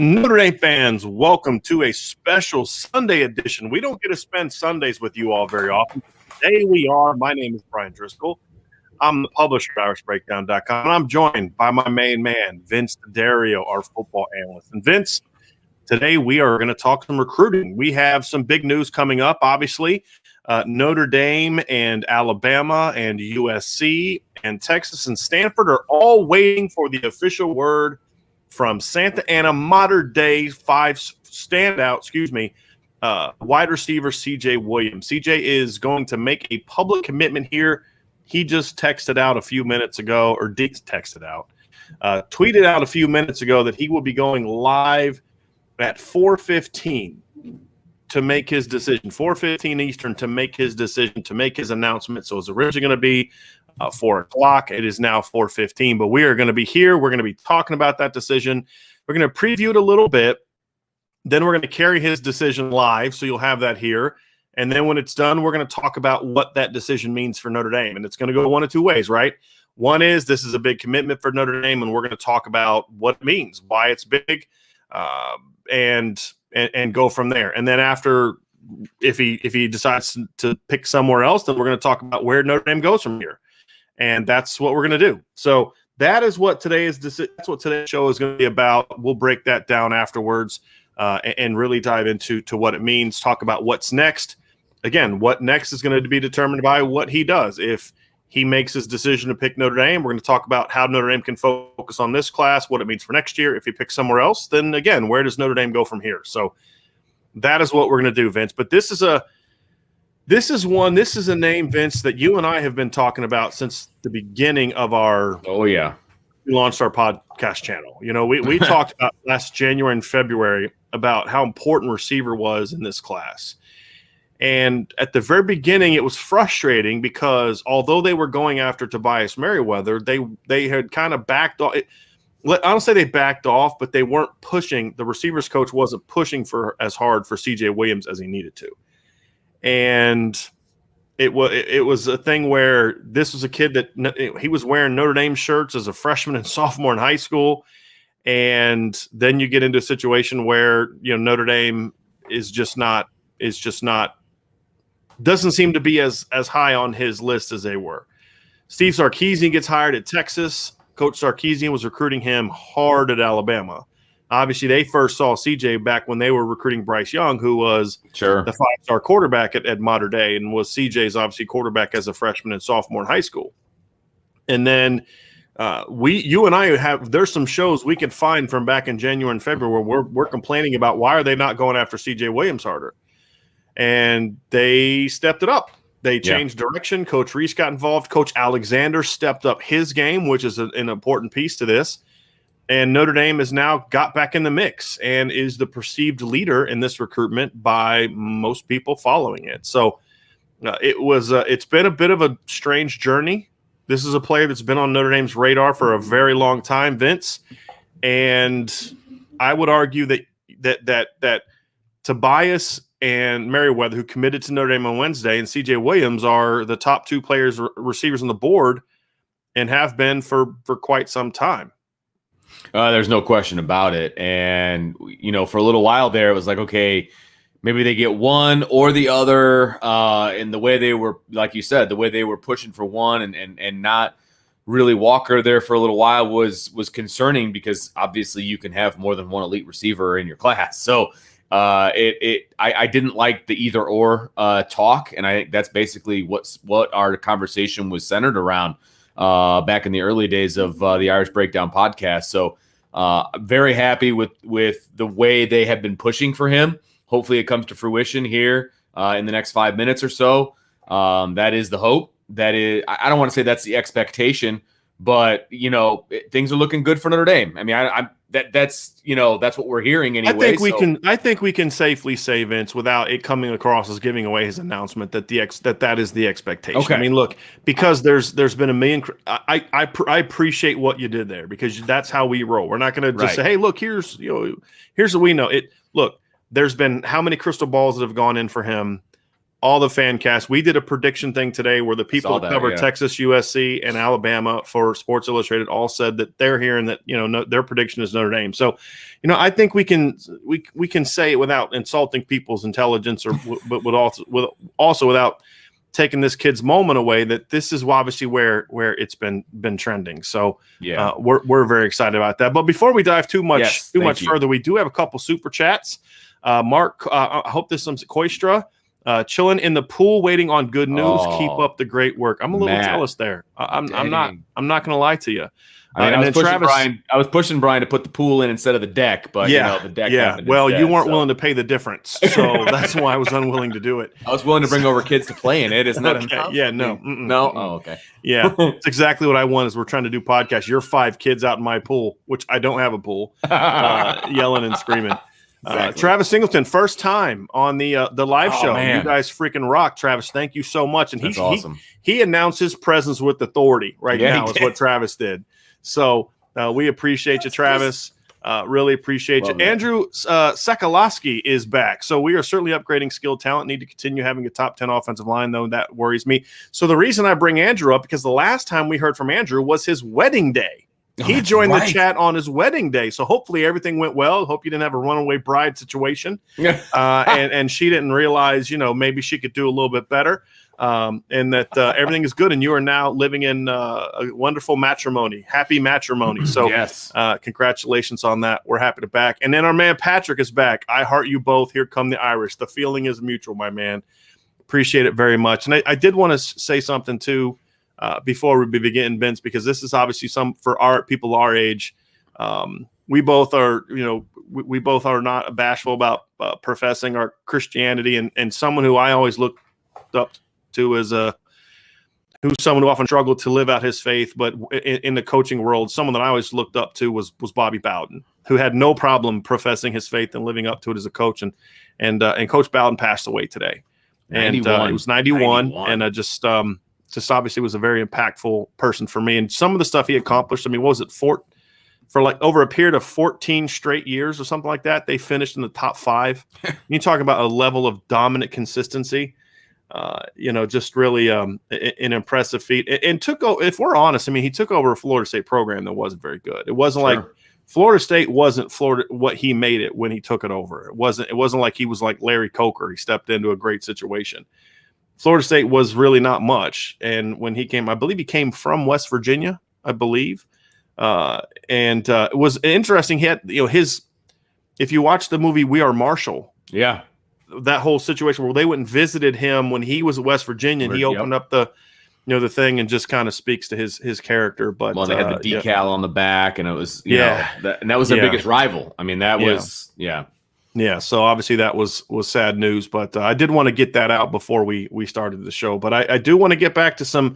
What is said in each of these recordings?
Notre Dame fans, welcome to a special Sunday edition. We don't get to spend Sundays with you all very often. Today we are. My name is Brian Driscoll. I'm the publisher of IrishBreakdown.com, and I'm joined by my main man, Vince Dario, our football analyst. And Vince, today we are going to talk some recruiting. We have some big news coming up, obviously. Notre Dame and Alabama and USC and Texas and Stanford are all waiting for the official word from Santa Ana modern day wide receiver CJ Williams. CJ is going to make a public commitment here. He just texted out a few minutes ago, or did text it out, tweeted out a few minutes ago that he will be going live at 4:15 to make his decision, 4:15 Eastern to make his decision, to make his announcement. So it's originally going to be 4 o'clock. It is now 4:15, but we are going to be here. We're going to be talking about that decision. We're going to preview it a little bit. Then we're going to carry his decision live, so you'll have that here. And then when it's done, we're going to talk about what that decision means for Notre Dame. And it's going to go one of two ways, right? One is this is a big commitment for Notre Dame, and we're going to talk about what it means, why it's big, and go from there. And then after, if he decides to pick somewhere else, then we're going to talk about where Notre Dame goes from here. And that's what we're going to do. So that is what today's show is going to be about. We'll break that down afterwards and really dive into what it means, talk about what's next. Again, what next is going to be determined by what he does. If he makes his decision to pick Notre Dame, we're going to talk about how Notre Dame can focus on this class, what it means for next year. If he picks somewhere else, then again, where does Notre Dame go from here? So that is what we're going to do, Vince. But this is a name, Vince, that you and I have been talking about since the beginning of our we launched our podcast channel. You know, we talked about last January and February about how important receiver was in this class. And at the very beginning, it was frustrating because although they were going after Tobias Merriweather, they had kind of backed off. I don't say they backed off, but they weren't pushing. The receivers coach wasn't pushing for as hard for CJ Williams as he needed to. And it was a thing where this was a kid that he was wearing Notre Dame shirts as a freshman and sophomore in high school. And then you get into a situation where, Notre Dame doesn't seem to be as high on his list as they were. Steve Sarkisian gets hired at Texas. Coach Sarkisian was recruiting him hard at Alabama. Obviously, they first saw CJ back when they were recruiting Bryce Young, who was the 5-star quarterback at modern day and was CJ's obviously quarterback as a freshman and sophomore in high school. And then you and I there's some shows we can find from back in January and February where we're complaining about why are they not going after CJ Williams harder. And they stepped it up. They changed direction. Coach Reese got involved. Coach Alexander stepped up his game, which is an important piece to this. And Notre Dame has now got back in the mix and is the perceived leader in this recruitment by most people following it. So it's been a bit of a strange journey. This is a player that's been on Notre Dame's radar for a very long time, Vince. And I would argue that Tobias and Merriweather, who committed to Notre Dame on Wednesday, and CJ Williams are the top two players, receivers on the board, and have been for quite some time. There's no question about it. And, for a little while there, it was like, okay, maybe they get one or the other. And the way they were, like you said, the way they were pushing for one and not really Walker there for a little while was concerning because obviously you can have more than one elite receiver in your class. So I didn't like the either or talk. And I think that's basically what our conversation was centered around back in the early days of the Irish Breakdown podcast. So very happy with the way they have been pushing for him. Hopefully it comes to fruition here in the next 5 minutes or so. That is the hope. That is, I don't want to say that's the expectation, but things are looking good for Notre Dame. I mean, that's what we're hearing anyway. I think we can safely say, Vince, without it coming across as giving away his announcement, that that is the expectation. Okay. I mean, look, because there's been a million. I appreciate what you did there because that's how we roll. We're not going to just say, hey, look, here's what we know. Look, there's been how many crystal balls that have gone in for him all the fan cast. We did a prediction thing today where the people that cover Texas, USC, and Alabama for Sports Illustrated all said that they're hearing that, their prediction is Notre Dame. So, I think we can say it without insulting people's intelligence, but also without taking this kid's moment away, that this is obviously where it's been trending. So we're very excited about that. But before we dive too much further, we do have a couple super chats. Mark, I hope this is Koistra. Chilling in the pool, waiting on good news. Keep up the great work. I'm a little jealous there. I'm not going to lie to you. I was pushing Brian to put the pool in instead of the deck, but the deck. Yeah. Well, you weren't willing to pay the difference, so that's why I was unwilling to do it. I was willing to bring over kids to play in it. Isn't that enough? Yeah. No. No. Oh, okay. Yeah. It's exactly what I want. Is we're trying to do podcasts. You're 5 kids out in my pool, which I don't have a pool, yelling and screaming. Exactly. Travis Singleton, first time on the live show. Man. You guys freaking rock, Travis. Thank you so much. And That's awesome. He announced his presence with authority now is what Travis did. So we appreciate you, Travis. Really appreciate you. Andrew Sekulowski is back. So we are certainly upgrading skill talent. Need to continue having a top 10 offensive line, though. That worries me. So the reason I bring Andrew up, because the last time we heard from Andrew was his wedding day. He joined the chat on his wedding day, so hopefully everything went well. Hope you didn't have a runaway bride situation, and she didn't realize, maybe she could do a little bit better, and that everything is good. And you are now living in a wonderful matrimony, happy matrimony. So, congratulations on that. We're happy to back. And then our man Patrick is back. I heart you both. Here come the Irish. The feeling is mutual, my man. Appreciate it very much. And I did want to say something too. Before we begin, Vince, because this is obviously for our people our age. We both are, we both are not bashful about professing our Christianity, and someone who I always looked up to as who's someone who often struggled to live out his faith, but in the coaching world, someone that I always looked up to was Bobby Bowden, who had no problem professing his faith and living up to it as a coach, and Coach Bowden passed away today, and it was 91. And just obviously was a very impactful person for me. And some of the stuff he accomplished, what was it, for like over a period of 14 straight years or something like that, they finished in the top 5. You talk about a level of dominant consistency, just really an impressive feat. And if we're honest, he took over a Florida State program that wasn't very good. It wasn't like Florida State wasn't Florida what he made it when he took it over. It wasn't like he was like Larry Coker. He stepped into a great situation. Florida State was really not much. And when he came, I believe he came from West Virginia, I believe. And it was interesting. He had, if you watch the movie We Are Marshall, that whole situation where they went and visited him when he was at West Virginia, and he opened up the thing and just kind of speaks to his character. But they had the decal on the back, and it was, and that was their biggest rival. That was, Yeah, so obviously that was sad news, but I did want to get that out before we started the show. But I do want to get back to some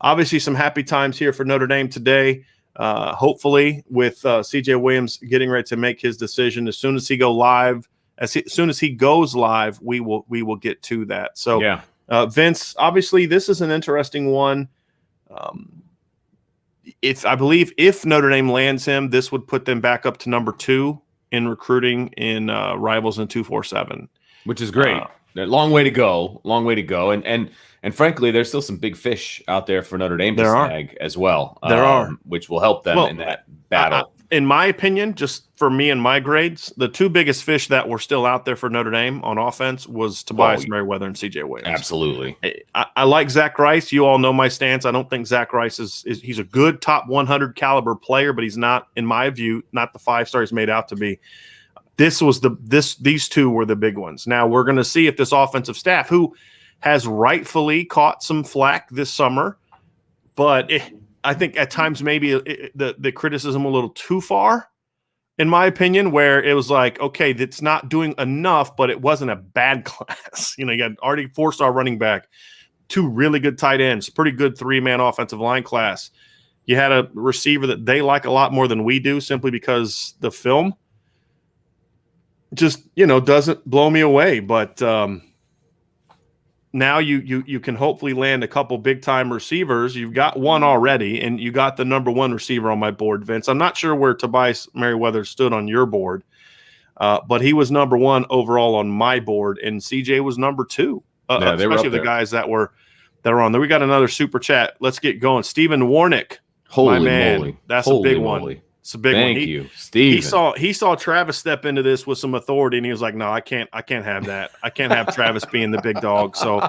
happy times here for Notre Dame today. Hopefully with CJ Williams getting ready to make his decision as soon as he goes live, we will get to that. So Vince, obviously this is an interesting one. If Notre Dame lands him, this would put them back up to number 2 in recruiting in Rivals in 247, which is great. Long way to go. And frankly, there's still some big fish out there for Notre Dame to snag as well. There are, which will help them in that battle. In my opinion, just for me and my grades, the 2 biggest fish that were still out there for Notre Dame on offense was Tobias Merriweather and CJ Williams. Absolutely. I like Zach Rice. You all know my stance. I don't think Zach Rice he's a good top 100 caliber player, but he's not, in my view, not the 5-star he's made out to be. These 2 were the big ones. Now we're going to see if this offensive staff, who has rightfully caught some flack this summer, but I think at times maybe the criticism a little too far, in my opinion, where it was like, okay, that's not doing enough, but it wasn't a bad class. You got already 4-star running back, 2 really good tight ends, pretty good 3-man offensive line class. You had a receiver that they like a lot more than we do, simply because the film just, doesn't blow me away. But now you can hopefully land a couple big-time receivers. You've got one already, and you got the number 1 receiver on my board, Vince. I'm not sure where Tobias Merriweather stood on your board, but he was number 1 overall on my board, and CJ was number 2. Yeah, they were especially up the there. guys that are on there. We got another super chat. Let's get going. Stephen Warnick, my Holy man, moly. that's Holy a big moly. one. It's a big one. Thank you, Steven. He saw Travis step into this with some authority, and he was like, "No, I can't have that. I can't have Travis being the big dog." So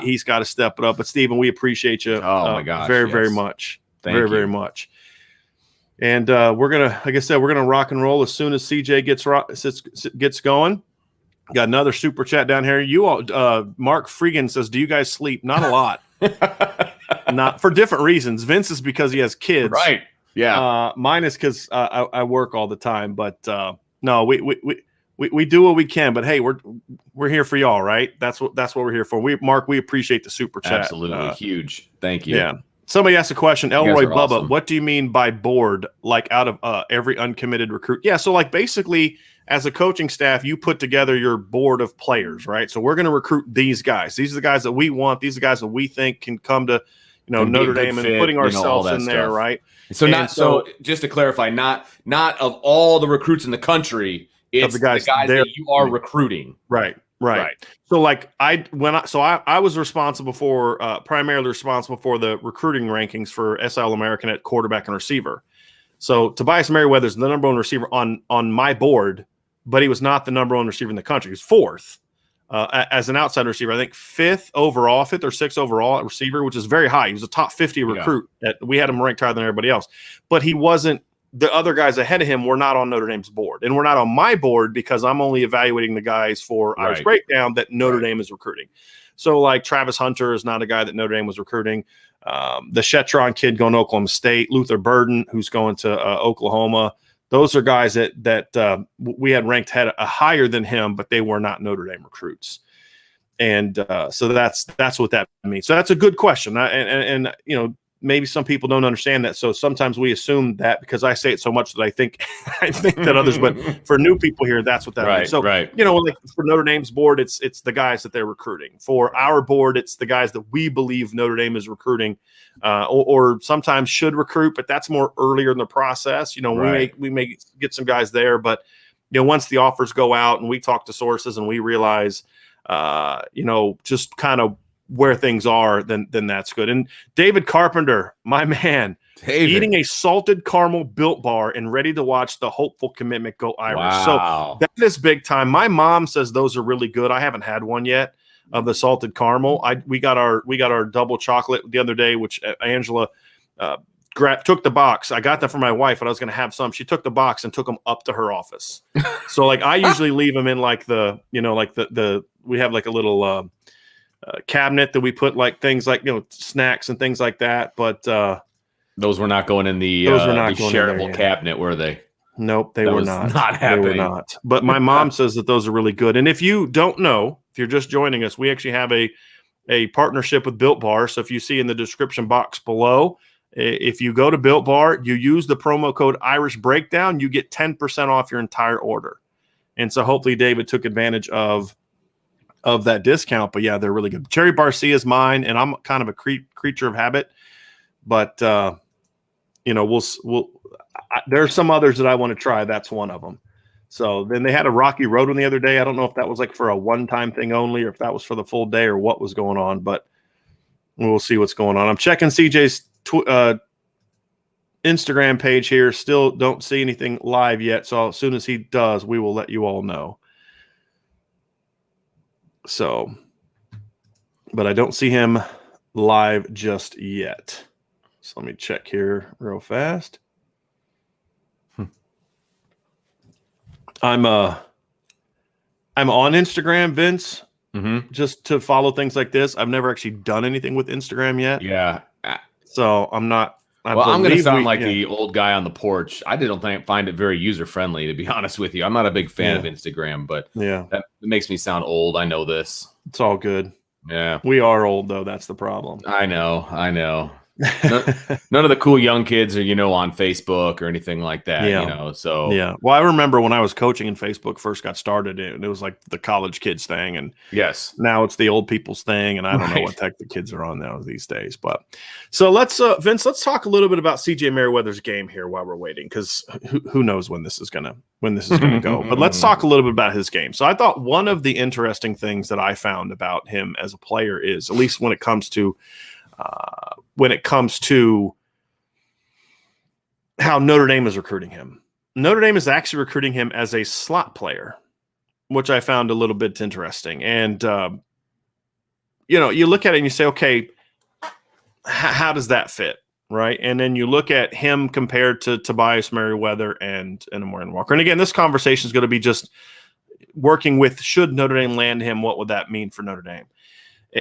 he's got to step it up. But Stephen, we appreciate you my gosh, very, yes. very much. Thank very, you. very much. And we're gonna, like I said, we're gonna rock and roll as soon as CJ gets going. Got another super chat down here. You all, Mark Freegan says, "Do you guys sleep?" Not a lot. Not for different reasons. Vince is because he has kids, right? Yeah. Mine is because I work all the time. But no, we do what we can. But hey, we're here for y'all, right? That's what we're here for. Mark, we appreciate the super chat. Absolutely huge. Thank you. Yeah. Somebody asked a question, Elroy Bubba, awesome. What do you mean by board? Like out of every uncommitted recruit? Yeah, so like basically as a coaching staff, you put together your board of players, right? So we're going to recruit these guys. These are the guys that we want. These are the guys that we think can come to, Notre Dame and putting ourselves in there, stuff. right? So just to clarify, not of all the recruits in the country, it's the guys that you are recruiting. Right. So like I was responsible for primarily responsible for the recruiting rankings for SI All-American at quarterback and receiver. So Tobias Merriweather's the number one receiver on my board, but he was not the number one receiver in the country. He was fourth as an outside receiver. I think fifth or sixth overall at receiver, which is very high. He was a top 50 recruit. We had him ranked higher than everybody else, but he wasn't. The other guys ahead of him were not on Notre Dame's board, and we're not on my board because I'm only evaluating the guys for Irish Breakdown that Notre Dame is recruiting. So like Travis Hunter is not a guy that Notre Dame was recruiting. The Shetron kid going to Oklahoma State, Luther Burden, who's going to Oklahoma. Those are guys that we had ranked higher than him, but they were not Notre Dame recruits. And so that's what that means. So that's a good question. And maybe some people don't understand that. So sometimes we assume that because I say it so much that I think that others, but for new people here, that's what that means. So, like for Notre Dame's board, it's the guys that they're recruiting. For our board, it's the guys that we believe Notre Dame is recruiting or sometimes should recruit, but that's more earlier in the process. We may get some guys there, but once the offers go out and we talk to sources and we realize, just kind of where things are, then that's good. And David Carpenter, my man, eating a salted caramel Built Bar and ready to watch the hopeful commitment go Irish. Wow. So that is big time. My mom says those are really good. I haven't had one yet of the salted caramel. We got our double chocolate the other day, which Angela took the box. I got that for my wife, and I was going to have some. She took the box and took them up to her office. So like I usually leave them in like the we have like a little cabinet that we put like things like snacks and things like that, but those were not going in the shareable cabinet, were they? Nope, they were not. Not happening. They were not. But my mom says that those are really good. And if you don't know, if you're just joining us, we actually have a partnership with Built Bar. So if you see in the description box below, if you go to Built Bar, you use the promo code Irish Breakdown, you get 10% off your entire order. And so hopefully David took advantage of that discount, but yeah, they're really good. Cherry Barcia is mine, and I'm kind of a creature of habit, but there's some others that I want to try. That's one of them. So then they had a Rocky Road one the other day. I don't know if that was like for a one-time thing only, or if that was for the full day, or what was going on, but we'll see what's going on. I'm checking CJ's Instagram page here. Still don't see anything live yet. So as soon as he does, we will let you all know. So, but I don't see him live just yet. So let me check here real fast. I'm on Instagram, Vince, just to follow things like this. I've never actually done anything with Instagram yet. Yeah. So I'm not. I'm going to sound like the old guy on the porch. I don't find it very user-friendly, to be honest with you. I'm not a big fan of Instagram, but that makes me sound old. I know this. It's all good. Yeah. We are old, though. That's the problem. I know. none of the cool young kids are, on Facebook or anything like that, Yeah. so. Yeah. Well, I remember when I was coaching and Facebook first got started, and it was like the college kids thing. And Yes. now it's the old people's thing. And I don't know what tech the kids are on now these days. But so Vince, let's talk a little bit about CJ Merriweather's game here while we're waiting, because who knows when this is gonna go. But let's talk a little bit about his game. So I thought one of the interesting things that I found about him as a player is, at least when it comes to how Notre Dame is recruiting him. Notre Dame is actually recruiting him as a slot player, which I found a little bit interesting. And, you look at it and you say, okay, how does that fit? Right. And then you look at him compared to Tobias Merriweather and Amorian Walker. And again, this conversation is going to be just working with, should Notre Dame land him? What would that mean for Notre Dame?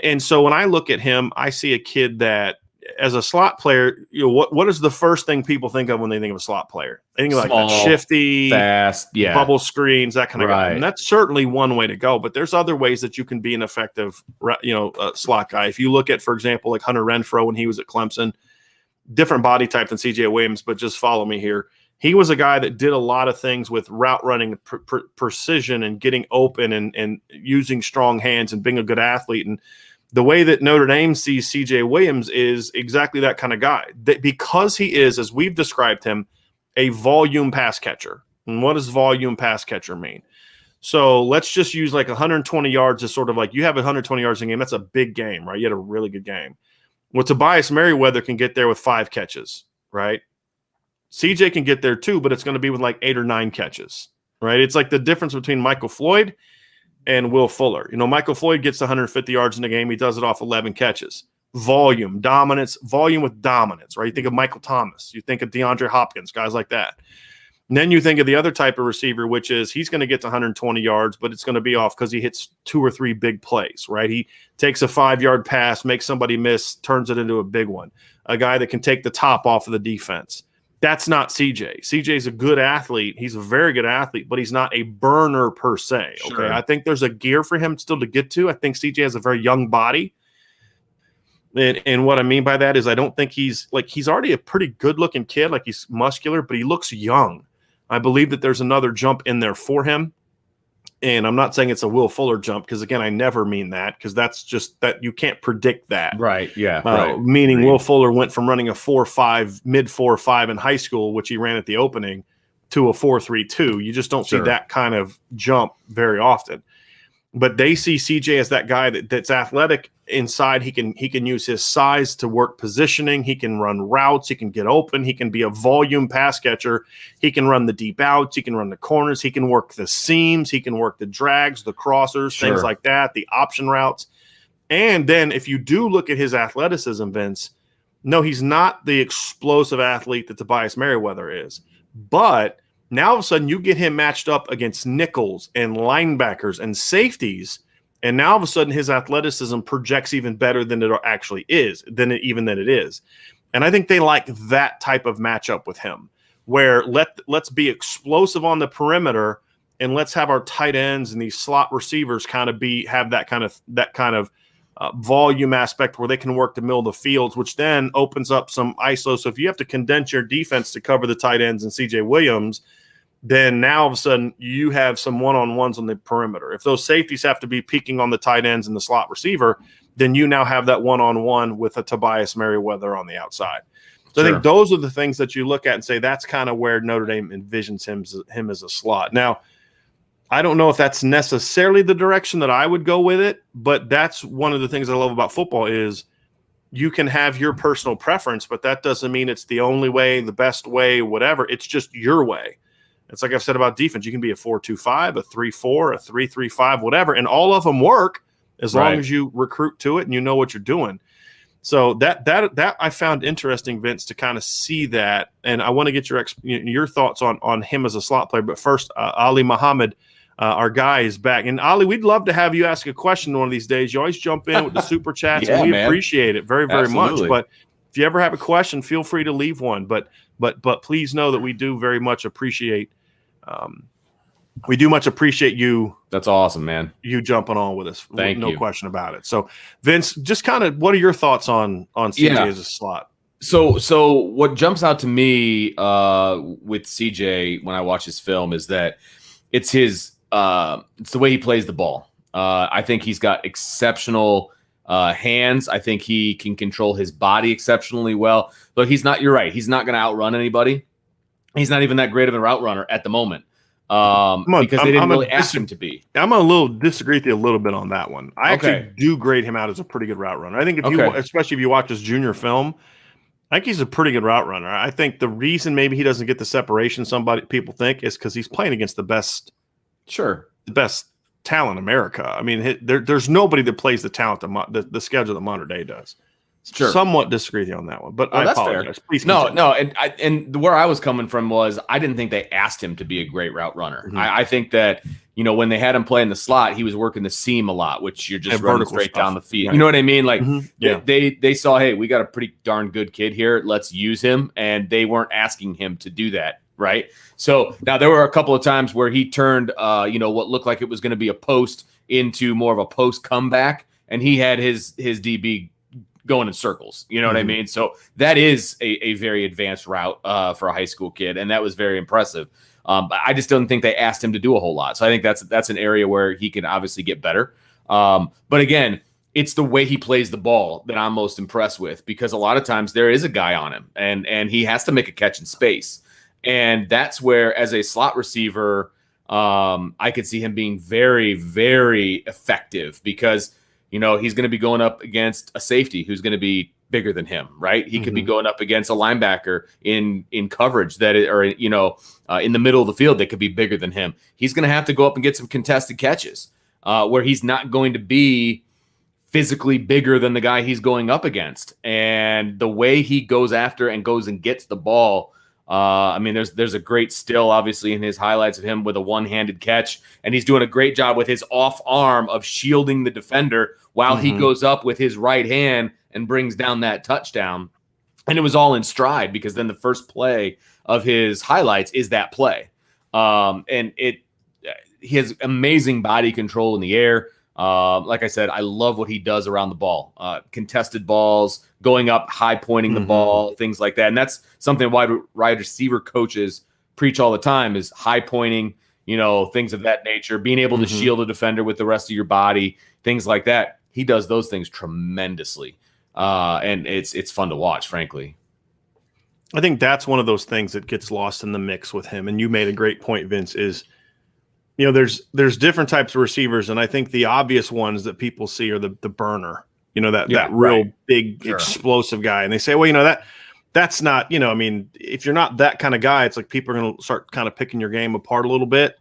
And so when I look at him, I see a kid that, as a slot player, what is the first thing people think of when they think of a slot player? They think like that shifty, fast, bubble screens, that kind of guy. And that's certainly one way to go. But there's other ways that you can be an effective, slot guy. If you look at, for example, like Hunter Renfrow when he was at Clemson, different body type than CJ Williams, but just follow me here. He was a guy that did a lot of things with route running, precision, and getting open, and using strong hands and being a good athlete. And the way that Notre Dame sees CJ Williams is exactly that kind of guy. Because he is, as we've described him, a volume pass catcher. And what does volume pass catcher mean? So let's just use like 120 yards as sort of like, you have 120 yards in a game. That's a big game, right? You had a really good game. Well, Tobias Merriweather can get there with 5 catches, right? CJ can get there too, but it's going to be with like 8 or 9 catches, right? It's like the difference between Michael Floyd and Will Fuller. Michael Floyd gets 150 yards in the game. He does it off 11 catches. Volume, dominance, volume with dominance, right? You think of Michael Thomas. You think of DeAndre Hopkins, guys like that. And then you think of the other type of receiver, which is he's going to get to 120 yards, but it's going to be off because he hits 2 or 3 big plays, right? He takes a 5-yard pass, makes somebody miss, turns it into a big one. A guy that can take the top off of the defense. That's not CJ. CJ is a good athlete. He's a very good athlete, but he's not a burner per se. Okay. Sure. I think there's a gear for him still to get to. I think CJ has a very young body. And what I mean by that is I don't think he's already a pretty good looking kid. Like, he's muscular, but he looks young. I believe that there's another jump in there for him. And I'm not saying it's a Will Fuller jump, because, again, I never mean that, because that's just that you can't predict that. Right, yeah. Right. Meaning Will Fuller went from running a 4.5, mid 4.5 in high school, which he ran at the opening, to a 4.32. You just don't see that kind of jump very often. But they see CJ as that guy that's athletic inside. He can use his size to work positioning. He can run routes. He can get open. He can be a volume pass catcher. He can run the deep outs. He can run the corners. He can work the seams. He can work the drags, the crossers, things like that, the option routes. And then if you do look at his athleticism, Vince, no, he's not the explosive athlete that Tobias Merriweather is. But now all of a sudden you get him matched up against nickels and linebackers and safeties, and now all of a sudden his athleticism projects even better than it actually is, than it is. And I think they like that type of matchup with him, where let's be explosive on the perimeter, and let's have our tight ends and these slot receivers kind of have that kind of volume aspect where they can work the middle of the fields, which then opens up some ISO. So if you have to condense your defense to cover the tight ends and CJ Williams, then now all of a sudden you have some one-on-ones on the perimeter. If those safeties have to be peeking on the tight ends and the slot receiver, then you now have that one-on-one with a Tobias Merriweather on the outside. So I think those are the things that you look at and say that's kind of where Notre Dame envisions him as a slot. Now, I don't know if that's necessarily the direction that I would go with it, but that's one of the things I love about football is you can have your personal preference, but that doesn't mean it's the only way, the best way, whatever. It's just your way. It's like I've said about defense. You can be a 4-2-5, a 3-4, a 3-3-5, whatever, and all of them work as long as you recruit to it and you know what you're doing. So that I found interesting, Vince, to kind of see that, and I want to get your thoughts on him as a slot player. But first, Ali Muhammad, our guy, is back, and Ali, we'd love to have you ask a question one of these days. You always jump in with the super chats, and we appreciate it very, very much. But if you ever have a question, feel free to leave one. But please know that we do very much appreciate. We do much appreciate you. That's awesome, man. You jumping on with us. Thank you. No question about it. So, Vince, just kind of what are your thoughts on CJ as a slot? So what jumps out to me with CJ when I watch his film is that it's it's the way he plays the ball. I think he's got exceptional hands. I think he can control his body exceptionally well. But you're right. He's not going to outrun anybody. He's not even that great of a route runner at the moment because they didn't really ask him to be. I'm a little disagree with you a little bit on that one. I actually do grade him out as a pretty good route runner. I think especially if you watch his junior film, I think he's a pretty good route runner. I think the reason maybe he doesn't get the separation people think is because he's playing against the best talent in America. I mean, there's nobody that plays the talent the schedule that Notre Dame does. Sure. Somewhat disagree with you on that one, but I apologize. Fair. Please continue. No, and where I was coming from was I didn't think they asked him to be a great route runner. Mm-hmm. I think that when they had him play in the slot, he was working the seam a lot, which you're just running straight down the field. Right. You know what I mean? Like they saw, hey, we got a pretty darn good kid here. Let's use him, and they weren't asking him to do that, right? So now there were a couple of times where he turned, what looked like it was going to be a post into more of a post comeback, and he had his DB going in circles. You know what I mean? So that is a very advanced route for a high school kid, and that was very impressive. I just don't think they asked him to do a whole lot. So I think that's an area where he can obviously get better. But again, it's the way he plays the ball that I'm most impressed with, because a lot of times there is a guy on him and he has to make a catch in space. And that's where, as a slot receiver, I could see him being very, very effective because he's going to be going up against a safety who's going to be bigger than him, right? He could be going up against a linebacker in coverage in the middle of the field that could be bigger than him. He's going to have to go up and get some contested catches where he's not going to be physically bigger than the guy he's going up against. And the way he goes after and goes and gets the ball, there's a great still, obviously, in his highlights of him with a one-handed catch, and he's doing a great job with his off arm of shielding the defender while he goes up with his right hand and brings down that touchdown. And it was all in stride, because then the first play of his highlights is that play. He has amazing body control in the air. Like I said, I love what he does around the ball. Contested balls, going up, high pointing the ball, things like that. And that's something wide receiver coaches preach all the time, is high pointing, things of that nature, being able to shield a defender with the rest of your body, things like that. He does those things tremendously. And it's fun to watch, frankly. I think that's one of those things that gets lost in the mix with him. And you made a great point, Vince, is there's different types of receivers, and I think the obvious ones that people see are the burner, that real big explosive guy. And they say, well, that's not, if you're not that kind of guy, it's like people are going to start kind of picking your game apart a little bit.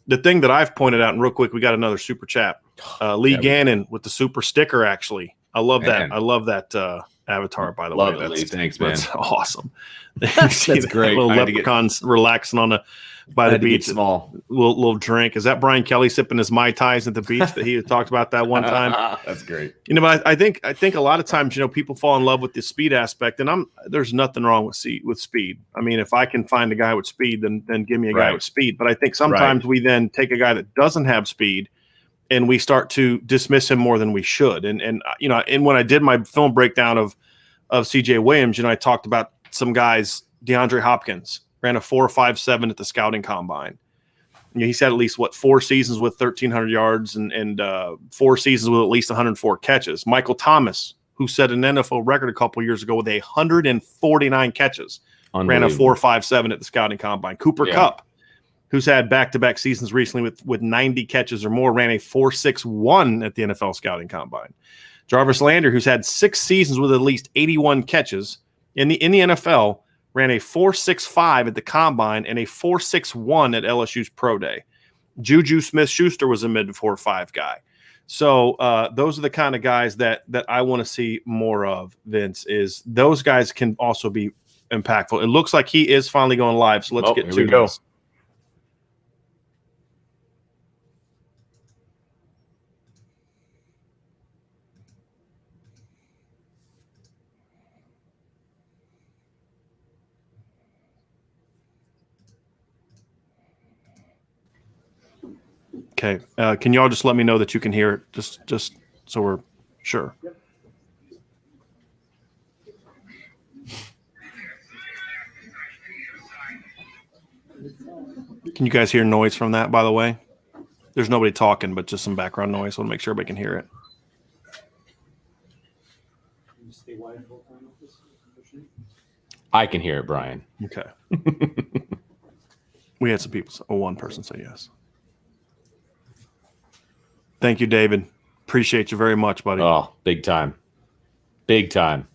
The thing that I've pointed out, and real quick, we got another super chat. Lee Gannon with the super sticker, actually. I love that. I love that avatar, by the way. Thanks, man. That's awesome. That's great. Little leprechauns relaxing by the beach. Small little drink. Is that Brian Kelly sipping his Mai Tais at the beach that he had talked about that one time? That's great. But I think a lot of times, people fall in love with the speed aspect, and there's nothing wrong with speed. I mean, if I can find a guy with speed, then give me a guy with speed. But I think sometimes we then take a guy that doesn't have speed and we start to dismiss him more than we should. And when I did my film breakdown of CJ Williams, I talked about some guys. DeAndre Hopkins ran a 4.57 at the scouting combine. He's had at least 4 seasons with 1,300 yards and 4 seasons with at least 104 catches. Michael Thomas, who set an NFL record a couple years ago with 149 catches, ran a 4.57 at the scouting combine. Cooper Kupp, who's had back-to-back seasons recently with 90 catches or more, ran a 4.61 at the NFL scouting combine. Jarvis Landry, who's had 6 seasons with at least 81 catches in the NFL, ran a 4.65 at the combine and a 4.61 at LSU's pro day. Juju Smith-Schuster was a mid-4.5 guy. So those are the kind of guys that I want to see more of, Vince, is those guys can also be impactful. It looks like he is finally going live, so let's get to this. Okay. Can you all just let me know that you can hear it, just so we're sure? Can you guys hear noise from that, by the way? There's nobody talking, but just some background noise. I want to make sure everybody can hear it. I can hear it, Brian. Okay. We had some people, one person say yes. Thank you, David. Appreciate you very much, buddy. Oh, big time. Big time.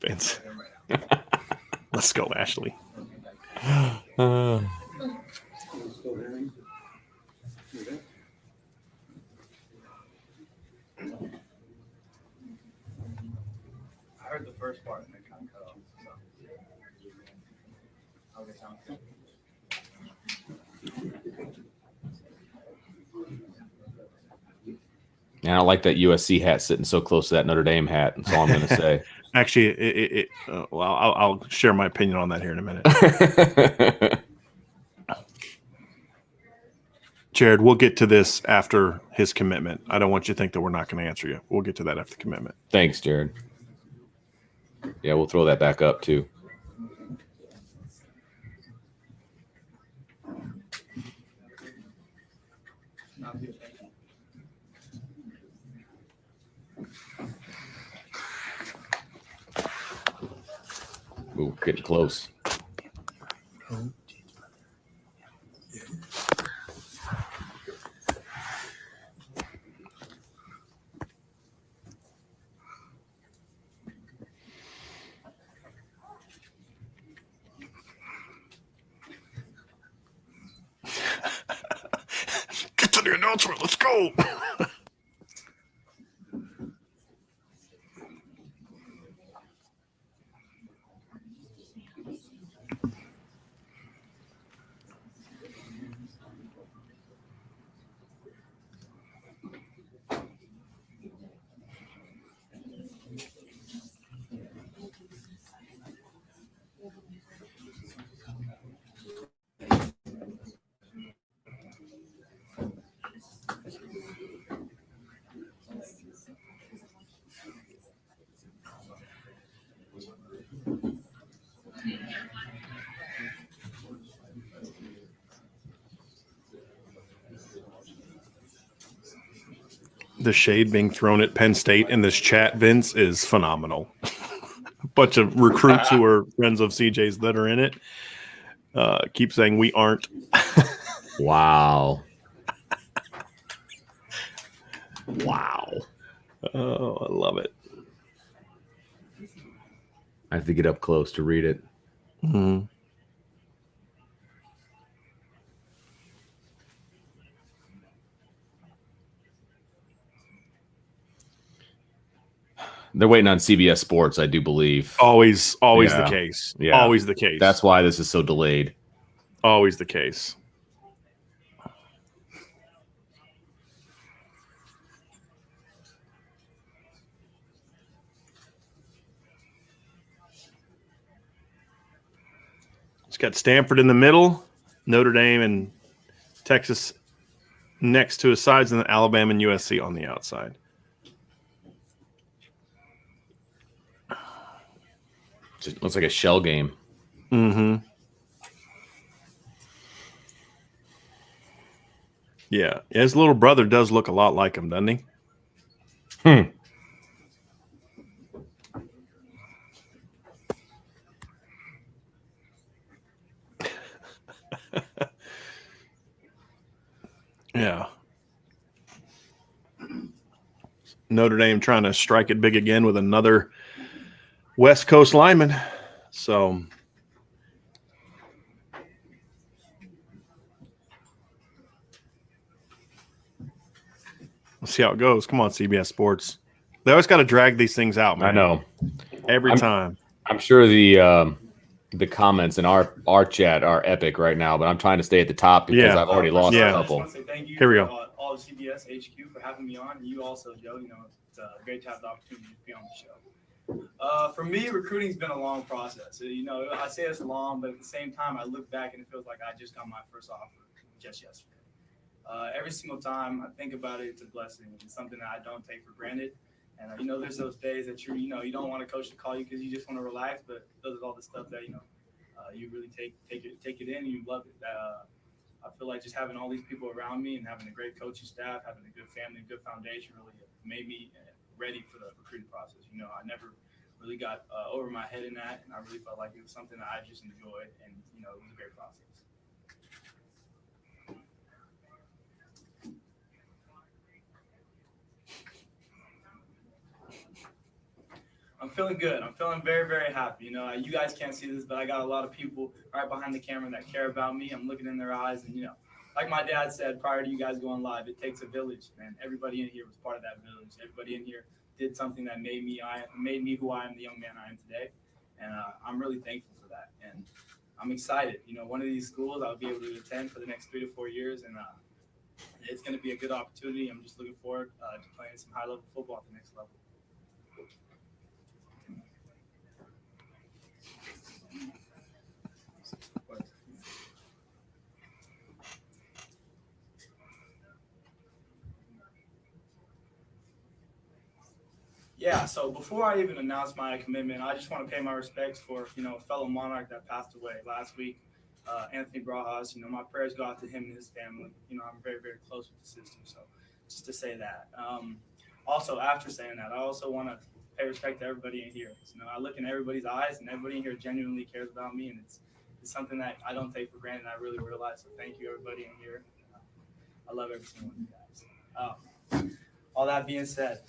Vince. Let's go, Ashley. I heard the first part and it kind of cut off. So. Okay, sounds good. And I like that USC hat sitting so close to that Notre Dame hat. That's all I'm going to say. Actually, well, I'll share my opinion on that here in a minute. Jared, we'll get to this after his commitment. I don't want you to think that we're not going to answer you. We'll get to that after commitment. Thanks, Jared. Yeah, we'll throw that back up too. Ooh, getting close. Get to the announcement. Let's go. The shade being thrown at Penn State in this chat, Vince, is phenomenal. A bunch of recruits who are friends of CJ's that are in it keep saying we aren't. Wow. Wow. Oh, I love it. I have to get up close to read it. Mm-hmm. They're waiting on CBS Sports, I do believe. Always Yeah. the case. Yeah. Always the case. That's why this is so delayed. Always the case. It's got Stanford in the middle, Notre Dame and Texas next to his sides, and then Alabama and USC on the outside. Just looks like a shell game. Mm-hmm. Yeah. His little brother does look a lot like him, doesn't he? Yeah. Notre Dame trying to strike it big again with another West Coast lineman. So let's see how it goes. Come on, CBS Sports. They always got to drag these things out, man. I know. Every time. I'm sure the comments in our chat are epic right now, but I'm trying to stay at the top because I've already lost a I just couple. want to say thank you Here we to go. all of CBS HQ for having me on. And you also, Joe. You know, it's great to have the opportunity to be on the show. For me, recruiting's been a long process. You know, I say it's long, but at the same time, I look back and it feels like I just got my first offer just yesterday. Every single time I think about it, it's a blessing. It's something that I don't take for granted. And there's those days that you don't want a coach to call you because you just want to relax, but those are all the stuff that you really take it in and you love it. I feel like just having all these people around me and having a great coaching staff, having a good family, good foundation really made me ready for the recruiting process. I never really got over my head in that, and I really felt like it was something that I just enjoyed, and it was a great process. I'm feeling good. I'm feeling very, very happy. You guys can't see this, but I got a lot of people right behind the camera that care about me. I'm looking in their eyes, and like my dad said prior to you guys going live, it takes a village, man. Everybody in here was part of that village. Everybody in here did something that made me who I am, the young man I am today, and I'm really thankful for that. And I'm excited. One of these schools I'll be able to attend for the next 3 to 4 years, and it's going to be a good opportunity. I'm just looking forward to playing some high-level football at the next level. Yeah, so before I even announce my commitment, I just want to pay my respects for, a fellow Monarch that passed away last week, Anthony Brajas. My prayers go out to him and his family. I'm very, very close with the system, so just to say that. Also, after saying that, I also want to pay respect to everybody in here. I look in everybody's eyes, and everybody in here genuinely cares about me, and it's something that I don't take for granted, and I really realize, so thank you, everybody in here. I love every single one of you guys. All that being said,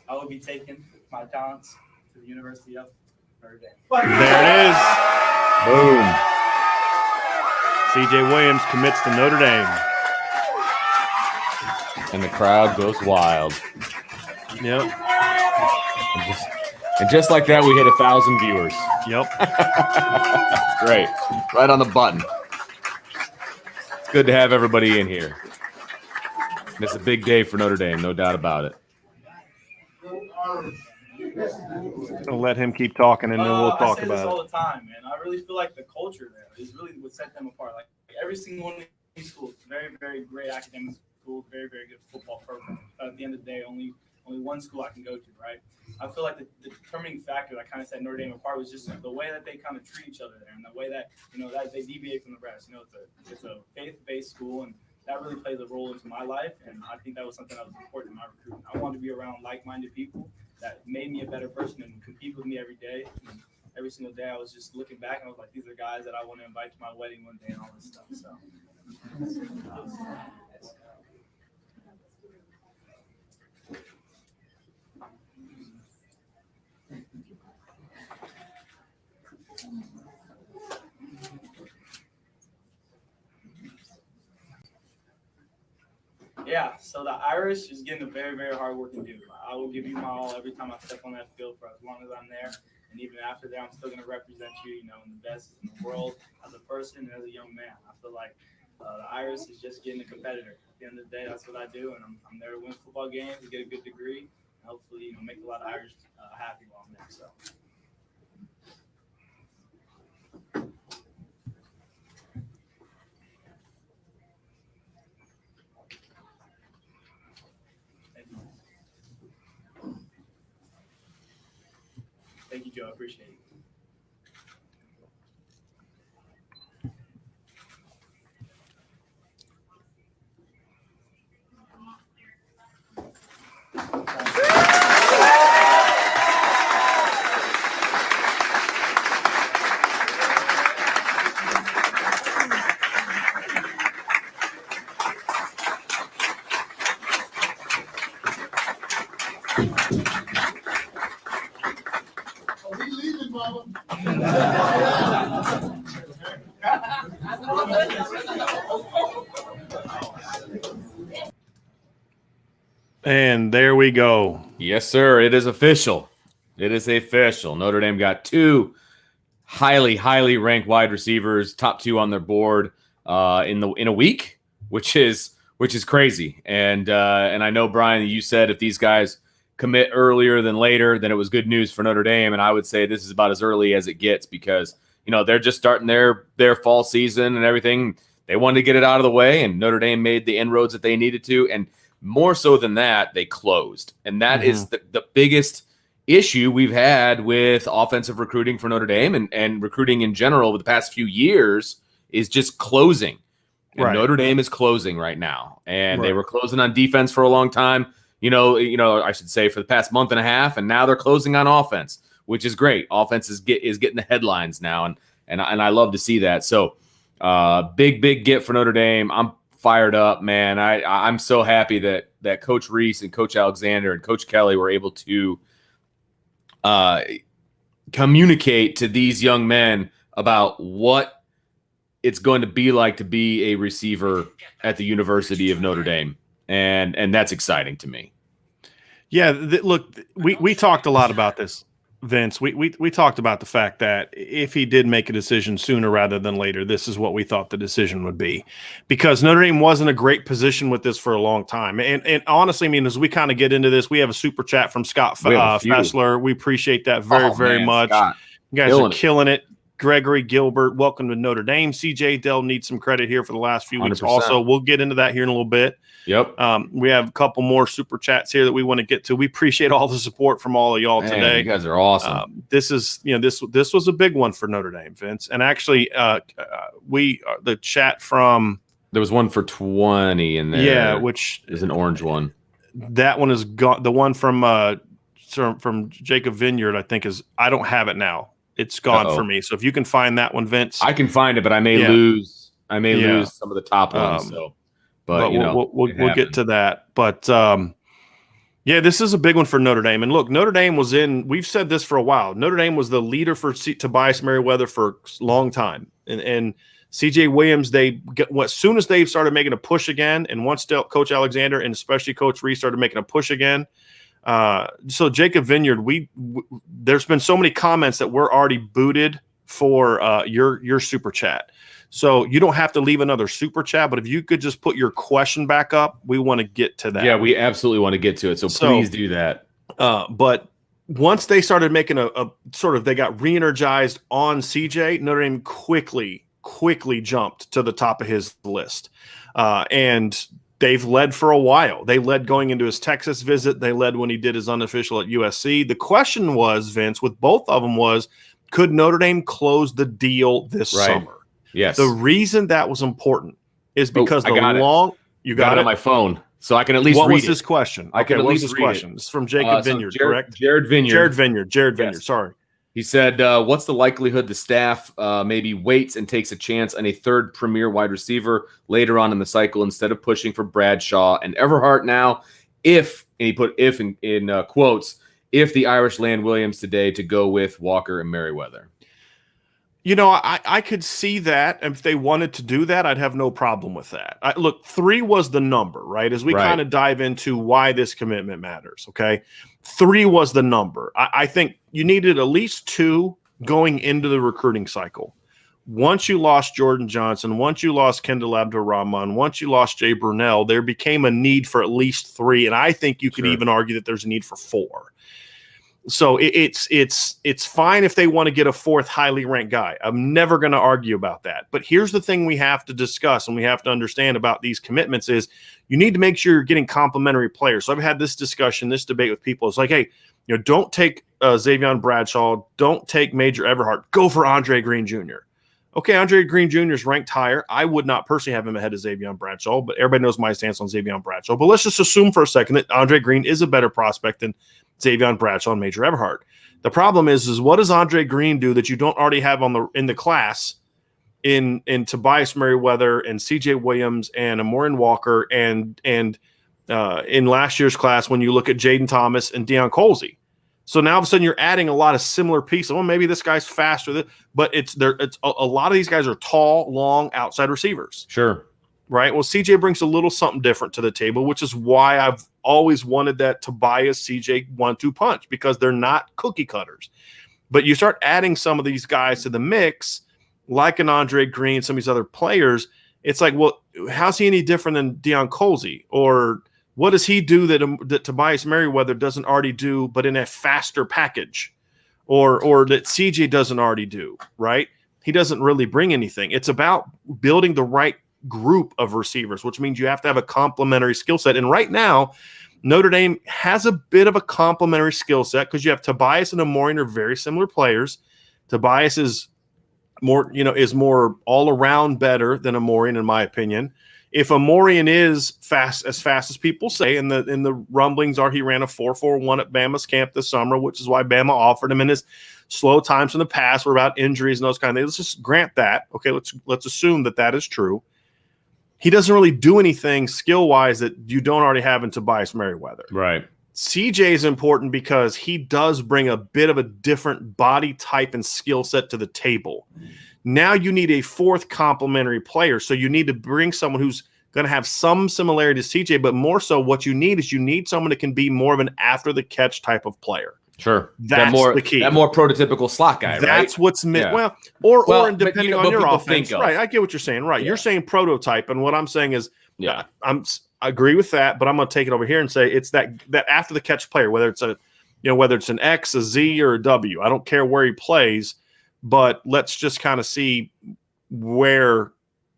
I will be taking my talents to the University of Notre Dame. There it is. Boom. CJ Williams commits to Notre Dame. And the crowd goes wild. Yep. And just like that, we hit 1,000 viewers. Yep. Great. Right on the button. It's good to have everybody in here. And it's a big day for Notre Dame, no doubt about it. I'll let him keep talking, and then we'll talk I say this about all it. the time, man. I really feel like the culture there is really what set them apart. Like every single one of these schools, very, very great academic schools, very, very good football program. But at the end of the day, only one school I can go to, right? I feel like the determining factor that kind of set Notre Dame apart was just the way that they kind of treat each other there, and the way that that they deviate from the rest. It's a faith-based school, and that really plays a role into my life, and I think that was something that was important in my recruitment. I wanted to be around like-minded people that made me a better person and compete with me every day. And every single day I was just looking back and I was like, these are guys that I want to invite to my wedding one day and all this stuff. So. Yeah, so the Irish is getting a very, very hard-working dude. I will give you my all every time I step on that field for as long as I'm there. And even after that, I'm still going to represent you, in the best in the world as a person and as a young man. I feel like the Irish is just getting a competitor. At the end of the day, that's what I do, and I'm there to win football games, to get a good degree, and hopefully, make a lot of Irish happy while I'm there. So. Thank you, Joe. I appreciate it. And there we go. Yes, sir. It is official. It is official. Notre Dame got 2 highly, highly ranked wide receivers, top 2 on their board in a week, which is crazy. And I know, Brian, you said if these guys commit earlier than later, then it was good news for Notre Dame. And I would say this is about as early as it gets because they're just starting their fall season and everything. They wanted to get it out of the way, and Notre Dame made the inroads that they needed to. And more so than that, they closed. And that is the biggest issue we've had with offensive recruiting for Notre Dame and recruiting in general over the past few years is just closing. And Notre Dame is closing right now. And they were closing on defense for a long time, I should say for the past month and a half, and now they're closing on offense, which is great. Offense is getting the headlines now, and I love to see that. So big get for Notre Dame. I'm fired up, man. I'm so happy that Coach Reese and Coach Alexander and Coach Kelly were able to communicate to these young men about what it's going to be like to be a receiver at the University of Notre Dame. And that's exciting to me. Yeah, look, we talked a lot about this, Vince. We talked about the fact that if he did make a decision sooner rather than later, this is what we thought the decision would be, because Notre Dame wasn't a great position with this for a long time. And honestly, I mean, as we kind of get into this, we have a super chat from Scott Fessler. We appreciate that very much. Scott, you guys are killing it. Gregory Gilbert, welcome to Notre Dame. CJ Dell needs some credit here for the last few weeks. 100%. Also, we'll get into that here in a little bit. Yep. We have a couple more super chats here that we want to get to. We appreciate all the support from all of y'all today. You guys are awesome. This is, this was a big one for Notre Dame, Vince. And actually, the chat from there was one for 20 in there. Yeah, which is an orange one. That one is gone. The one from Jacob Vineyard, I think I don't have it now. It's gone for me. So if you can find that one, Vince, I can find it, but I may lose. I may lose some of the top ones. But we'll get to that. But this is a big one for Notre Dame. And look, Notre Dame was we've said this for a while. Notre Dame was the leader for Tobias Merriweather for a long time. And CJ Williams, as soon as they started making a push again, and once Coach Alexander and especially Coach Reese started making a push again. So Jacob Vineyard, there's been so many comments that we're already booted for your super chat. So you don't have to leave another super chat, but if you could just put your question back up, we want to get to that. Yeah, we absolutely want to get to it. So please do that. But once they started making a they got re-energized on CJ, Notre Dame quickly jumped to the top of his list. And they've led for a while. They led going into his Texas visit. They led when he did his unofficial at USC. The question was, Vince, with both of them was, could Notre Dame close the deal this summer? Yes. The reason that was important is because you got it on my phone, so I can at least read it. What was his question? I can at least read it. It's from Jacob Vineyard, correct? Jared Vineyard. Jared Vineyard. Sorry. He said, what's the likelihood the staff maybe waits and takes a chance on a third premier wide receiver later on in the cycle instead of pushing for Bradshaw and Everhart now? If, and he put if in quotes, if the Irish land Williams today to go with Walker and Merriweather. I could see that. If they wanted to do that, I'd have no problem with that. Look, 3 was the number, right? As we kind of dive into why this commitment matters, okay? 3 was the number. I think you needed at least 2 going into the recruiting cycle. Once you lost Jordan Johnson, once you lost Kendall Abdur-Rahman, once you lost Jay Brunell, there became a need for at least 3, and I think you could even argue that there's a need for 4. So it's fine if they want to get a 4th highly ranked guy. I'm never going to argue about that. But here's the thing we have to discuss and we have to understand about these commitments is you need to make sure you're getting complementary players. So I've had this discussion, this debate with people. It's like, hey, don't take Xavier Bradshaw, don't take Major Everhart, go for Andre Green Jr. Okay, Andre Green Jr. is ranked higher. I would not personally have him ahead of Xavier Bradshaw, but everybody knows my stance on Xavier Bradshaw. But let's just assume for a second that Andre Green is a better prospect than Xavier Bradshaw and Major Everhart. The problem is what does Andre Green do that you don't already have in the class in Tobias Merriweather and CJ Williams and Amorian Walker and in last year's class when you look at Jaden Thomas and Deion Colsey. So now all of a sudden you're adding a lot of similar pieces. Well, maybe this guy's faster, but it's a lot of these guys are tall, long outside receivers. Sure. Right. Well, CJ brings a little something different to the table, which is why I've always wanted that Tobias CJ 1-2 punch, because they're not cookie cutters. But you start adding some of these guys to the mix, like an Andre Green, some of these other players. It's like, well, how's he any different than Deion Colsey? Or what does he do that Tobias Merriweather doesn't already do, but in a faster package? Or that CJ doesn't already do, right? He doesn't really bring anything. It's about building the right group of receivers, which means you have to have a complementary skill set. And right now, Notre Dame has a bit of a complementary skill set because you have Tobias and Amorian are very similar players. Tobias is more all around better than Amorian, in my opinion. If Amorian is fast as people say, and the rumblings are he ran a 4.41 at Bama's camp this summer, which is why Bama offered him, and his slow times in the past were about injuries and those kind of things. Let's just grant that. Okay, let's assume that is true. He doesn't really do anything skill-wise that you don't already have in Tobias Merriweather. Right. CJ is important because he does bring a bit of a different body type and skill set to the table. Now you need a fourth complementary player. So you need to bring someone who's going to have some similarity to CJ, but more so what you need is someone that can be more of an after-the-catch type of player. Sure. That's the key. That more prototypical slot guy, That's right? what's Yeah. Or depending on your offense. Think of. Right, I get what you're saying. Right. Yeah. You're saying prototype, and what I'm saying is Yeah. I agree with that, but I'm going to take it over here and say it's that after the catch player, whether it's an X, a Z, or a W. I don't care where he plays, but let's just kind of see where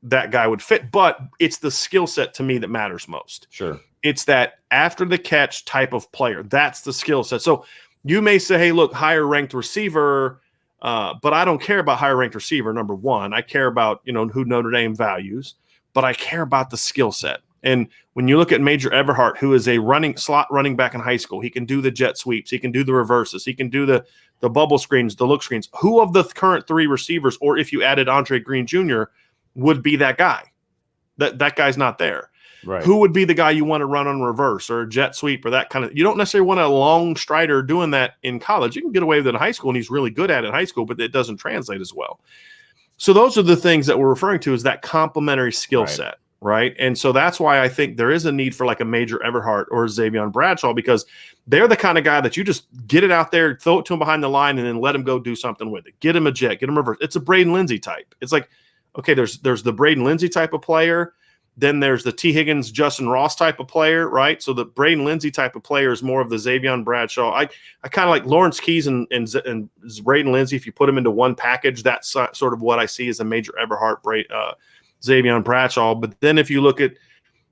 that guy would fit. But it's the skill set to me that matters most. Sure. It's that after the catch type of player. That's the skill set. So you may say, hey, look, higher ranked receiver, but I don't care about higher ranked receiver, number one. I care about, who Notre Dame values, but I care about the skill set. And when you look at Major Everhart, who is a slot running back in high school, he can do the jet sweeps, he can do the reverses, he can do the bubble screens, the look screens. Who of the current three receivers, or if you added Andre Green Jr., would be that guy? That guy's not there. Right. Who would be the guy you want to run on reverse or a jet sweep or that kind of – you don't necessarily want a long strider doing that in college. You can get away with it in high school, and he's really good at it in high school, but it doesn't translate as well. So those are the things that we're referring to as that complementary skill set, right? And so that's why I think there is a need for like a Major Everhart or a Xavier Bradshaw, because they're the kind of guy that you just get it out there, throw it to him behind the line, and then let him go do something with it. Get him a jet, get him a reverse. It's a Braden Lindsey type. It's like, okay, there's the Braden Lindsey type of player. Then there's the T. Higgins, Justin Ross type of player, right? So the Braden Lindsey type of player is more of the Xavier Bradshaw. I kind of like Lawrence Keys and Braden Lindsey. If you put them into one package, that's sort of what I see as a Major Everhart, Xavier Bradshaw. But then if you look at,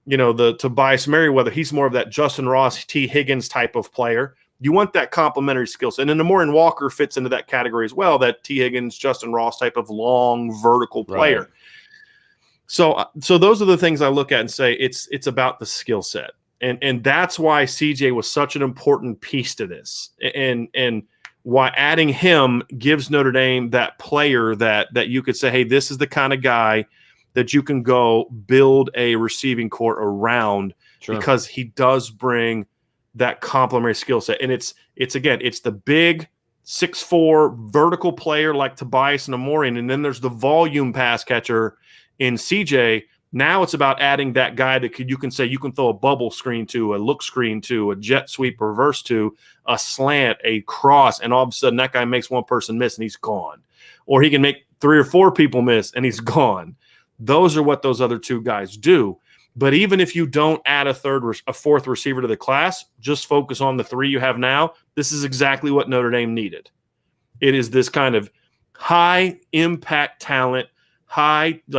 the Tobias Merriweather, he's more of that Justin Ross, T. Higgins type of player. You want that complementary skill set. And then Amorian Walker fits into that category as well, that T. Higgins, Justin Ross type of long vertical player. Right. So those are the things I look at and say it's about the skill set. And that's why CJ was such an important piece to this. And why adding him gives Notre Dame that player that you could say, hey, this is the kind of guy that you can go build a receiving corps around. Sure. Because he does bring that complementary skill set. And it's the big 6'4" vertical player like Tobias and Amorian, and then there's the volume pass catcher in CJ. Now it's about adding that guy that you can say you can throw a bubble screen to, a look screen to, a jet sweep reverse to, a slant, a cross, and all of a sudden that guy makes one person miss and he's gone. Or he can make 3 or 4 people miss and he's gone. Those are what those other two guys do. But even if you don't add a fourth receiver to the class, just focus on the 3 you have now. This is exactly what Notre Dame needed. It is this kind of high impact talent,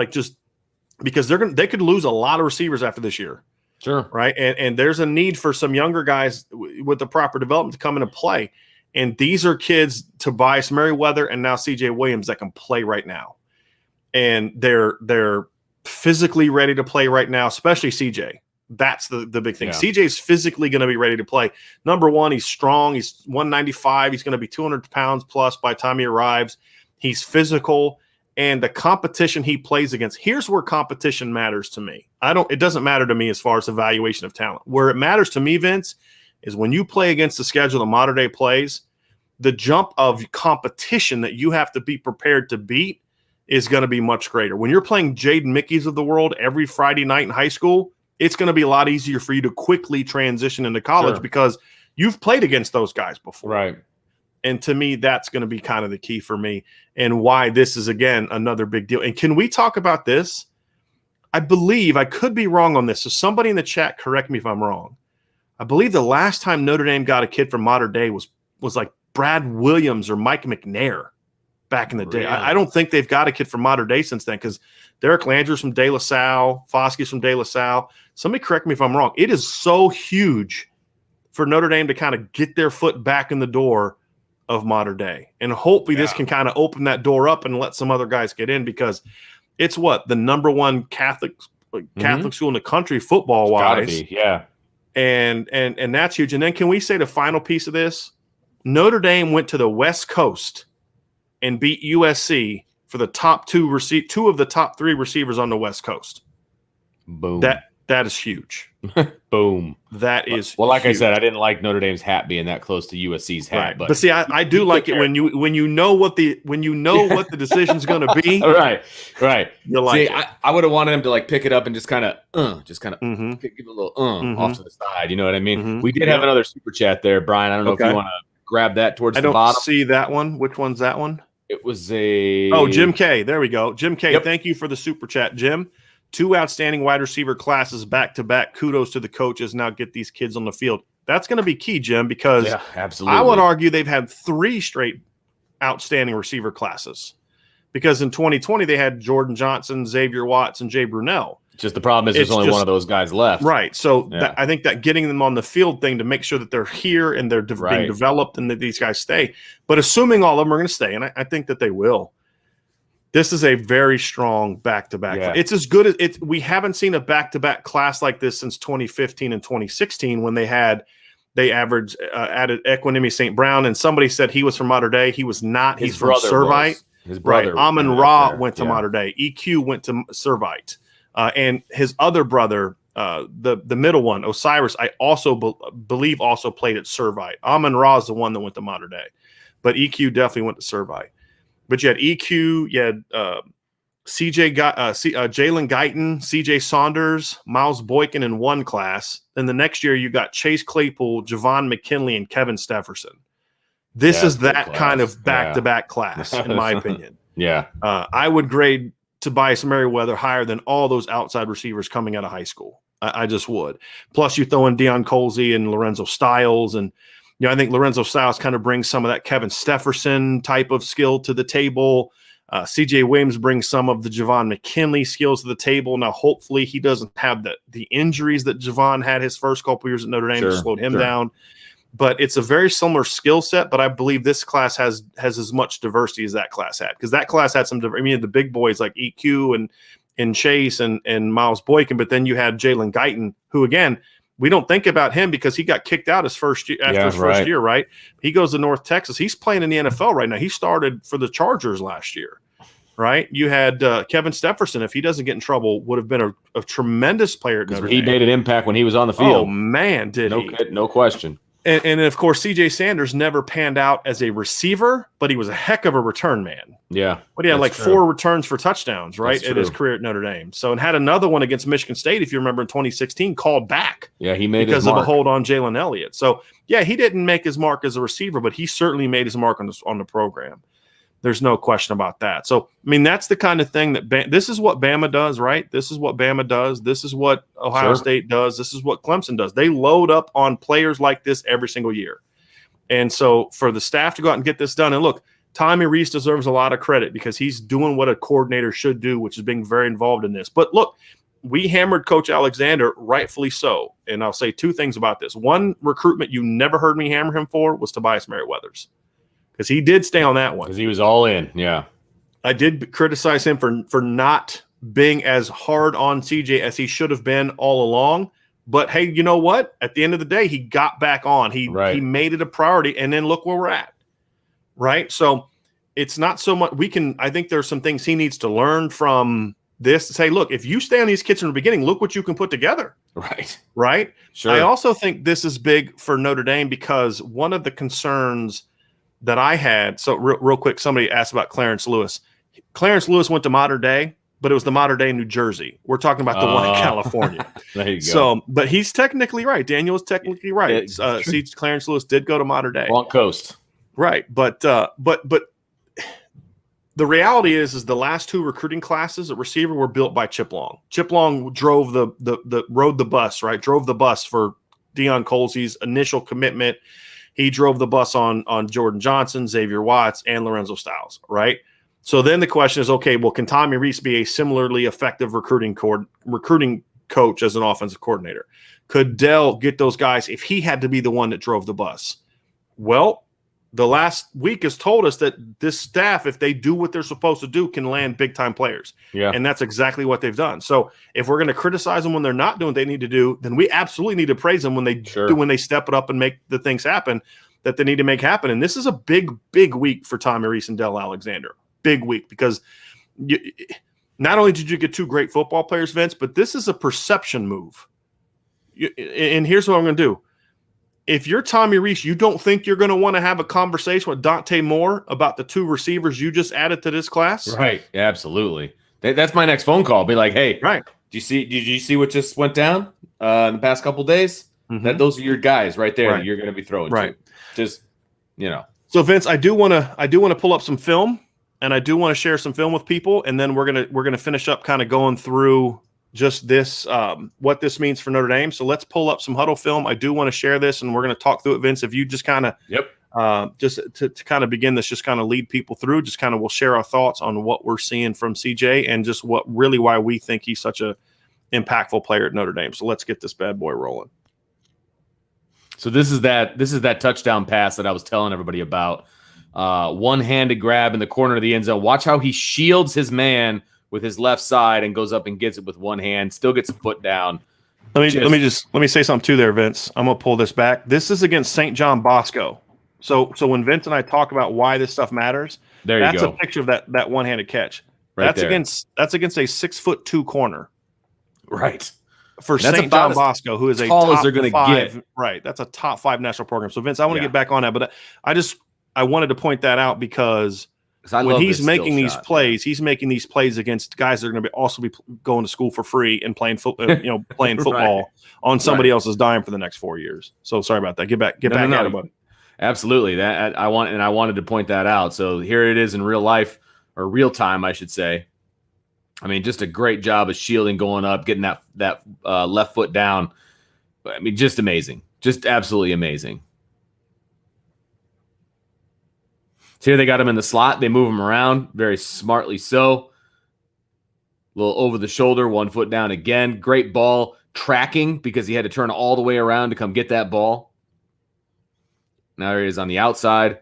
just because they could lose a lot of receivers after this year. Sure. Right. And there's a need for some younger guys with the proper development to come into play. And these are kids, Tobias Merriweather and now CJ Williams, that can play right now. And they're physically ready to play right now, especially CJ. That's the big thing. Yeah. CJ's physically going to be ready to play. Number one, he's strong. He's 195. He's going to be 200 pounds plus by the time he arrives. He's physical. And the competition he plays against, here's where competition matters to me. It doesn't matter to me as far as evaluation of talent. Where it matters to me, Vince, is when you play against the schedule of modern day plays, the jump of competition that you have to be prepared to beat is going to be much greater. When you're playing Jaden Mickeys of the world every Friday night in high school, it's going to be a lot easier for you to quickly transition into college because you've played against those guys before. Right. And to me, that's going to be kind of the key for me and why this is, again, another big deal. And can we talk about this? I believe, I could be wrong on this, so somebody in the chat correct me if I'm wrong. I believe the last time Notre Dame got a kid from modern day was like Brad Williams or Mike McNair. back in the day. Really? I don't think they've got a kid from Mater Dei since then, because Derek Landry's from De La Salle, Foskey's from De La Salle. Somebody correct me if I'm wrong. It is so huge for Notre Dame to kind of get their foot back in the door of Mater Dei. And hopefully this can kind of open that door up and let some other guys get in, because it's the number one Catholic school in the country football wise. Yeah. And that's huge. And then can we say the final piece of this? Notre Dame went to the West Coast and beat USC for the top two of the top 3 receivers on the West Coast. Boom. That is huge. Boom. That is well. Like huge. I said, I didn't like Notre Dame's hat being that close to USC's hat, Right. but see, I do like it when you know what the decision's going to be. right. You like See, it. I would have wanted him to like pick it up and just kind of give it a little off to the side. You know what I mean? We did have another super chat there, Brian. I don't know if you want to grab that towards the bottom. I don't see that one. Which one's that one? It was Jim K. There we go. Jim K. Yep. Thank you for the super chat, Jim. 2 outstanding wide receiver classes back to back. Kudos to the coaches. Now get these kids on the field. That's going to be key, Jim, because absolutely. I would argue they've had 3 straight outstanding receiver classes, because in 2020 they had Jordan Johnson, Xavier Watts, and Jay Brunell. Just the problem is there's only one of those guys left. Right. So I think that getting them on the field thing to make sure that they're here and they're being developed and that these guys stay. But assuming all of them are going to stay, and I think that they will, this is a very strong back-to-back. Yeah. It's as good as it. We haven't seen a back-to-back class like this since 2015 and 2016 when they added Equanimity St. Brown, and somebody said he was from Mater Dei. He was not. He's from Servite. His brother. Right. Amon Ra went to Mater Dei. EQ went to Servite. And his other brother, the middle one, Osiris, I also believe also played at Servite. Amon Ra is the one that went to Mater Dei, but EQ definitely went to Servite. But you had EQ, you had Jalen Guyton, CJ Saunders, Miles Boykin in one class. Then the next year you got Chase Claypool, Javon McKinley, and Kevin Stefferson. This is that kind of back-to-back class, in my opinion. I would grade Tobias Merriweather higher than all those outside receivers coming out of high school. I just would. Plus you throw in Deion Colsey and Lorenzo Styles, and I think Lorenzo Styles kind of brings some of that Kevin Stefferson type of skill to the table. CJ Williams brings some of the Javon McKinley skills to the table. Now, hopefully he doesn't have the injuries that Javon had his first couple years at Notre Dame to slowed him down. But it's a very similar skill set, but I believe this class has as much diversity as that class had, because that class had some the big boys like EQ and Chase and Miles Boykin, but then you had Jalen Guyton, who, again, we don't think about him because he got kicked out his first year first year, right? He goes to North Texas. He's playing in the NFL right now. He started for the Chargers last year, right? You had Kevin Stefferson, if he doesn't get in trouble, would have been a tremendous player at Notre Dame. He made an impact when he was on the field. Oh, man, did he? No question. And of course, C.J. Sanders never panned out as a receiver, but he was a heck of a return man. Yeah. But he had like 4 returns for touchdowns, right, in his career at Notre Dame. So, and had another one against Michigan State, if you remember, in 2016, called back. Yeah, he made his mark. Because of a hold on Jalen Elliott. So, yeah, he didn't make his mark as a receiver, but he certainly made his mark on the program. There's no question about that. So, I mean, that's the kind of thing that this is what Bama does, right? This is what Bama does. This is what Ohio State does. This is what Clemson does. They load up on players like this every single year. And so for the staff to go out and get this done, and look, Tommy Rees deserves a lot of credit because he's doing what a coordinator should do, which is being very involved in this. But look, we hammered Coach Alexander, rightfully so. And I'll say 2 things about this. One, recruitment you never heard me hammer him for was Tobias Merriweather's, because he did stay on that one. Because he was all in, yeah. I did criticize him for not being as hard on CJ as he should have been all along. But, hey, you know what? At the end of the day, he got back on. He made it a priority, and then look where we're at, right? So it's not so much – I think there's some things he needs to learn from this to say, look, if you stay on these kids from the beginning, look what you can put together. Right? Sure. I also think this is big for Notre Dame because one of the concerns – that I had. So real quick, somebody asked about Clarence Lewis. Clarence Lewis went to Mater Dei, but it was the Mater Dei in New Jersey. We're talking about the one in California. There you go. So, but he's technically right. Daniel is technically right. Clarence Lewis did go to Mater Dei. Long coast. Right. But the reality is the last 2 recruiting classes at receiver were built by Chip Long. Chip Long drove rode the bus, right? Drove the bus for Deion Colsey's initial commitment. He drove the bus on Jordan Johnson, Xavier Watts, and Lorenzo Styles, right? So then the question is, okay, well, can Tommy Rees be a similarly effective recruiting coach as an offensive coordinator? Could Dell get those guys if he had to be the one that drove the bus? Well, the last week has told us that this staff, if they do what they're supposed to do, can land big-time players. Yeah. And that's exactly what they've done. So if we're going to criticize them when they're not doing what they need to do, then we absolutely need to praise them when they do, when they step it up and make the things happen that they need to make happen. And this is a big, big week for Tommy Rees and Dell Alexander. Big week, because not only did you get two great football players, Vince, but this is a perception move. And here's what I'm going to do. If you're Tommy Rees, you don't think you're going to want to have a conversation with Dante Moore about the two receivers you just added to this class? Right. Yeah, absolutely. That's my next phone call. Be like, hey, right. Did you see what just went down in the past couple of days? Mm-hmm. Those are your guys right there that you're going to be throwing to. Just, So Vince, I do want to pull up some film, and I do want to share some film with people, and then we're gonna finish up kind of going through just this, what this means for Notre Dame. So let's pull up some huddle film. I do want to share this, and we're going to talk through it, Vince. If you just kind of, just to kind of begin this, just kind of lead people through, just kind of we'll share our thoughts on what we're seeing from CJ and just why we think he's such a impactful player at Notre Dame. So let's get this bad boy rolling. So this is that touchdown pass that I was telling everybody about. One-handed grab in the corner of the end zone. Watch how he shields his man with his left side and goes up and gets it with one hand, still gets a foot down. Let me say something too there, Vince. I'm going to pull this back. This is against St. John Bosco. So when Vince and I talk about why this stuff matters, that's a picture of that one-handed catch. That's against a 6'2" corner. Right. For St. John Bosco, who is a tall top as they're going to get. Right. That's a top 5 national program. So Vince, I want to get back on that, but I wanted to point that out because when he's making these plays, he's making these plays against guys that are going to also be going to school for free and playing playing football on somebody else's dime for the next 4 years. So sorry about that. Get back at it, buddy. Absolutely. I wanted to point that out. So here it is in real life, or real time, I should say. I mean, just a great job of shielding, going up, getting that left foot down. I mean, just amazing. Just absolutely amazing. So here they got him in the slot. They move him around very smartly so. A little over the shoulder, 1 foot down again. Great ball tracking because he had to turn all the way around to come get that ball. Now he is on the outside.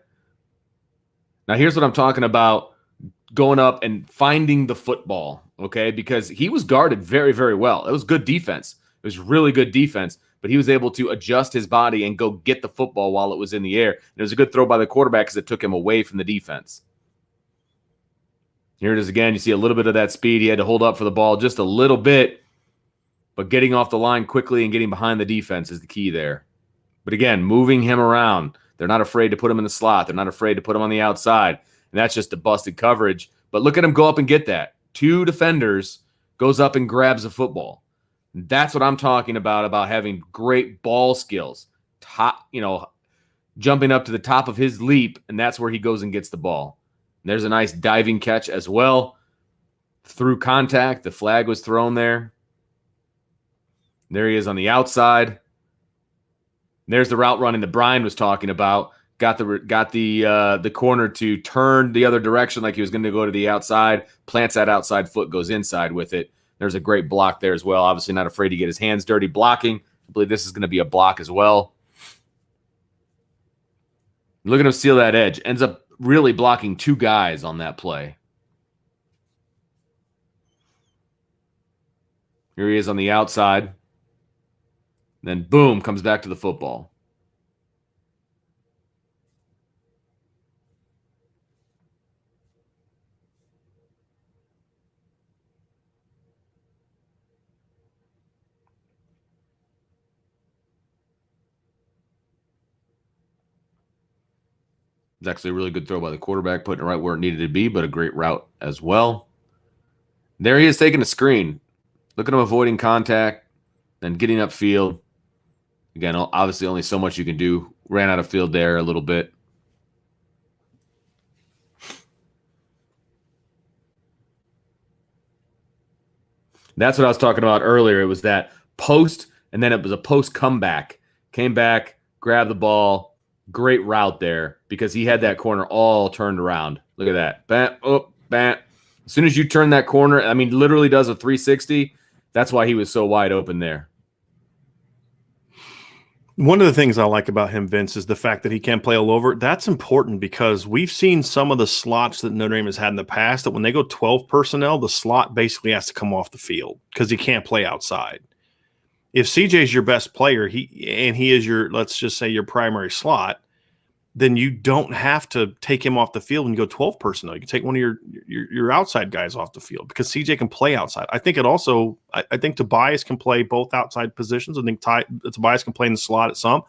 Now here's what I'm talking about, going up and finding the football, okay? Because he was guarded very, very well. It was good defense. It was really good defense, but he was able to adjust his body and go get the football while it was in the air. And it was a good throw by the quarterback because it took him away from the defense. Here it is again. You see a little bit of that speed. He had to hold up for the ball just a little bit, but getting off the line quickly and getting behind the defense is the key there. But again, moving him around. They're not afraid to put him in the slot. They're not afraid to put him on the outside. And that's just a busted coverage. But look at him go up and get that. 2 defenders, goes up and grabs a football. That's what I'm talking about having great ball skills. Jumping up to the top of his leap, and that's where he goes and gets the ball. And there's a nice diving catch as well. Through contact, the flag was thrown there. There he is on the outside. There's the route running that Brian was talking about. Got the corner to turn the other direction like he was going to go to the outside. Plants that outside foot, goes inside with it. There's a great block there as well. Obviously not afraid to get his hands dirty blocking. I believe this is going to be a block as well. Look at him steal that edge. Ends up really blocking 2 guys on that play. Here he is on the outside. Then boom, comes back to the football. It's actually a really good throw by the quarterback, putting it right where it needed to be, but a great route as well. There he is taking a screen. Look at him avoiding contact, then getting upfield. Again, obviously only so much you can do. Ran out of field there a little bit. That's what I was talking about earlier. It was that post, and then it was a post comeback. Came back, grabbed the ball, Great route there because he had that corner all turned around. Look at that. Bam, oh, bam. As soon as you turn that corner, I mean, literally does a 360. That's why he was so wide open there. One of the things I like about him, Vince, is the fact that he can play all over. That's important because we've seen some of the slots that Notre Dame has had in the past that when they go 12 personnel, the slot basically has to come off the field because he can't play outside. If CJ is your best player, he is your, let's just say, your primary slot, then you don't have to take him off the field and go 12 personnel. You can take one of your outside guys off the field because CJ can play outside. I think I think Tobias can play both outside positions. I think Tobias can play in the slot at some.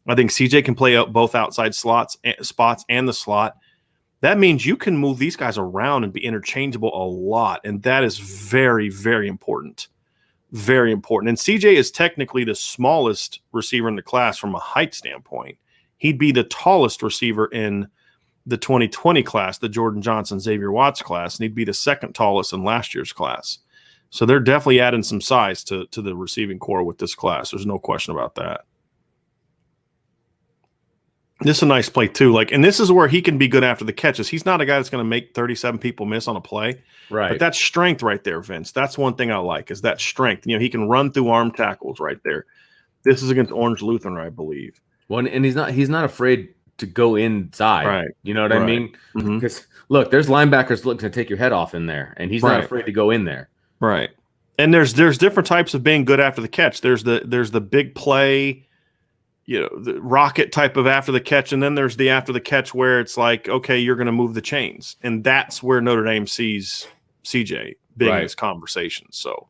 I think CJ can play both outside spots and the slot. That means you can move these guys around and be interchangeable a lot, and that is very, very important. Very important. And CJ is technically the smallest receiver in the class from a height standpoint. He'd be the tallest receiver in the 2020 class, the Jordan Johnson, Xavier Watts class, and he'd be the second tallest in last year's class. So they're definitely adding some size to the receiving core with this class. There's no question about that. This is a nice play too. And this is where he can be good after the catches. He's not a guy that's going to make 37 people miss on a play. Right. But that's strength right there, Vince. That's one thing I like is that strength. He can run through arm tackles right there. This is against Orange Lutheran, I believe. Well, and he's not afraid to go inside. Right. You know what I mean? Because look, there's linebackers looking to take your head off in there, and he's not afraid to go in there. Right. And there's different types of being good after the catch. There's the big play, the rocket type of after the catch, and then there's the after the catch where it's like, okay, you're going to move the chains, and that's where Notre Dame sees CJ being in this conversation. So.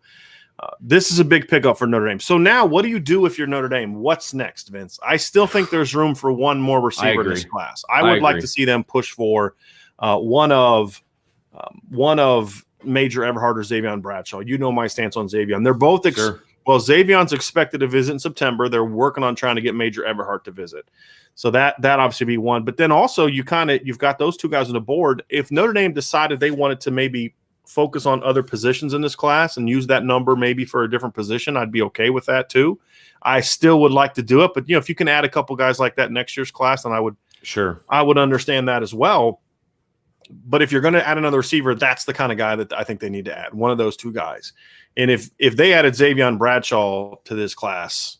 This is a big pickup for Notre Dame. So now what do you do if you're Notre Dame? What's next, Vince? I still think there's room for one more receiver in this class. I would like to see them push for one of Major Everhart or Xavion Bradshaw. You know my stance on Xavion. They're both well, Xavion's expected to visit in September. They're working on trying to get Major Everhart to visit. So that obviously be one. But then also you've got those two guys on the board. If Notre Dame decided they wanted to maybe focus on other positions in this class and use that number maybe for a different position, I'd be okay with that too. I still would like to do it, but if you can add a couple guys like that next year's class, then I would understand that as well. But if you're going to add another receiver, that's the kind of guy that I think they need to add, one of those two guys. And if they added Xavion Bradshaw to this class,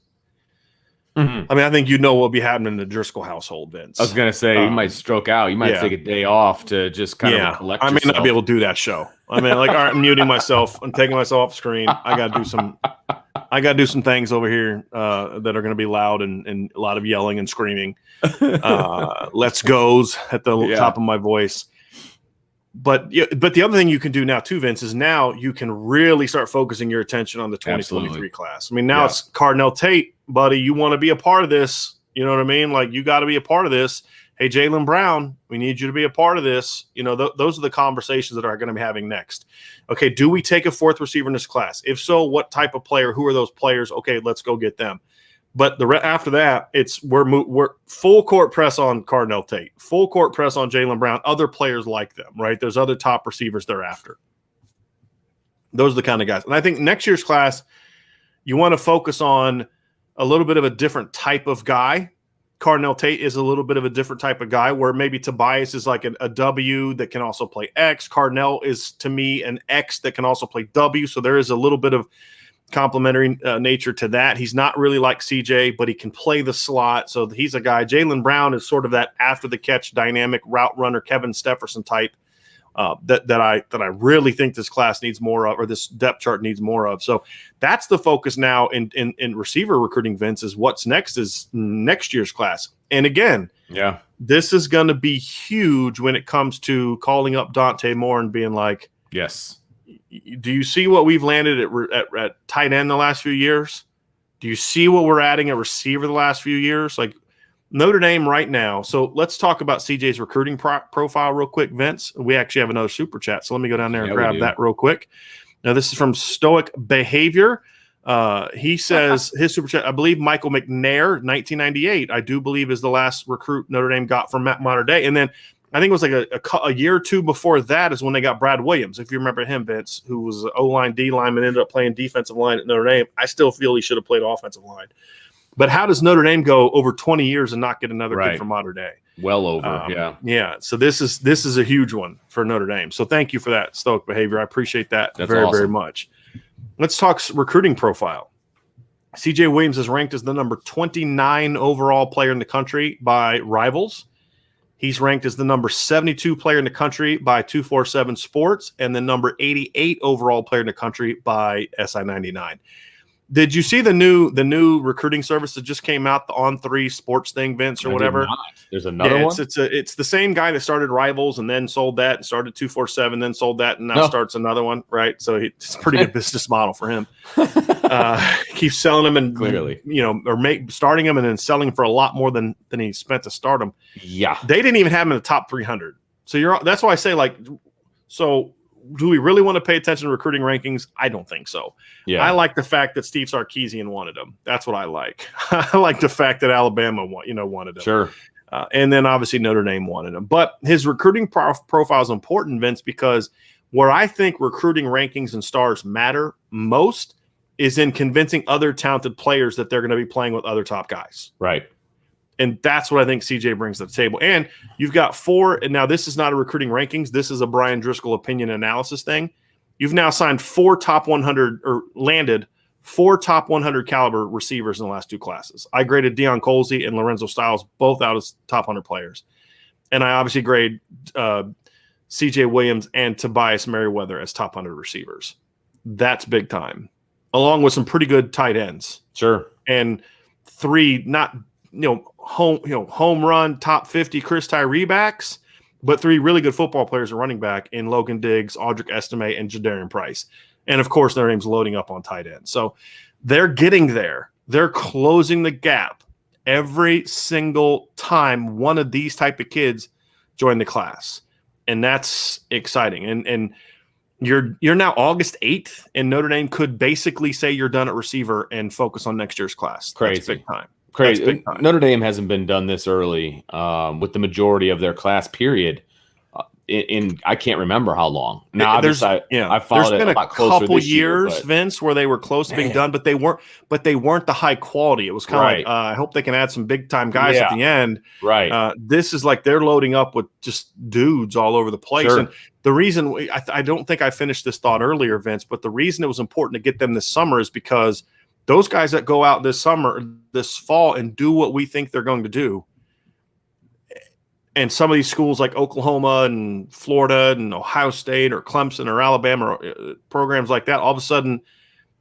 I mean, I think what will be happening in the Driscoll household, Vince. I was going to say, you might stroke out. You might take a day off to just kind of collect yourself. I may not be able to do that show. I mean, all right, I'm muting myself. I'm taking myself off screen. I got to do some things over here that are going to be loud and a lot of yelling and screaming. Let's goes at the top of my voice. But the other thing you can do now too, Vince, is now you can really start focusing your attention on the 2023 class. I mean, now it's Cardinal Tate, buddy. You want to be a part of this. You know what I mean? You got to be a part of this. Hey, Jaylen Brown, we need you to be a part of this. Those are the conversations that are going to be having next. Okay, do we take a fourth receiver in this class? If so, what type of player? Who are those players? Okay, let's go get them. But after that, we're full court press on Cardinal Tate, full court press on Jaylen Brown, other players like them, right? There's other top receivers thereafter. Those are the kind of guys. And I think next year's class, you want to focus on a little bit of a different type of guy. Cardinal Tate is a little bit of a different type of guy where maybe Tobias is like a W that can also play X. Cardinal is, to me, an X that can also play W. So there is a little bit of complementary nature to that. He's not really like CJ, but he can play the slot. So he's a guy. Jaylen Brown is sort of that after the catch dynamic route runner, Kevin Stefferson type that I really think this class needs more of, or this depth chart needs more of. So that's the focus now in receiver recruiting, Vince, is what's next is next year's class. And again, this is going to be huge when it comes to calling up Dante Moore and being like, yes. Do you see what we've landed at tight end the last few years? Do you see what we're adding at receiver the last few years? Notre Dame right now. So let's talk about CJ's recruiting profile real quick, Vince. We actually have another super chat. So let me go down there and grab that real quick. Now, this is from Stoic Behavior. He says his super chat, I believe Michael McNair, 1998, I do believe is the last recruit Notre Dame got from Matt Modern Day. And then I think it was like a year or two before that is when they got Brad Williams, if you remember him, Vince, who was an O-line, D-lineman, ended up playing defensive line at Notre Dame. I still feel he should have played offensive line. But how does Notre Dame go over 20 years and not get another Right. kid from modern day? Well over, Yeah. So this is a huge one for Notre Dame. So thank you for that stoic behavior. I appreciate that very, very much. Let's talk recruiting profile. CJ Williams is ranked as the number 29 overall player in the country by Rivals. He's ranked as the number 72 player in the country by 247 Sports and the number 88 overall player in the country by SI99. Did you see the new recruiting service that just came out, the On3 Sports thing, Vince, or whatever? There's another one? It's the same guy that started Rivals and then sold that and started 247, then sold that and now starts another one, right? So it's a pretty good business model for him. Keeps selling them and clearly, or starting them and then selling for a lot more than he spent to start them. Yeah, they didn't even have him in the top 300. So that's why I say so. Do we really want to pay attention to recruiting rankings? I don't think so. Yeah, I like the fact that Steve Sarkisian wanted him. That's what I like. I like the fact that Alabama wanted him. Sure. And then obviously Notre Dame wanted him. But his recruiting profile is important, Vince, because where I think recruiting rankings and stars matter most is in convincing other talented players that they're going to be playing with other top guys. Right. And that's what I think CJ brings to the table. And you've got 4, and now this is not a recruiting rankings. This is a Brian Driscoll opinion analysis thing. You've now signed 4 top 100 or landed 4 top 100 caliber receivers in the last 2 classes. I graded Deion Colsey and Lorenzo Styles both out as top 100 players. And I obviously grade CJ Williams and Tobias Merriweather as top 100 receivers. That's big time, along with some pretty good tight ends. Sure. And 3 not home run top 50 Chris Tyree backs, but 3 really good football players are running back in Logan Diggs, Audric Estime, and Jadarian Price. And of course, their name's loading up on tight end. So they're getting there. They're closing the gap every single time one of these type of kids join the class. And that's exciting. And you're now August 8th, and Notre Dame could basically say you're done at receiver and focus on next year's class. Crazy. That's big time. Crazy. Notre Dame hasn't been done this early with the majority of their class period in I can't remember how long. Now, obviously, I followed it a lot closer. There's been a couple years, Vince, where they were close to being done, but they weren't the high quality. It was kind of like I hope they can add some big time guys at the end. Right. This is like they're loading up with just dudes all over the place. Sure. And the reason I don't think I finished this thought earlier, Vince, but the reason it was important to get them this summer is because those guys that go out this fall, and do what we think they're going to do, and some of these schools like Oklahoma and Florida and Ohio State or Clemson or Alabama or programs like that, all of a sudden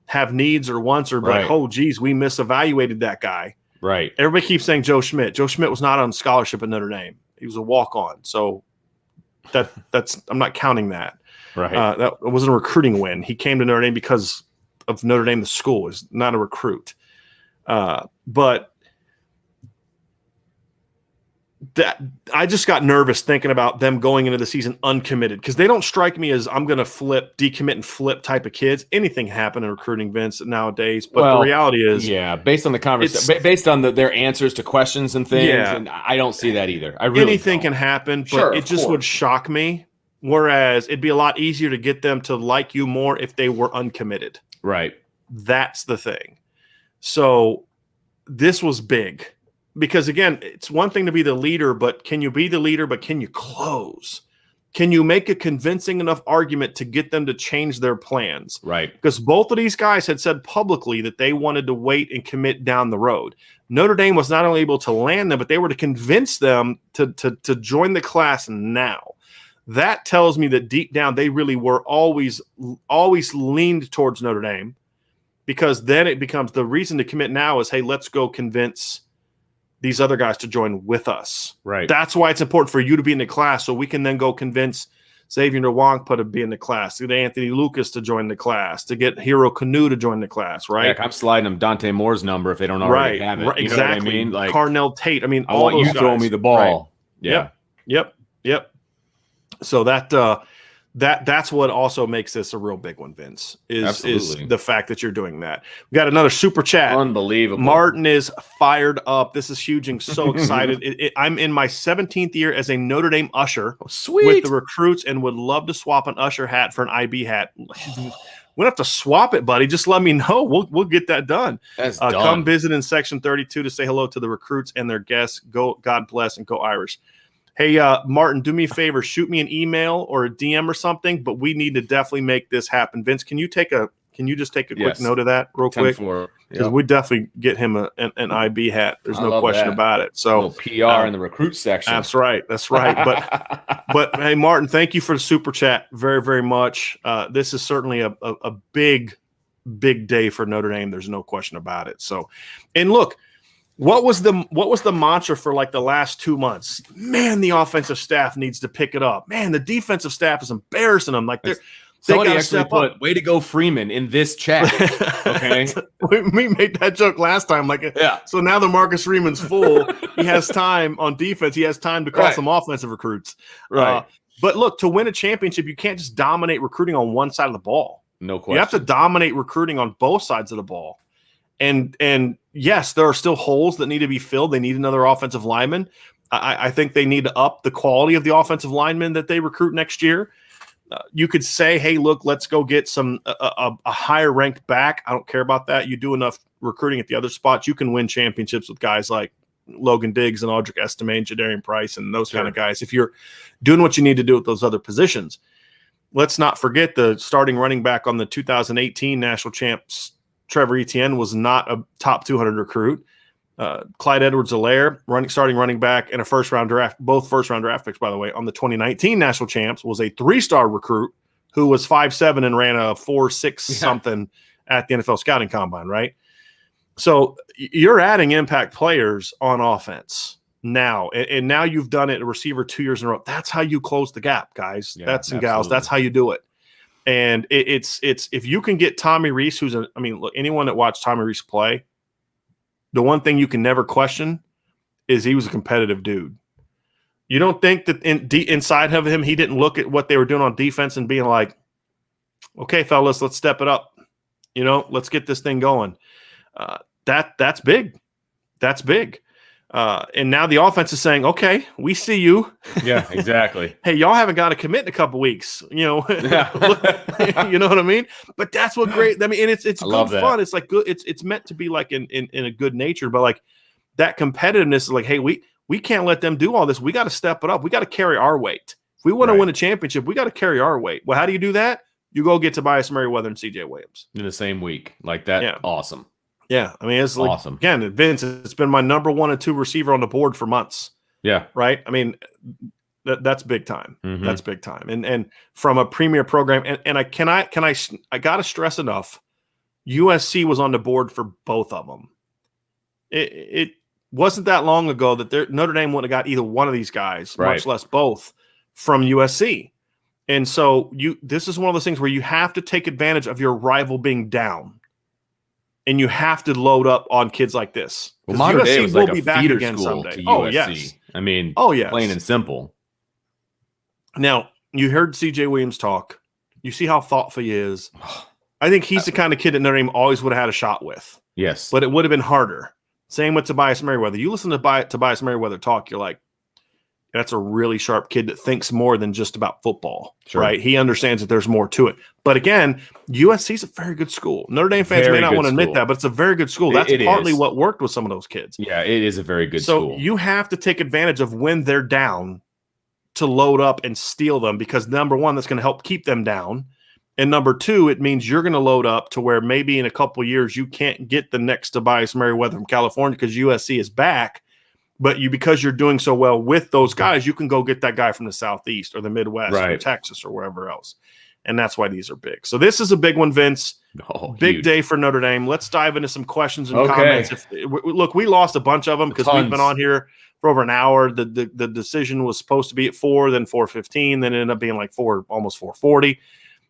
have needs or wants or like, oh, geez, we misevaluated that guy. Right. Everybody keeps saying Joe Schmidt. Joe Schmidt was not on scholarship at Notre Dame. He was a walk-on. So that's I'm not counting that. Right. That wasn't a recruiting win. He came to Notre Dame because of Notre Dame, the school, is not a recruit. But that I just got nervous thinking about them going into the season uncommitted, because they don't strike me as I'm going to decommit and flip type of kids. Anything happen in recruiting, Vince, nowadays. But the reality is, based on the conversation, based on their answers to questions and things, and I don't see that either. Anything can happen, but it just would shock me. Whereas it'd be a lot easier to get them to like you more if they were uncommitted. Right. That's the thing. So this was big, because again, it's one thing to be the leader, but can you be the leader, but can you close? Can you make a convincing enough argument to get them to change their plans? Right. Because both of these guys had said publicly that they wanted to wait and commit down the road. Notre Dame was not only able to land them, but they were to convince them to join the class now. That tells me that deep down they really were always leaned towards Notre Dame, because then it becomes the reason to commit now is, hey, let's go convince these other guys to join with us. Right. That's why it's important for you to be in the class, so we can then go convince Xavier Nwankpa to be in the class, to get Anthony Lucas to join the class, to get Hero Canoe to join the class, right? Heck, I'm sliding them Dante Moore's number if they don't already have it. Right, you know exactly. what I mean? Like Carnell Tate. I mean, I want you throwing me the ball. Right. Yeah. Yep. So that's what also makes this a real big one, Vince, is the fact that you're doing that. We got another super chat. Unbelievable. Martin is fired up. This is huge and so excited. I'm in my 17th year as a Notre Dame usher with the recruits and would love to swap an usher hat for an IB hat. We don't have to swap it, buddy. Just let me know. We'll get that done. That's done. Come visit in section 32 to say hello to the recruits and their guests. Go, God bless, and go Irish. Hey, Martin, do me a favor. Shoot me an email or a DM or something. But we need to definitely make this happen. Vince, can you just take a quick note of that real quick? Because we definitely get him an IB hat. There's no question about it. So PR in the recruit section. That's right. But hey, Martin, thank you for the super chat very, very much. This is certainly a big day for Notre Dame. There's no question about it. So, and look, what was the mantra for like the last 2 months? Man, the offensive staff needs to pick it up. Man, the defensive staff is embarrassing them. Like somebody actually put "Way to go, Freeman" in this chat. Okay, we made that joke last time. Like, so now the Marcus Freeman's full. He has time on defense. He has time to call some offensive recruits. Right. But look, to win a championship, you can't just dominate recruiting on one side of the ball. No question. You have to dominate recruiting on both sides of the ball. And yes, there are still holes that need to be filled. They need another offensive lineman. I think they need to up the quality of the offensive linemen that they recruit next year. You could say, hey, look, let's go get a higher ranked back. I don't care about that. You do enough recruiting at the other spots, you can win championships with guys like Logan Diggs and Audric Estime and Jadarian Price and those kind of guys. If you're doing what you need to do with those other positions, let's not forget the starting running back on the 2018 national champs. Trevor Etienne was not a top 200 recruit. Clyde Edwards-Helaire, starting running back and a first-round draft, both first-round draft picks, by the way, on the 2019 national champs, was a 3-star recruit who was 5'7" and ran a 4'6" something at the NFL scouting combine, right? So you're adding impact players on offense now, and now you've done it a receiver 2 years in a row. That's how you close the gap, guys. Gals. That's how you do it. And it's if you can get Tommy Rees, look, anyone that watched Tommy Rees play, the one thing you can never question is he was a competitive dude. You don't think that inside of him, he didn't look at what they were doing on defense and being like, okay, fellas, let's step it up. Let's get this thing going. That's big. That's big. And now the offense is saying, okay, we see you. Yeah, exactly. Hey, y'all haven't got to commit in a couple weeks. You know what I mean? But that's what great. I mean, and it's good fun. It's like good. It's meant to be like in a good nature, but like that competitiveness is like, hey, we can't let them do all this. We got to step it up. We got to carry our weight. If we want to win a championship, we got to carry our weight. Well, how do you do that? You go get Tobias Merriweather and CJ Williams in the same week like that. Yeah. Awesome. Yeah, I mean, it's like, awesome. Again, Vince, it's been my number 1 and 2 receiver on the board for months. Yeah. Right? I mean, that's big time. Mm-hmm. That's big time. And from a premier program, and I got to stress enough, USC was on the board for both of them. It wasn't that long ago that Notre Dame wouldn't have got either one of these guys, much less both, from USC. And so this is one of those things where you have to take advantage of your rival being down. And you have to load up on kids like this. Well, modern day was like a feeder school to USC. Oh, yes. I mean, plain and simple. Now, you heard CJ Williams talk. You see how thoughtful he is. I think he's the kind of kid that Notre Dame always would have had a shot with. Yes. But it would have been harder. Same with Tobias Merriweather. You listen to Tobias Merriweather talk, you're like, that's a really sharp kid that thinks more than just about football, right? He understands that there's more to it. But again, USC is a very good school. Notre Dame fans may not want to admit that, but it's a very good school. That's partly what worked with some of those kids. Yeah, it is a very good school. So you have to take advantage of when they're down to load up and steal them because, number one, that's going to help keep them down. And number two, it means you're going to load up to where maybe in a couple of years you can't get the next Tobias Merriweather from California because USC is back. But because you're doing so well with those guys, you can go get that guy from the Southeast or the Midwest or Texas or wherever else. And that's why these are big. So this is a big one, Vince. Big day for Notre Dame. Let's dive into some questions and comments. Look, we lost a bunch of them because we've been on here for over an hour. The decision was supposed to be at 4, then 4:15, then it ended up being like almost 4:40.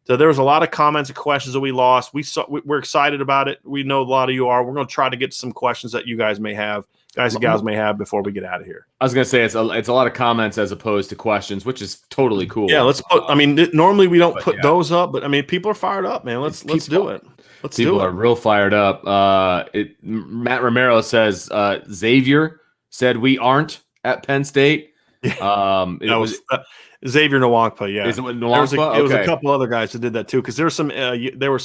So there was a lot of comments and questions that we lost. We're excited about it. We know a lot of you are. We're going to try to get to some questions that you guys may have. Guys and gals may have before we get out of here. I was going to say it's a lot of comments as opposed to questions, which is totally cool. Yeah, let's put. I mean, normally we don't put those up, but I mean, people are fired up, man. Let's do it. People are real fired up. Matt Romero says Xavier said we aren't at Penn State. Xavier Nwankpa, yeah. Is it It was a Okay. couple other guys that did that too, because there were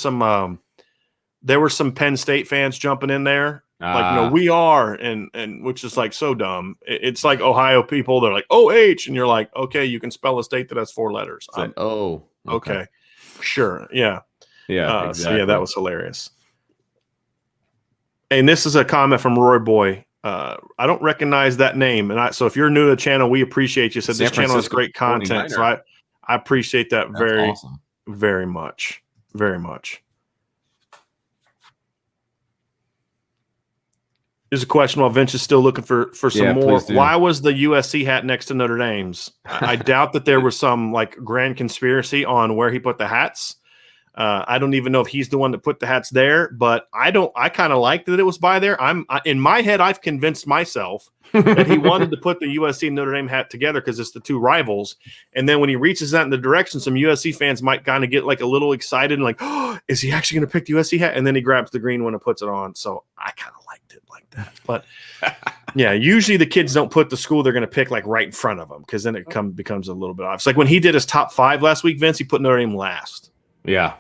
some Penn State fans jumping in there, like, we are, and which is like so dumb. It's like Ohio people, they're like OH, and you're like, okay, you can spell a state that has 4 letters. Okay, sure, yeah, yeah, exactly. So yeah, that was hilarious. And this is a comment from Roy Boy. I don't recognize that name, and so if you're new to the channel, we appreciate you. Said this channel has great content, so I appreciate that awesome. very much, very much. Here's a question while Vince is still looking for some more. Why was the USC hat next to Notre Dame's? I doubt that there was some like grand conspiracy on where he put the hats. I don't even know if he's the one that put the hats there, but I kind of like that it was by there. In my head, I've convinced myself that he wanted to put the USC and Notre Dame hat together because it's the two rivals. And then when he reaches that in the direction, some USC fans might kind of get like a little excited and like, oh, is he actually going to pick the USC hat? And then he grabs the green one and puts it on. So I kind of liked it like that. But yeah, usually the kids don't put the school they're going to pick like right in front of them because then it becomes a little bit obvious. Like when he did his top 5 last week, Vince, he put Notre Dame last. Yeah.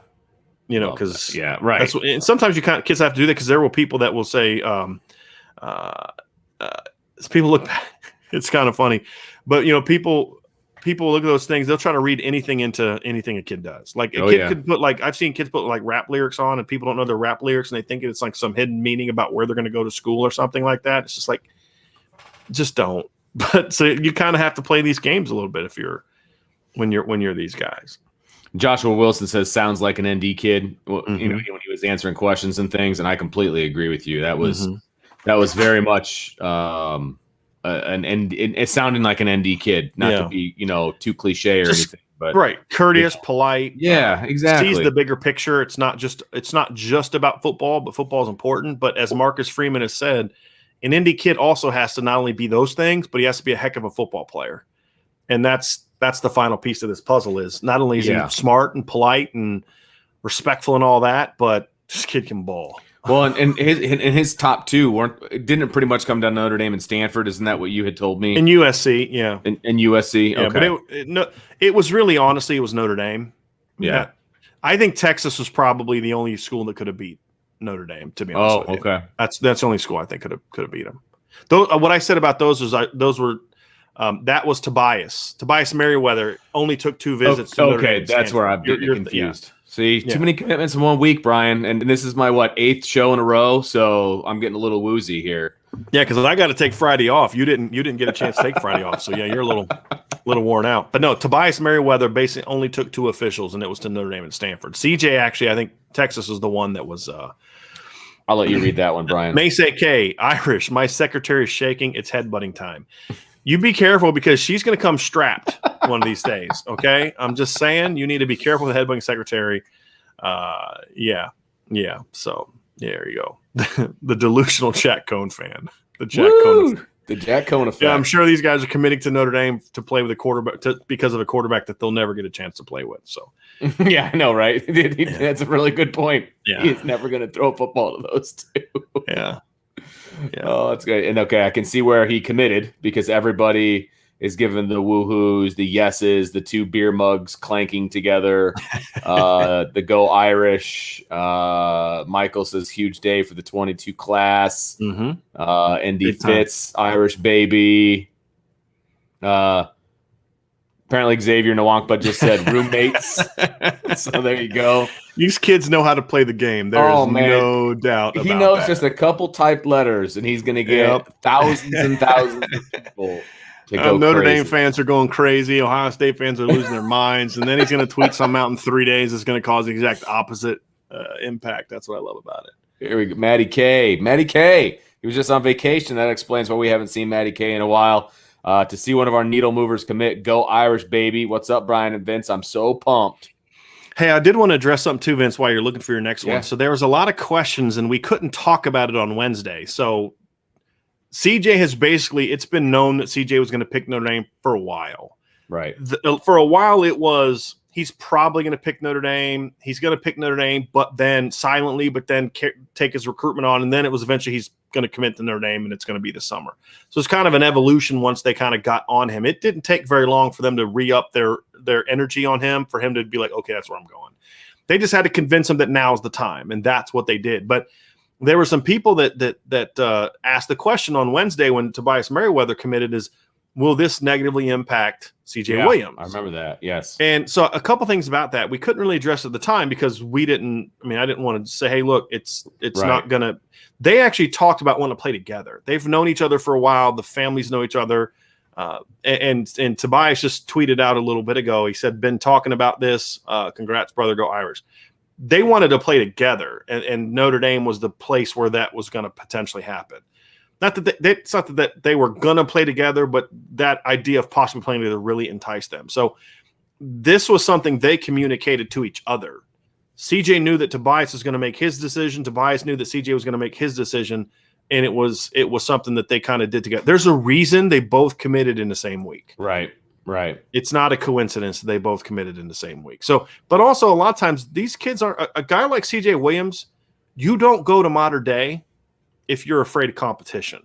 Because right. That's and sometimes kids have to do that because there will people that will say, people look. It's kind of funny, but people look at those things. They'll try to read anything into anything a kid does. Like a kid could put I've seen kids put like rap lyrics on, and people don't know their rap lyrics, and they think it's like some hidden meaning about where they're going to go to school or something like that. It's just like, just don't. But so you kind of have to play these games a little bit when you're these guys. Joshua Wilson says, sounds like an ND kid, when he was answering questions and things. And I completely agree with you. That was very much it's sounding like an ND kid, not to be, too cliche or anything, but right. Courteous, polite. Yeah, exactly. Sees the bigger picture. It's not just about football, but football is important. But as Marcus Freeman has said, an ND kid also has to not only be those things, but he has to be a heck of a football player. And that's the final piece of this puzzle is not only is he smart and polite and respectful and all that, but this kid can ball. Well, and his top 2 didn't pretty much come down to Notre Dame and Stanford. Isn't that what you had told me? In USC, yeah. In USC, okay. Yeah, but it was really, honestly, it was Notre Dame. Yeah. I think Texas was probably the only school that could have beat Notre Dame, to be honest with you. Okay. That's the only school I think could have beat them. What I said about those was that was Tobias. Tobias Merriweather only took 2 visits. To Notre Dame that's where I'm getting confused. See, too many commitments in 1 week, Brian, and this is my 8th show in a row, so I'm getting a little woozy here. Yeah, because I got to take Friday off. You didn't get a chance to take Friday off, so yeah, you're a little worn out. But no, Tobias Merriweather basically only took 2 officials, and it was to Notre Dame and Stanford. CJ actually, I think Texas was the one that was. I'll let you read that one, Brian. Maysay K, Irish. My secretary is shaking. It's headbutting time. You be careful because she's going to come strapped one of these days. Okay, I'm just saying you need to be careful with the headbutting secretary. Yeah. So there you go. The delusional Jack Cohn fan. The Jack Cohn. The Jack Cohn effect. Yeah, I'm sure these guys are committing to Notre Dame to play with a quarterback because of a quarterback that they'll never get a chance to play with. So. Yeah, I know, right? That's a really good point. Yeah. He's never going to throw a football to those 2. Yeah. Oh, that's good. And okay, I can see where he committed because everybody is giving the woohoos, the yeses, the 2 beer mugs clanking together, the go Irish. Michael says huge day for the 22 class. ND Fitz, Irish baby. Apparently Xavier Nwankpa just said roommates. So there you go. These kids know how to play the game. There's no doubt about He knows that. just a couple typed letters, and he's going to get thousands and thousands of people to go Notre crazy. Dame fans are going crazy. Ohio State fans are losing their minds. And then he's going to tweet something out in 3 days that's going to cause the exact opposite impact. That's what I love about it. Here we go. Matty K. He was just on vacation. That explains why we haven't seen Matty K in a while. To see one of our needle movers commit, go Irish, baby. What's up, Brian and Vince? I'm so pumped. Hey, I did want to address something too, Vince, while you're looking for your next one. So there was a lot of questions, and we couldn't talk about it on Wednesday. So CJ has basically, it's been known that CJ was going to pick Notre Dame for a while. Right. For a while, it was he's probably going to pick Notre Dame. He's going to pick Notre Dame, but then silently, but then take his recruitment on. And then it was eventually he's going to commit to Notre Dame, and it's going to be this summer. So it's kind of an evolution once they kind of got on him. It didn't take very long for them to re-up their energy on him, for him to be like, okay, that's where I'm going. They just had to convince him that now's the time, and that's what they did. But there were some people that asked the question on Wednesday when Tobias Merriweather committed is, will this negatively impact CJ Williams? I remember that, yes. And so a couple things about that. We couldn't really address at the time because I didn't want to say, hey, look, it's not going to – they actually talked about wanting to play together. They've known each other for a while. The families know each other. And Tobias just tweeted out a little bit ago. He said, been talking about this. Congrats, brother. Go Irish. They wanted to play together, and Notre Dame was the place where that was going to potentially happen. Not that it's not that they were going to play together, but that idea of possibly playing together really enticed them. So this was something they communicated to each other. CJ knew that Tobias was going to make his decision. Tobias knew that CJ was going to make his decision, and it was something that they kind of did together. There's a reason they both committed in the same week. Right. It's not a coincidence that they both committed in the same week. So, but also a lot of times these kids are a guy like CJ Williams. You don't go to Mater Dei if you're afraid of competition.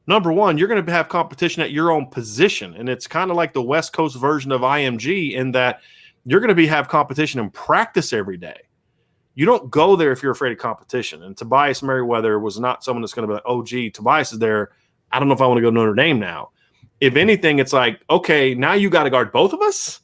Number one, you're going to have competition at your own position. And it's kind of like the West Coast version of IMG in that you're going to have competition in practice every day. You don't go there if you're afraid of competition. And Tobias Merriweather was not someone that's going to be like, oh, gee, Tobias is there. I don't know if I want to go to Notre Dame now. If anything, it's like, okay, now you got to guard both of us.